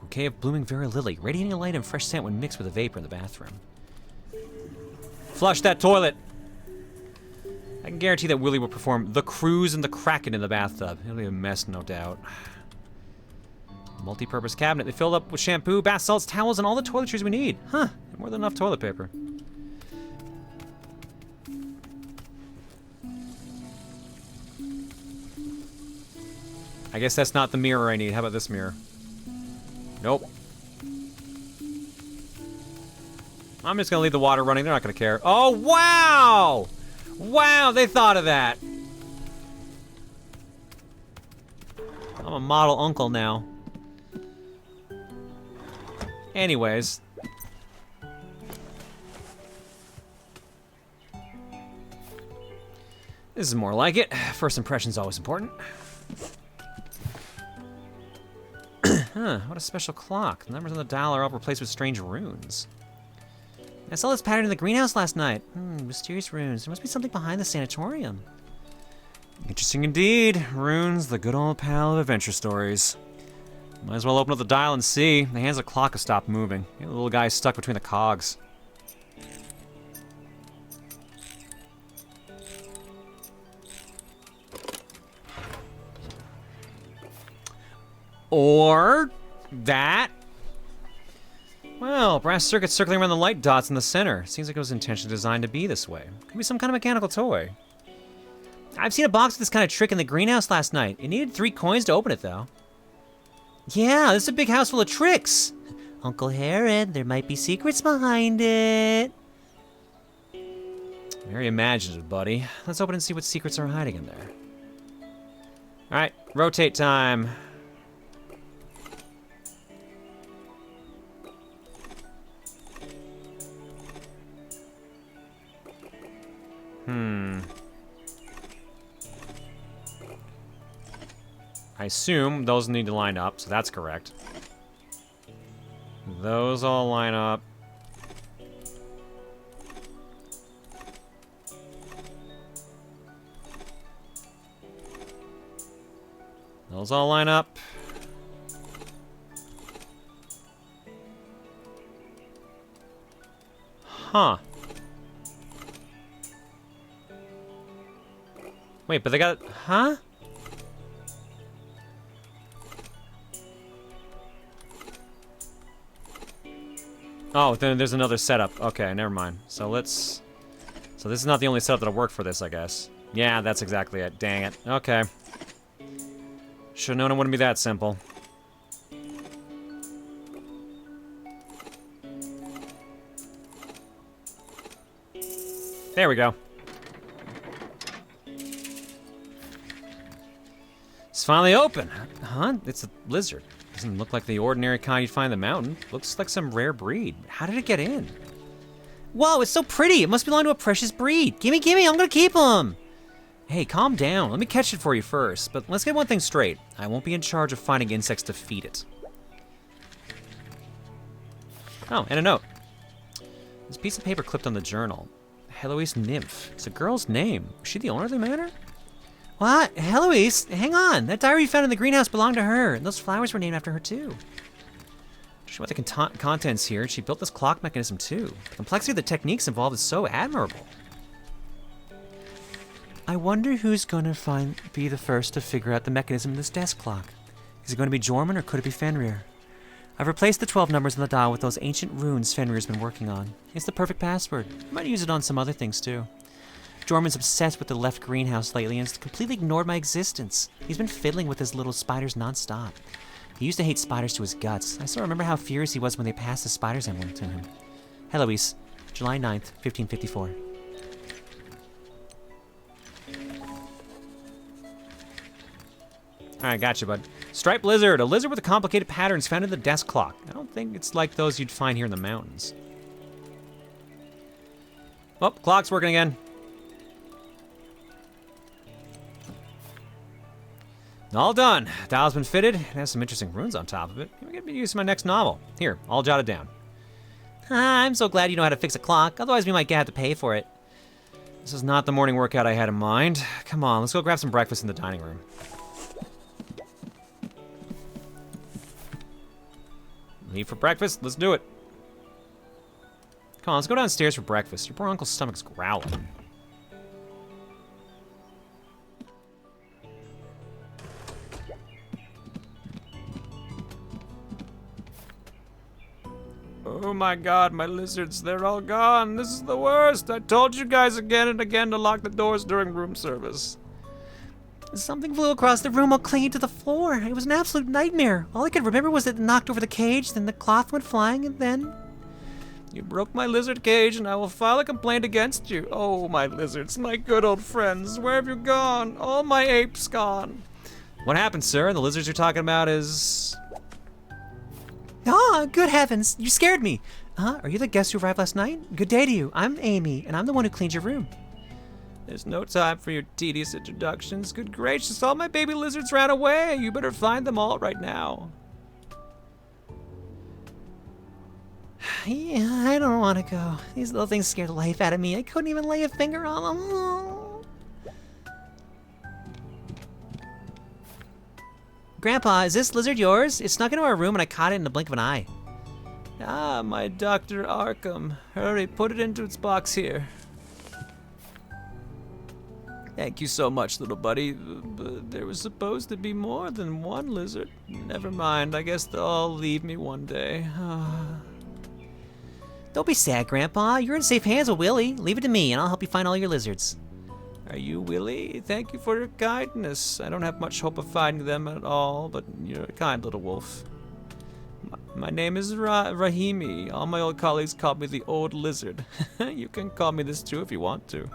S1: Bouquet of blooming Vera lily, radiating a light and fresh scent when mixed with a vapor in the bathroom. Flush that toilet! I can guarantee that Willie will perform the cruise and the Kraken in the bathtub. It'll be a mess, no doubt. Multi-purpose cabinet. They filled up with shampoo, bath salts, towels, and all the toiletries we need. Huh, more than enough toilet paper. I guess that's not the mirror I need. How about this mirror? Nope. I'm just gonna leave the water running. They're not gonna care. Oh, wow! Wow, they thought of that. I'm a model uncle now. Anyways. This is more like it. First impression's always important. Huh, what a special clock. The numbers on the dial are all replaced with strange runes. I saw this pattern in the greenhouse last night. Mysterious runes. There must be something behind the sanatorium. Interesting indeed. Runes, the good old pal of adventure stories. Might as well open up the dial and see. The hands of the clock have stopped moving. The little guy's stuck between the cogs. Or that. Well, brass circuits circling around the light dots in the center. Seems like it was intentionally designed to be this way. Could be some kind of mechanical toy. I've seen a box with this kind of trick in the greenhouse last night. It needed 3 coins to open it, though. Yeah, this is a big house full of tricks. Uncle Herod, there might be secrets behind it. Very imaginative, buddy. Let's open and see what secrets are hiding in there. All right, rotate time. I assume those need to line up, so that's correct. Those all line up. Those all line up. Huh. Wait, but they got... Huh? Oh, then there's another setup. Okay, never mind. So let's... So this is not the only setup that'll work for this, I guess. Yeah, that's exactly it. Dang it. Okay. Should've known it wouldn't be that simple. There we go. It's finally open. Huh? It's a lizard. Doesn't look like the ordinary kind you'd find in the mountain. Looks like some rare breed. How did it get in? Whoa, it's so pretty. It must belong to a precious breed. Gimme, gimme, I'm gonna keep him. Hey, calm down. Let me catch it for you first. But let's get one thing straight. I won't be in charge of finding insects to feed it. Oh, and a note. This piece of paper clipped on the journal. Heloise Nymph. It's a girl's name. Was she the owner of the manor?
S3: What? Heloise, hang on. That diary you found in the greenhouse belonged to her, and those flowers were named after her too. She wrote the contents here, and she built this clock mechanism too. The complexity of the techniques involved is so admirable. I wonder who's gonna be the first to figure out the mechanism in this desk clock. Is it going to be Jorman or could it be Fenrir? I've replaced the 12 numbers on the dial with those ancient runes Fenrir's been working on. It's the perfect password. I might use it on some other things too. Jorman's obsessed with the left greenhouse lately and has completely ignored my existence. He's been fiddling with his little spiders non-stop. He used to hate spiders to his guts. I still remember how furious he was when they passed the spiders emblem to him. Heloise, July 9th, 1554. Alright, gotcha, bud. Striped lizard, a lizard with complicated patterns found in the desk clock. I don't think it's like those you'd find here in the mountains. Oh, clock's working again. All done. Dial's been fitted. It has some interesting runes on top of it. I'm gonna be using my next novel. Here, all jotted down. I'm so glad you know how to fix a clock. Otherwise, we might have to pay for it. This is not the morning workout I had in mind. Come on, let's go grab some breakfast in the dining room. Leave for breakfast? Let's do it. Come on, let's go downstairs for breakfast. Your poor uncle's stomach's growling. Oh my god, my lizards, they're all gone. This is the worst. I told you guys again and again to lock the doors during room service. Something flew across the room while clinging to the floor. It was an absolute nightmare. All I could remember was that it knocked over the cage, then the cloth went flying, and then... You broke my lizard cage, and I will file a complaint against you. Oh, my lizards, my good old friends, where have you gone? All my apes gone. What happened, sir? The lizards you're talking about is... Ah, good heavens, you scared me. Are you the guest who arrived last night? Good day to you. I'm Amy, and I'm the one who cleaned your room. There's no time for your tedious introductions. Good gracious, all my baby lizards ran away. You better find them all right now. Yeah, I don't want to go. These little things scared the life out of me. I couldn't even lay a finger on them. Oh. Grandpa, is this lizard yours? It snuck into our room and I caught it in the blink of an eye. Ah, my Dr. Arkham. Hurry, put it into its box here. Thank you so much, little buddy. But there was supposed to be more than one lizard. Never mind, I guess they'll all leave me one day. Don't be sad, Grandpa. You're in safe hands with Willie. Leave it to me, and I'll help you find all your lizards. Are you Willie? Thank you for your kindness. I don't have much hope of finding them at all, but you're a kind little wolf. My name is Rahimi. All my old colleagues call me the Old Lizard. You can call me this too if you want to.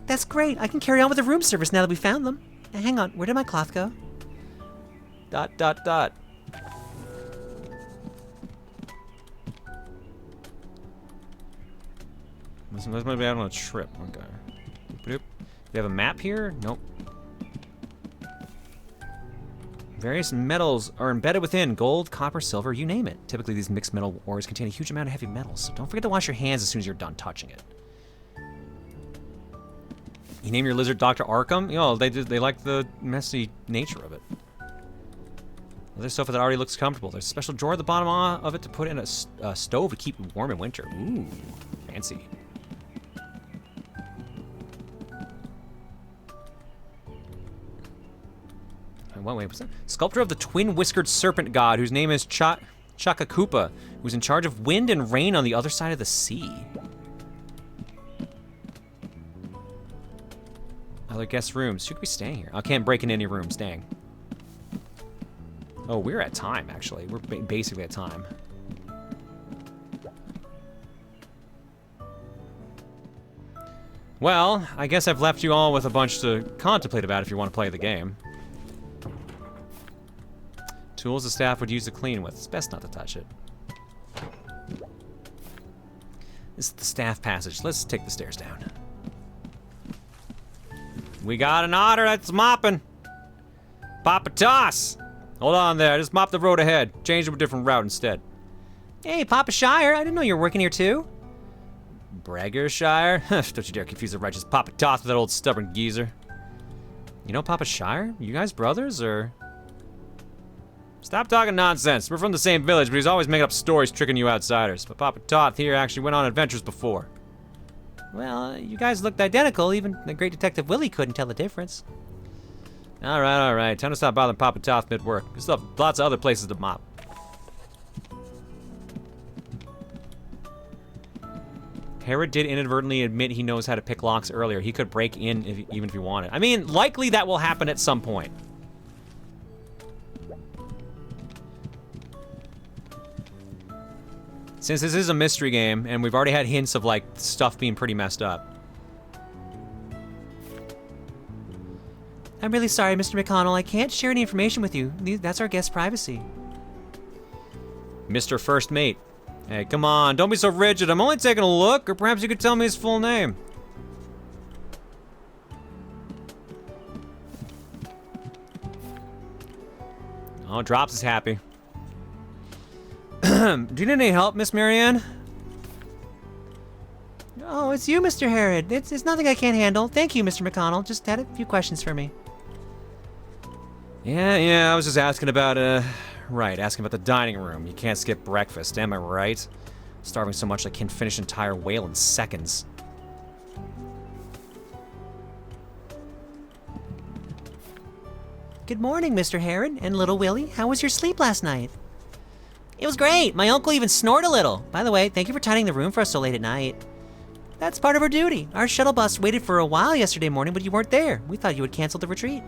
S3: That's great. I can carry on with the room service now that we found them. Hang on, where did my cloth go? ... This might be out on a trip. Okay. Boop. We have a map here? Nope. Various metals are embedded within. Gold, copper, silver, you name it. Typically, these mixed metal ores contain a huge amount of heavy metals, so don't forget to wash your hands as soon as you're done touching it. You name your lizard Dr. Arkham? You know, they like the messy nature of it. There's sofa that already looks comfortable. There's a special drawer at the bottom of it to put in a stove to keep it warm in winter. Ooh, fancy. Wait, what's that? Sculptor of the twin-whiskered serpent god, whose name is Chakakupa, who's in charge of wind and rain on the other side of the sea. Other guest rooms. Who could be staying here? I can't break in any rooms, dang. Oh, we're at time, actually. We're basically at time. Well, I guess I've left you all with a bunch to contemplate about if you want to play the game. Tools the staff would use to clean with. It's best not to touch it. This is the staff passage. Let's take the stairs down. We got an otter that's mopping. Papa Toss! Hold on there, just mop the road ahead. Change to a different route instead. Hey, Papa Shire, I didn't know you were working here too. Bragger Shire? Don't you dare confuse the righteous Papa Toss with that old stubborn geezer.
S1: You know Papa Shire? You guys brothers, or? Stop talking nonsense. We're from the same village, but he's always making up stories tricking you outsiders. But Papa Toth here actually went on adventures before.
S3: Well, you guys looked identical. Even the great Detective Willie couldn't tell the difference.
S1: All right. Time to stop bothering Papa Toth mid-work. There's still lots of other places to mop. Herod did inadvertently admit he knows how to pick locks earlier. He could break in even if he wanted. I mean, likely that will happen at some point. Since this is a mystery game, and we've already had hints of, like, stuff being pretty messed up.
S3: I'm really sorry, Mr. McConnell. I can't share any information with you. That's our guest privacy.
S1: Mr. First Mate. Hey, come on, don't be so rigid. I'm only taking a look, or perhaps you could tell me his full name. Oh, Drops is happy. Do you need any help, Miss Marianne?
S3: Oh, it's you, Mr. Herod. It's nothing I can't handle. Thank you, Mr. McConnell. Just had a few questions for me.
S1: Yeah, I was just asking about, asking about the dining room. You can't skip breakfast, am I right? Starving so much I can't finish an entire whale in seconds.
S3: Good morning, Mr. Herod and little Willie. How was your sleep last night? It was great. My uncle even snored a little. By the way, thank you for tidying the room for us so late at night. That's part of our duty. Our shuttle bus waited for a while yesterday morning, but you weren't there. We thought you had canceled the retreat.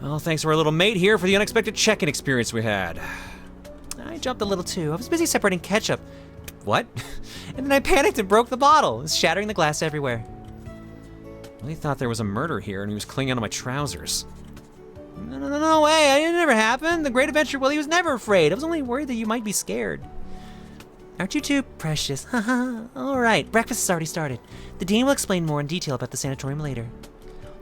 S1: Well, thanks to our little mate here for the unexpected check-in experience we had.
S3: I jumped a little too. I was busy separating ketchup. What? And then I panicked and broke the bottle, shattering the glass everywhere.
S1: Well, he thought there was a murder here and he was clinging onto my trousers.
S3: No way. It never happened. The Great Adventure Willie was never afraid. I was only worried that you might be scared. Aren't you too precious? Haha. All right, breakfast has already started. The dean will explain more in detail about the sanatorium later.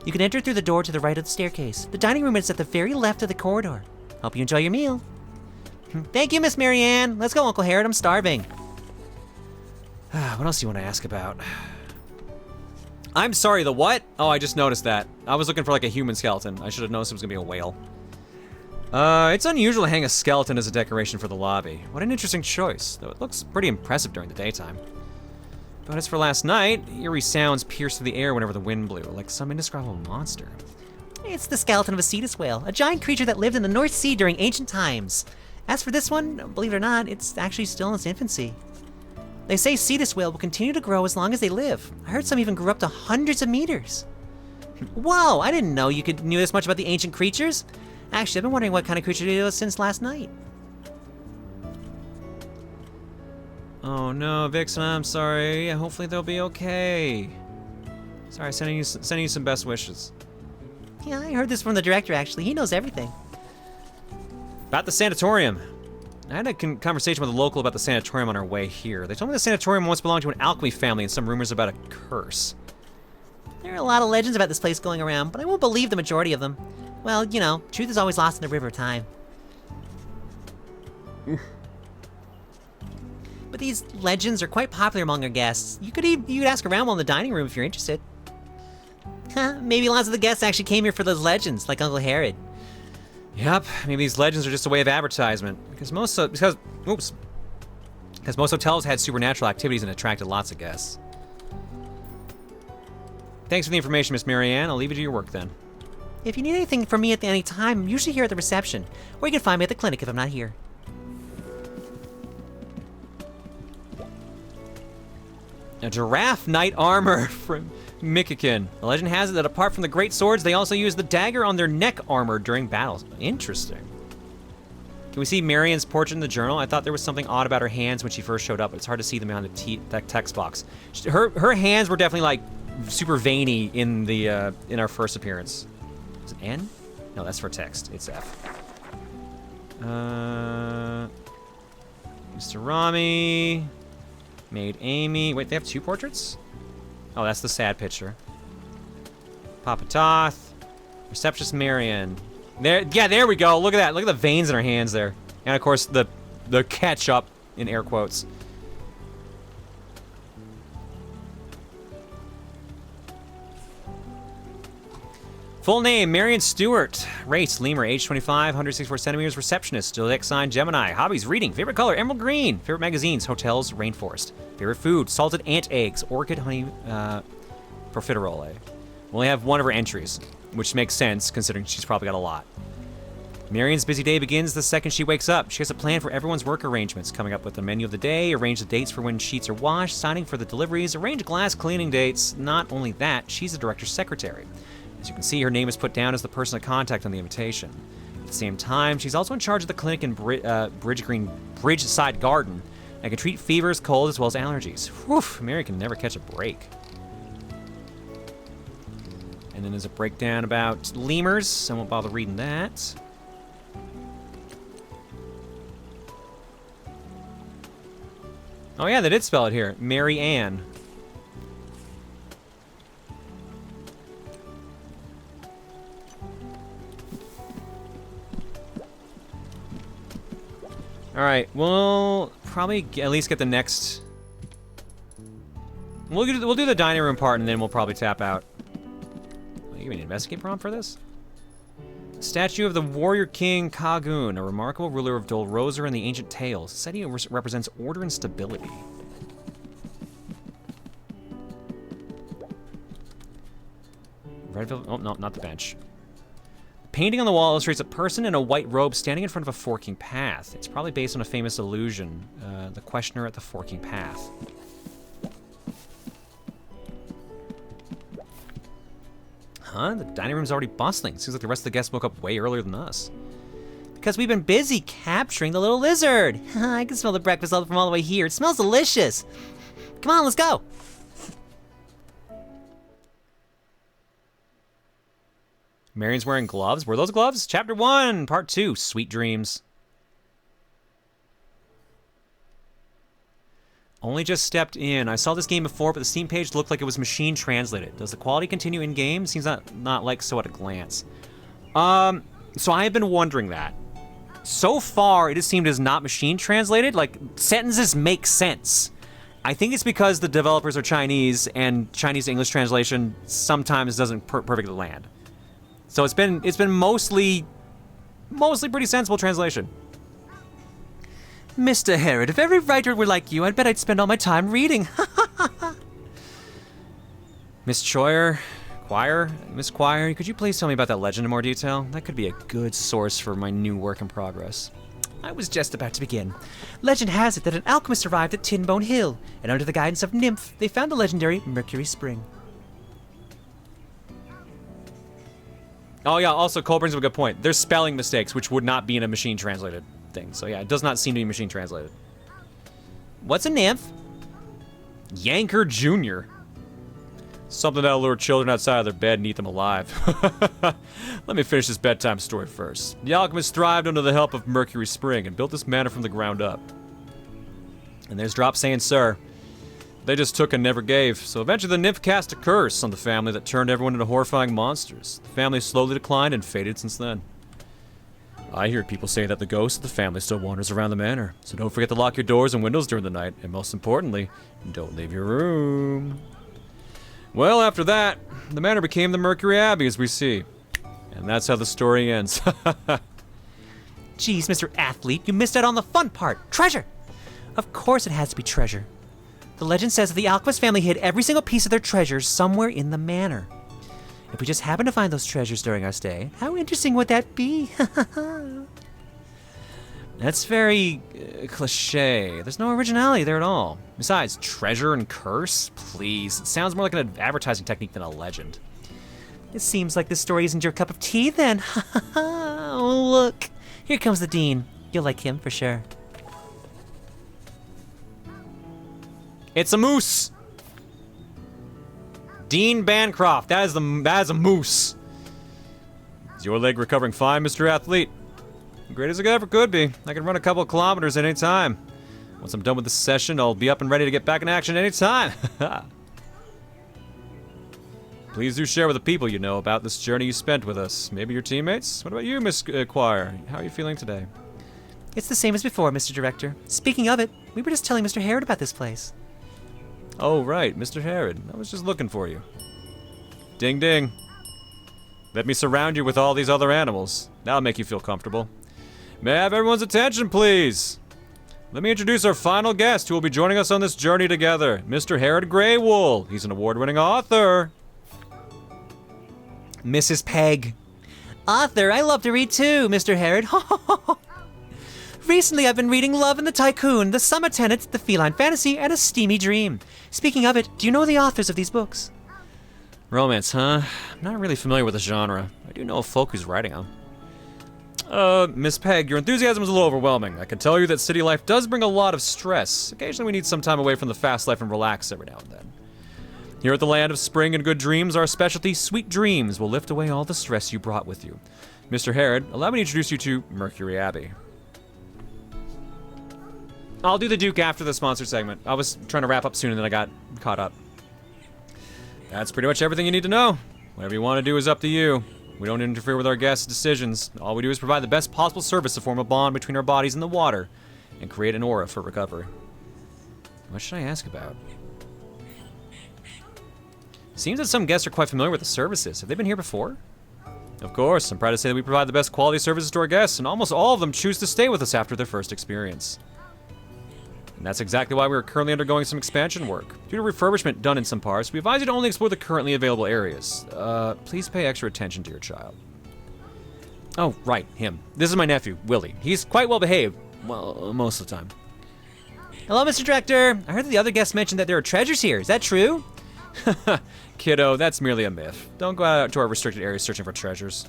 S3: You can enter through the door to the right of the staircase. The dining room is at the very left of the corridor. Hope you enjoy your meal. Thank you, Miss Marianne. Let's go, Uncle Herod. I'm starving.
S1: What else do you want to ask about? I'm sorry, the what? Oh, I just noticed that. I was looking for like a human skeleton. I should have noticed it was gonna be a whale. It's unusual to hang a skeleton as a decoration for the lobby. What an interesting choice, though it looks pretty impressive during the daytime. But as for last night, eerie sounds pierced through the air whenever the wind blew, like some indescribable monster.
S3: It's the skeleton of a cetus whale, a giant creature that lived in the North Sea during ancient times. As for this one, believe it or not, it's actually still in its infancy. They say cetus whale will continue to grow as long as they live. I heard some even grew up to hundreds of meters. Whoa, I didn't know you knew this much about the ancient creatures. Actually, I've been wondering what kind of creature it was since last night.
S1: Oh no, Vixen, I'm sorry. Hopefully they'll be okay. Sorry, sending you some best wishes.
S3: Yeah, I heard this from the director, actually. He knows everything.
S1: About the sanatorium. I had a conversation with a local about the sanatorium on our way here. They told me the sanatorium once belonged to an alchemy family and some rumors about a curse.
S3: There are a lot of legends about this place going around, but I won't believe the majority of them. Well, you know, truth is always lost in the river of time. But these legends are quite popular among our guests. You could ask around while in the dining room if you're interested. Maybe lots of the guests actually came here for those legends, like Uncle Herod.
S1: Yep, maybe these legends are just a way of advertisement. Because most hotels had supernatural activities and attracted lots of guests. Thanks for the information, Miss Marianne. I'll leave you to your work then.
S3: If you need anything from me at any time, I'm usually here at the reception, or you can find me at the clinic if I'm not here.
S1: A giraffe knight armor from Mikakin. The legend has it that apart from the great swords, they also use the dagger on their neck armor during battles. Interesting. Can we see Marianne's portrait in the journal? I thought there was something odd about her hands when she first showed up, but it's hard to see them on the text box. Her hands were definitely like super veiny in the in our first appearance. Is it N? No, that's for text. It's F. Mr. Rami. Maid Amy. Wait, they have two portraits? Oh, that's the sad picture. Papa Toth. Receptionist Marion. There we go. Look at that. Look at the veins in her hands there. And of course, the ketchup in air quotes. Full name, Marion Stewart. Race, lemur. Age 25, 164 centimeters. Receptionist, zodiac sign, Gemini. Hobbies, reading. Favorite color, emerald green. Favorite magazines, hotels, rainforest. Favorite food, salted ant eggs, orchid honey, profiterole. We only have one of her entries, which makes sense considering she's probably got a lot. Marion's busy day begins the second she wakes up. She has a plan for everyone's work arrangements, coming up with the menu of the day, arrange the dates for when sheets are washed, signing for the deliveries, arrange glass cleaning dates. Not only that, she's the director's secretary. As you can see, her name is put down as the person to contact on the invitation. At the same time, she's also in charge of the clinic in Bridgeside Garden and can treat fevers, colds, as well as allergies. Whew, Marion can never catch a break. And then there's a breakdown about lemurs. I won't bother reading that. Oh yeah, they did spell it here. Mary Ann. Alright, we'll probably at least get the next... We'll do the dining room part and then we'll probably tap out. You give me an investigate prompt for this? Statue of the warrior king Kagun, a remarkable ruler of Dol Roser and the ancient tales. Said he represents order and stability. Redville, oh no, not the bench. Painting on the wall illustrates a person in a white robe standing in front of a forking path. It's probably based on a famous illusion, the questioner at the forking path. Huh? The dining room's already bustling. Seems like the rest of the guests woke up way earlier than us.
S3: Because we've been busy capturing the little lizard. I can smell the breakfast from all the way here. It smells delicious. Come on, let's go.
S1: Marion's wearing gloves. Were those gloves? Chapter 1, Part 2, Sweet Dreams. Only just stepped in. I saw this game before, but the Steam page looked like it was machine translated. Does the quality continue in-game? Seems not like so at a glance. So I have been wondering that. So far, it has seemed as not machine translated. Like, sentences make sense. I think it's because the developers are Chinese, and Chinese to English translation sometimes doesn't perfectly land. So it's been mostly pretty sensible translation.
S3: Mr. Herod, if every writer were like you, I'd bet I'd spend all my time reading.
S1: Miss Quire, could you please tell me about that legend in more detail? That could be a good source for my new work in progress.
S3: I was just about to begin. Legend has it that an alchemist arrived at Tinbone Hill, and under the guidance of Nymph, they found the legendary Mercury Spring.
S1: Oh yeah, also Cole brings up a good point. There's spelling mistakes, which would not be in a machine translated thing. So yeah, it does not seem to be machine translated.
S3: What's a nymph?
S1: Yanker Jr. Something that'll lure children outside of their bed and eat them alive. Let me finish this bedtime story first. The alchemist thrived under the help of Mercury Spring and built this manor from the ground up. And there's Drop saying, sir. They just took and never gave, so eventually the nymph cast a curse on the family that turned everyone into horrifying monsters. The family slowly declined and faded since then. I hear people say that the ghost of the family still wanders around the manor, so don't forget to lock your doors and windows during the night, and most importantly, don't leave your room. Well, after that, the manor became the Mercury Abbey, as we see. And that's how the story ends.
S3: Geez, Mr. Athlete, you missed out on the fun part. Treasure! Of course it has to be treasure. The legend says that the alchemist family hid every single piece of their treasures somewhere in the manor. If we just happen to find those treasures during our stay, how interesting would that be?
S1: That's very cliche. There's no originality there at all. Besides, treasure and curse? Please. It sounds more like an advertising technique than a legend.
S3: It seems like this story isn't your cup of tea then. Oh, look. Here comes the Dean. You'll like him for sure.
S1: It's a moose. Dean Bancroft. That is a moose. Is your leg recovering fine, Mr. Athlete? Great as it ever could be. I can run a couple of kilometers at any time. Once I'm done with this session, I'll be up and ready to get back in action any time. Please do share with the people you know about this journey you spent with us. Maybe your teammates? What about you, Miss Quire? How are you feeling today?
S3: It's the same as before, Mr. Director. Speaking of it, we were just telling Mr. Herod about this place.
S1: Oh, right, Mr. Herod. I was just looking for you. Ding, ding. Let me surround you with all these other animals. That'll make you feel comfortable. May I have everyone's attention, please? Let me introduce our final guest who will be joining us on this journey together. Mr. Herod Greywool. He's an award-winning author.
S3: Mrs. Peg. Author, I love to read too, Mr. Herod. Recently, I've been reading Love and the Tycoon, The Summer Tenant, The Feline Fantasy, and A Steamy Dream. Speaking of it, do you know the authors of these books?
S1: Romance, huh? I'm not really familiar with the genre. I do know of folk who's writing them. Miss Peg, your enthusiasm is a little overwhelming. I can tell you that city life does bring a lot of stress. Occasionally we need some time away from the fast life and relax every now and then. Here at the land of spring and good dreams, our specialty, Sweet Dreams, will lift away all the stress you brought with you. Mr. Herod, allow me to introduce you to Mercury Abbey. I'll do the Duke after the sponsor segment. I was trying to wrap up soon and then I got caught up. That's pretty much everything you need to know. Whatever you want to do is up to you. We don't interfere with our guests' decisions. All we do is provide the best possible service to form a bond between our bodies and the water and create an aura for recovery. What should I ask about? Seems that some guests are quite familiar with the services. Have they been here before? Of course, I'm proud to say that we provide the best quality services to our guests, and almost all of them choose to stay with us after their first experience. And that's exactly why we are currently undergoing some expansion work. Due to refurbishment done in some parts, we advise you to only explore the currently available areas. Please pay extra attention to your child. Oh, right, him. This is my nephew, Willie. He's quite well behaved. Well, most of the time.
S3: Hello, Mr. Director. I heard that the other guests mentioned that there are treasures here. Is that true?
S1: Kiddo, that's merely a myth. Don't go out to our restricted areas searching for treasures.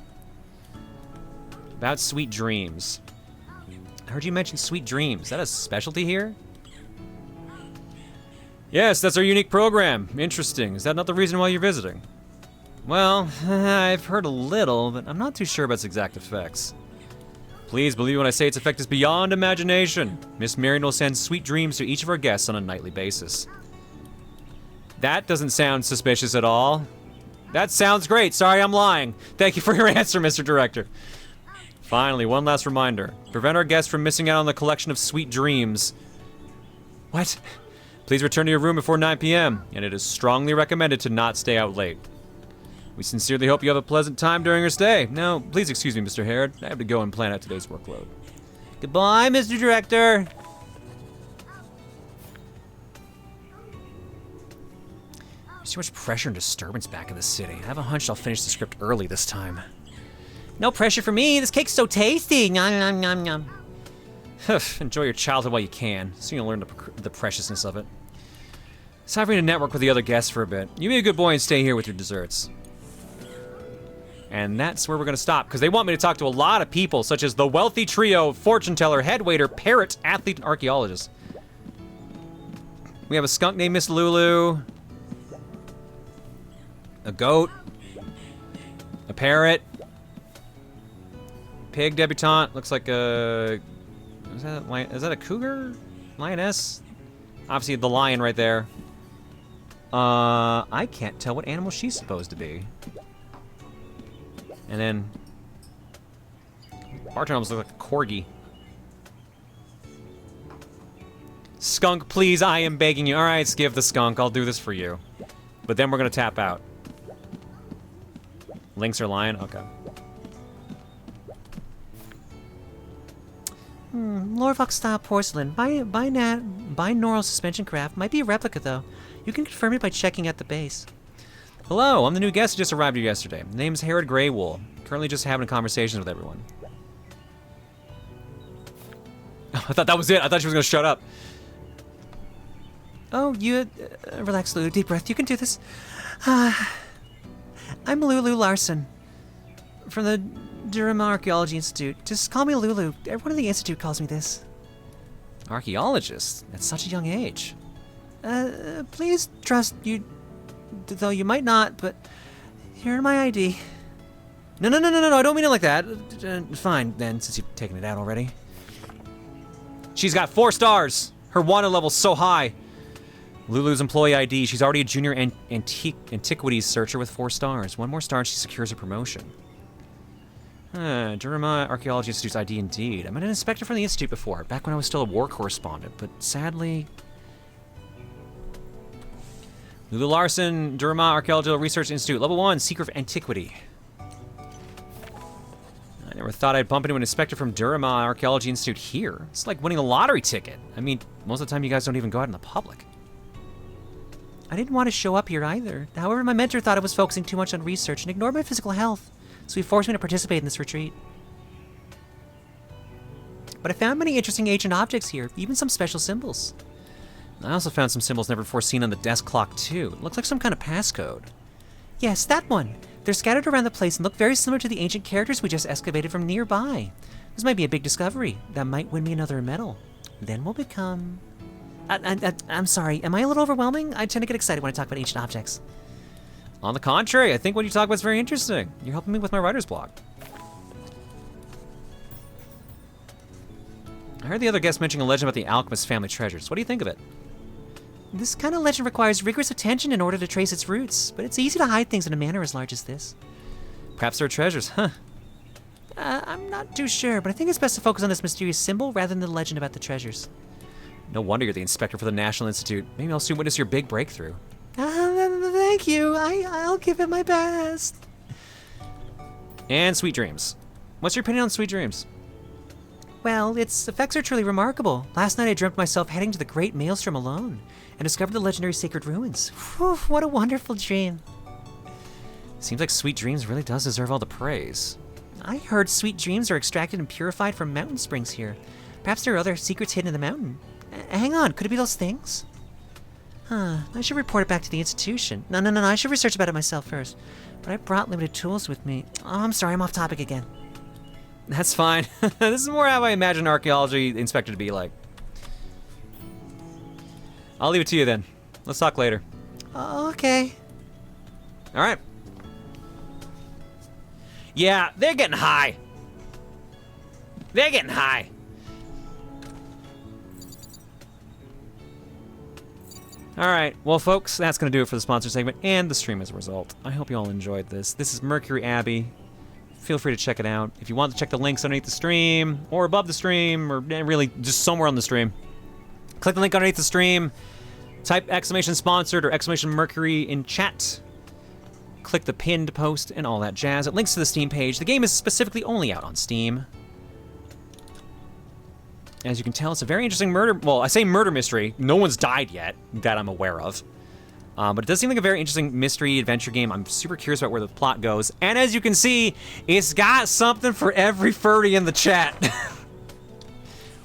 S1: About Sweet Dreams. I heard you mention Sweet Dreams. Is that a specialty here? Yes, that's our unique program. Interesting. Is that not the reason why you're visiting? Well, I've heard a little, but I'm not too sure about its exact effects. Please believe when I say its effect is beyond imagination. Miss Marion will send sweet dreams to each of our guests on a nightly basis. That doesn't sound suspicious at all. That sounds great. Sorry, I'm lying. Thank you for your answer, Mr. Director. Finally, one last reminder. Prevent our guests from missing out on the collection of sweet dreams. What? Please return to your room before 9 p.m., and it is strongly recommended to not stay out late. We sincerely hope you have a pleasant time during your stay. Now, please excuse me, Mr. Herod. I have to go and plan out today's workload.
S3: Goodbye, Mr. Director.
S1: There's too much pressure and disturbance back in the city. I have a hunch I'll finish the script early this time.
S3: No pressure for me. This cake's so tasty. Nom, nom, nom, nom.
S1: Enjoy your childhood while you can. Soon you'll learn the preciousness of it. It's time for you to network with the other guests for a bit. You be a good boy and stay here with your desserts. And that's where we're going to stop, because they want me to talk to a lot of people, such as the wealthy trio, fortune teller, head waiter, parrot, athlete, and archaeologist. We have a skunk named Miss Lulu, a goat, a parrot, pig debutante, looks like a... Is that a cougar? Lioness? Obviously the lion right there. I can't tell what animal she's supposed to be. And then... Bartender almost looks like a corgi. Skunk, please, I am begging you. Alright, Skiv the skunk, I'll do this for you. But then we're gonna tap out. Lynx or lion? Okay.
S3: Lorvox-style porcelain. Binaural suspension craft. Might be a replica, though. You can confirm it by checking at the base.
S1: Hello, I'm the new guest who just arrived here yesterday. The name's Herod Greywool. Currently just having conversations with everyone. I thought that was it. I thought she was gonna shut up.
S3: Oh, you... relax, Lulu. Deep breath. You can do this. I'm Lulu Larson. From the Durham Archaeology Institute. Just call me Lulu. Everyone in the Institute calls me this.
S1: Archaeologist? At such a young age.
S3: Please trust you... Though you might not, but... Here my ID.
S1: No, I don't mean it like that. Fine, then, since you've taken it out already. She's got 4 stars! Her wanted level's so high! Lulu's employee ID. She's already a junior antiquities searcher with 4 stars. 1 more star and she secures a promotion. Durham Archaeology Institute's ID indeed. I met an inspector from the Institute before, back when I was still a war correspondent, but sadly... Lulu Larson, Durham Archaeological Research Institute, level 1, Seeker of Antiquity. Never thought I'd bump into an inspector from Durham Archaeology Institute here. It's like winning a lottery ticket. I mean, most of the time you guys don't even go out in the public.
S3: I didn't want to show up here either. However, my mentor thought I was focusing too much on research and ignored my physical health, so he forced me to participate in this retreat. But I found many interesting ancient objects here, even some special symbols.
S1: I also found some symbols never before seen on the desk clock, too. It looks like some kind of passcode.
S3: Yes, that one. They're scattered around the place and look very similar to the ancient characters we just excavated from nearby. This might be a big discovery. That might win me another medal. Then we'll become... I'm sorry, am I a little overwhelming? I tend to get excited when I talk about ancient objects.
S1: On the contrary, I think what you talk about is very interesting. You're helping me with my writer's block. I heard the other guest mentioning a legend about the alchemist family treasures. What do you think of it?
S3: This kind of legend requires rigorous attention in order to trace its roots, but it's easy to hide things in a manner as large as this.
S1: Perhaps they're treasures, huh?
S3: I'm not too sure, but I think it's best to focus on this mysterious symbol rather than the legend about the treasures.
S1: No wonder you're the inspector for the National Institute. Maybe I'll soon witness your big breakthrough.
S3: Thank you. I'll give it my best.
S1: And sweet dreams. What's your opinion on sweet dreams?
S3: Well, its effects are truly remarkable. Last night I dreamt myself heading to the Great Maelstrom alone and discovered the legendary sacred ruins. Whew, what a wonderful dream.
S1: Seems like sweet dreams really does deserve all the praise.
S3: I heard sweet dreams are extracted and purified from mountain springs here. Perhaps there are other secrets hidden in the mountain. Hang on, could it be those things? I should report it back to the institution. No, I should research about it myself first. But I brought limited tools with me. Oh, I'm sorry, I'm off topic again.
S1: That's fine. This is more how I imagine an archaeology inspector to be like. I'll leave it to you then. Let's talk later.
S3: Okay.
S1: All right. Yeah, they're getting high. They're getting high. All right, well, folks, that's going to do it for the sponsor segment and the stream as a result. I hope you all enjoyed this. This is Mercury Abbey. Feel free to check it out. If you want to check the links underneath the stream, or above the stream, or really just somewhere on the stream, click the link underneath the stream, type !sponsored or !Mercury in chat, click the pinned post and all that jazz. It links to the Steam page. The game is specifically only out on Steam. As you can tell, it's a very interesting murder... Well, I say murder mystery. No one's died yet, that I'm aware of. But it does seem like a very interesting mystery adventure game. I'm super curious about where the plot goes. And as you can see, it's got something for every furry in the chat.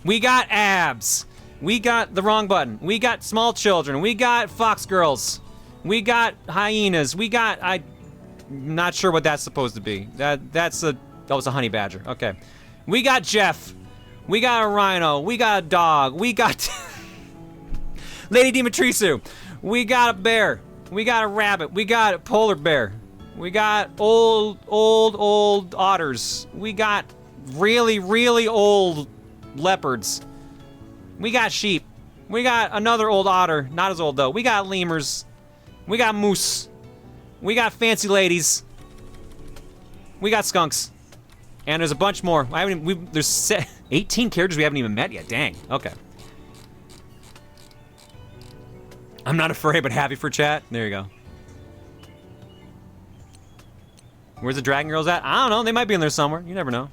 S1: We got abs. We got the wrong button. We got small children. We got fox girls. We got hyenas. We got... I'm not sure what that's supposed to be. That was a honey badger. Okay. We got Jeff. We got a rhino. We got a dog. We got... Lady Dimitrisou. We got a bear. We got a rabbit. We got a polar bear. We got old otters. We got really, really old leopards. We got sheep. We got another old otter. Not as old, though. We got lemurs. We got moose. We got fancy ladies. We got skunks. And there's a bunch more. There's 18 characters we haven't even met yet. Dang. Okay. I'm not afraid, but happy for chat. There you go. Where's the Dragon Girls at? I don't know. They might be in there somewhere. You never know.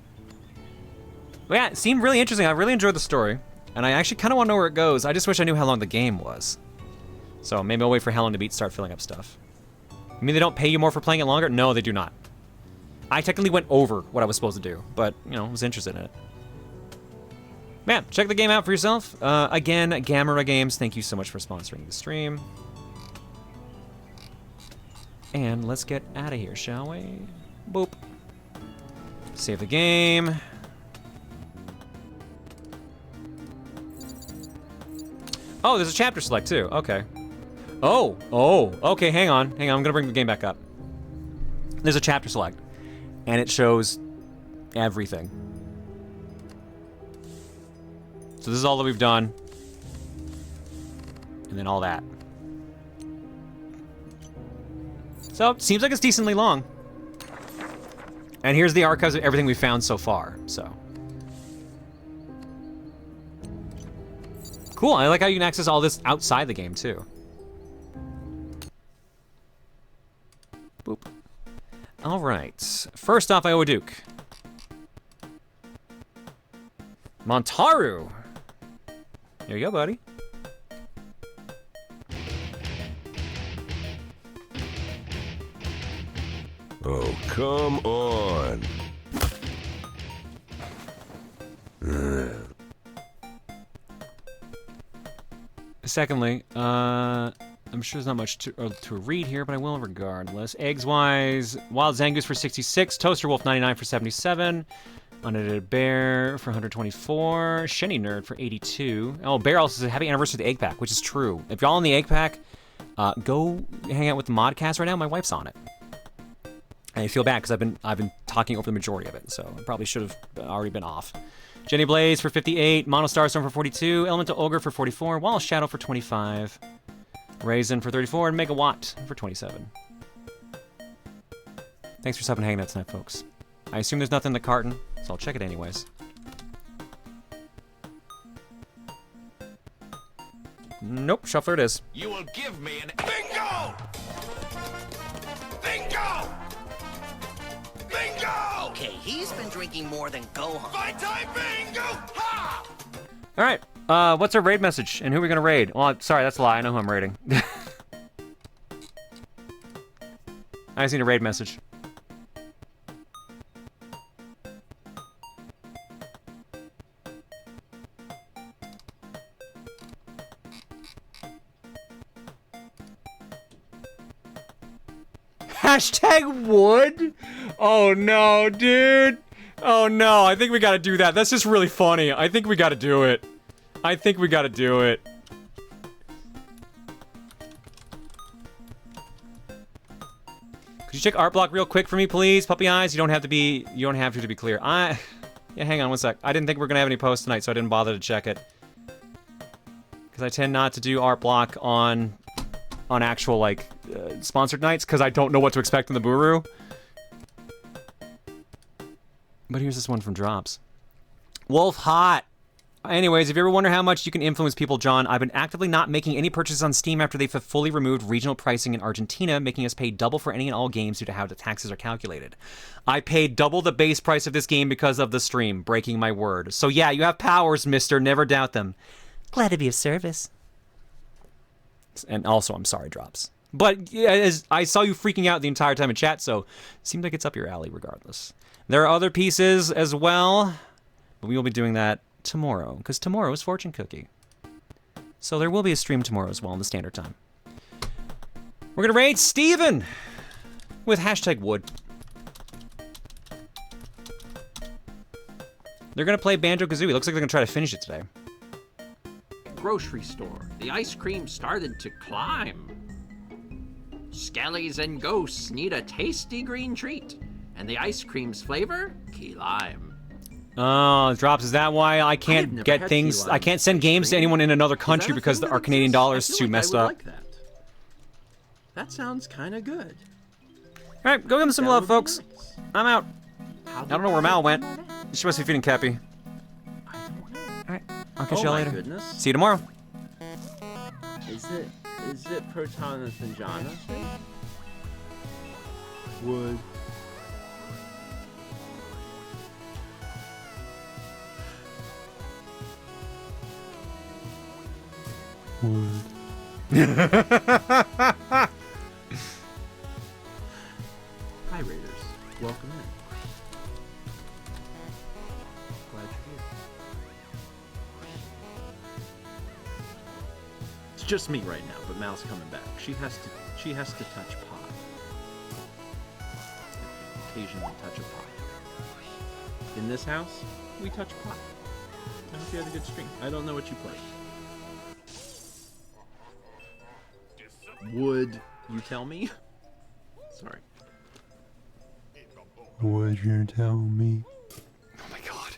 S1: But yeah, it seemed really interesting. I really enjoyed the story. And I actually kind of want to know where it goes. I just wish I knew how long the game was. So maybe I'll wait for How Long to Beat to start filling up stuff. You mean they don't pay you more for playing it longer? No, they do not. I technically went over what I was supposed to do. But, you know, I was interested in it. Man, check the game out for yourself. Again, Gamera Games, thank you so much for sponsoring the stream. And let's get out of here, shall we? Boop. Save the game. Oh, there's a chapter select too. Okay. Oh, okay, hang on. I'm gonna bring the game back up. There's a chapter select, and it shows everything. So this is all that we've done. And then all that. So, it seems like it's decently long. And here's the archives of everything we found so far, so. Cool, I like how you can access all this outside the game, too. Boop. Alright, first off, I owe a Duke. Montaru! Here you go, buddy.
S2: Oh, come on.
S1: Secondly, I'm sure there's not much to read here, but I will regardless. Eggs-wise, Wild Zangoose for 66, Toaster Wolf 99 for 77, Unedited Bear for 124, Shenny Nerd for 82. Oh, Bear also says happy anniversary to the Egg Pack, which is true. If y'all in the Egg Pack, go hang out with the Modcast right now. My wife's on it. And I feel bad because I've been talking over the majority of it, so I probably should have already been off. Jenny Blaze for 58, Mono Starstorm for 42, Elemental Ogre for 44, Wall of Shadow for 25, Raisin for 34, and Megawatt for 27. Thanks for stopping and hanging out tonight, folks. I assume there's nothing in the carton, so I'll check it anyways. Nope, shuffler it is.
S2: You will give me an bingo! Bingo! Bingo!
S4: Okay, he's been drinking more than Gohan.
S2: My time bingo! Ha!
S1: All right, what's our raid message, and who are we gonna raid? Well, sorry, that's a lie. I know who I'm raiding. I just need a raid message. Hashtag wood? Oh no, dude. Oh no, I think we gotta do that. That's just really funny. I think we gotta do it. I think we gotta do it. Could you check art block real quick for me, please? Puppy eyes, you don't have to be clear. Yeah, hang on one sec. I didn't think we were gonna have any posts tonight, so I didn't bother to check it. Because I tend not to do art block on actual, like, sponsored nights, because I don't know what to expect in the Buru. But here's this one from Drops. Wolf Hot. Anyways, if you ever wonder how much you can influence people, John, I've been actively not making any purchases on Steam after they've fully removed regional pricing in Argentina, making us pay double for any and all games due to how the taxes are calculated. I paid double the base price of this game because of the stream, breaking my word. So yeah, you have powers, mister, never doubt them.
S3: Glad to be of service.
S1: And also, I'm sorry, Drops. But yeah, as I saw you freaking out the entire time in chat, so it seemed like it's up your alley regardless. There are other pieces as well, but we will be doing that tomorrow, because tomorrow is Fortune Cookie. So there will be a stream tomorrow as well in the standard time. We're going to raid Steven with hashtag wood. They're going to play Banjo-Kazooie. Looks like they're going to try to finish it today.
S5: Grocery store. The ice cream started to climb. Skellies and ghosts need a tasty green treat. And the ice cream's flavor? Key lime.
S1: Oh, Drops, is that why I can't get things? I can't send games to anyone in another country because our Canadian dollar is too messed up.
S5: Like that. That sounds kind of good.
S1: All right, go give him some love, folks.
S5: Nice.
S1: I'm out. I don't know where Mal went. She must be feeding Cappy.
S5: I don't know.
S1: All right, I'll catch you later.
S5: Goodness.
S1: See you tomorrow.
S5: Is it Protonus and Janus? Wood. Hi, Raiders. Welcome in. Glad you're here. It's just me right now, but Mal's coming back. She has to touch pot. Occasionally touch a pot. In this house, we touch pot. I hope you had a good stream. I don't know what you played. Would you tell me? Sorry.
S6: Would you tell me?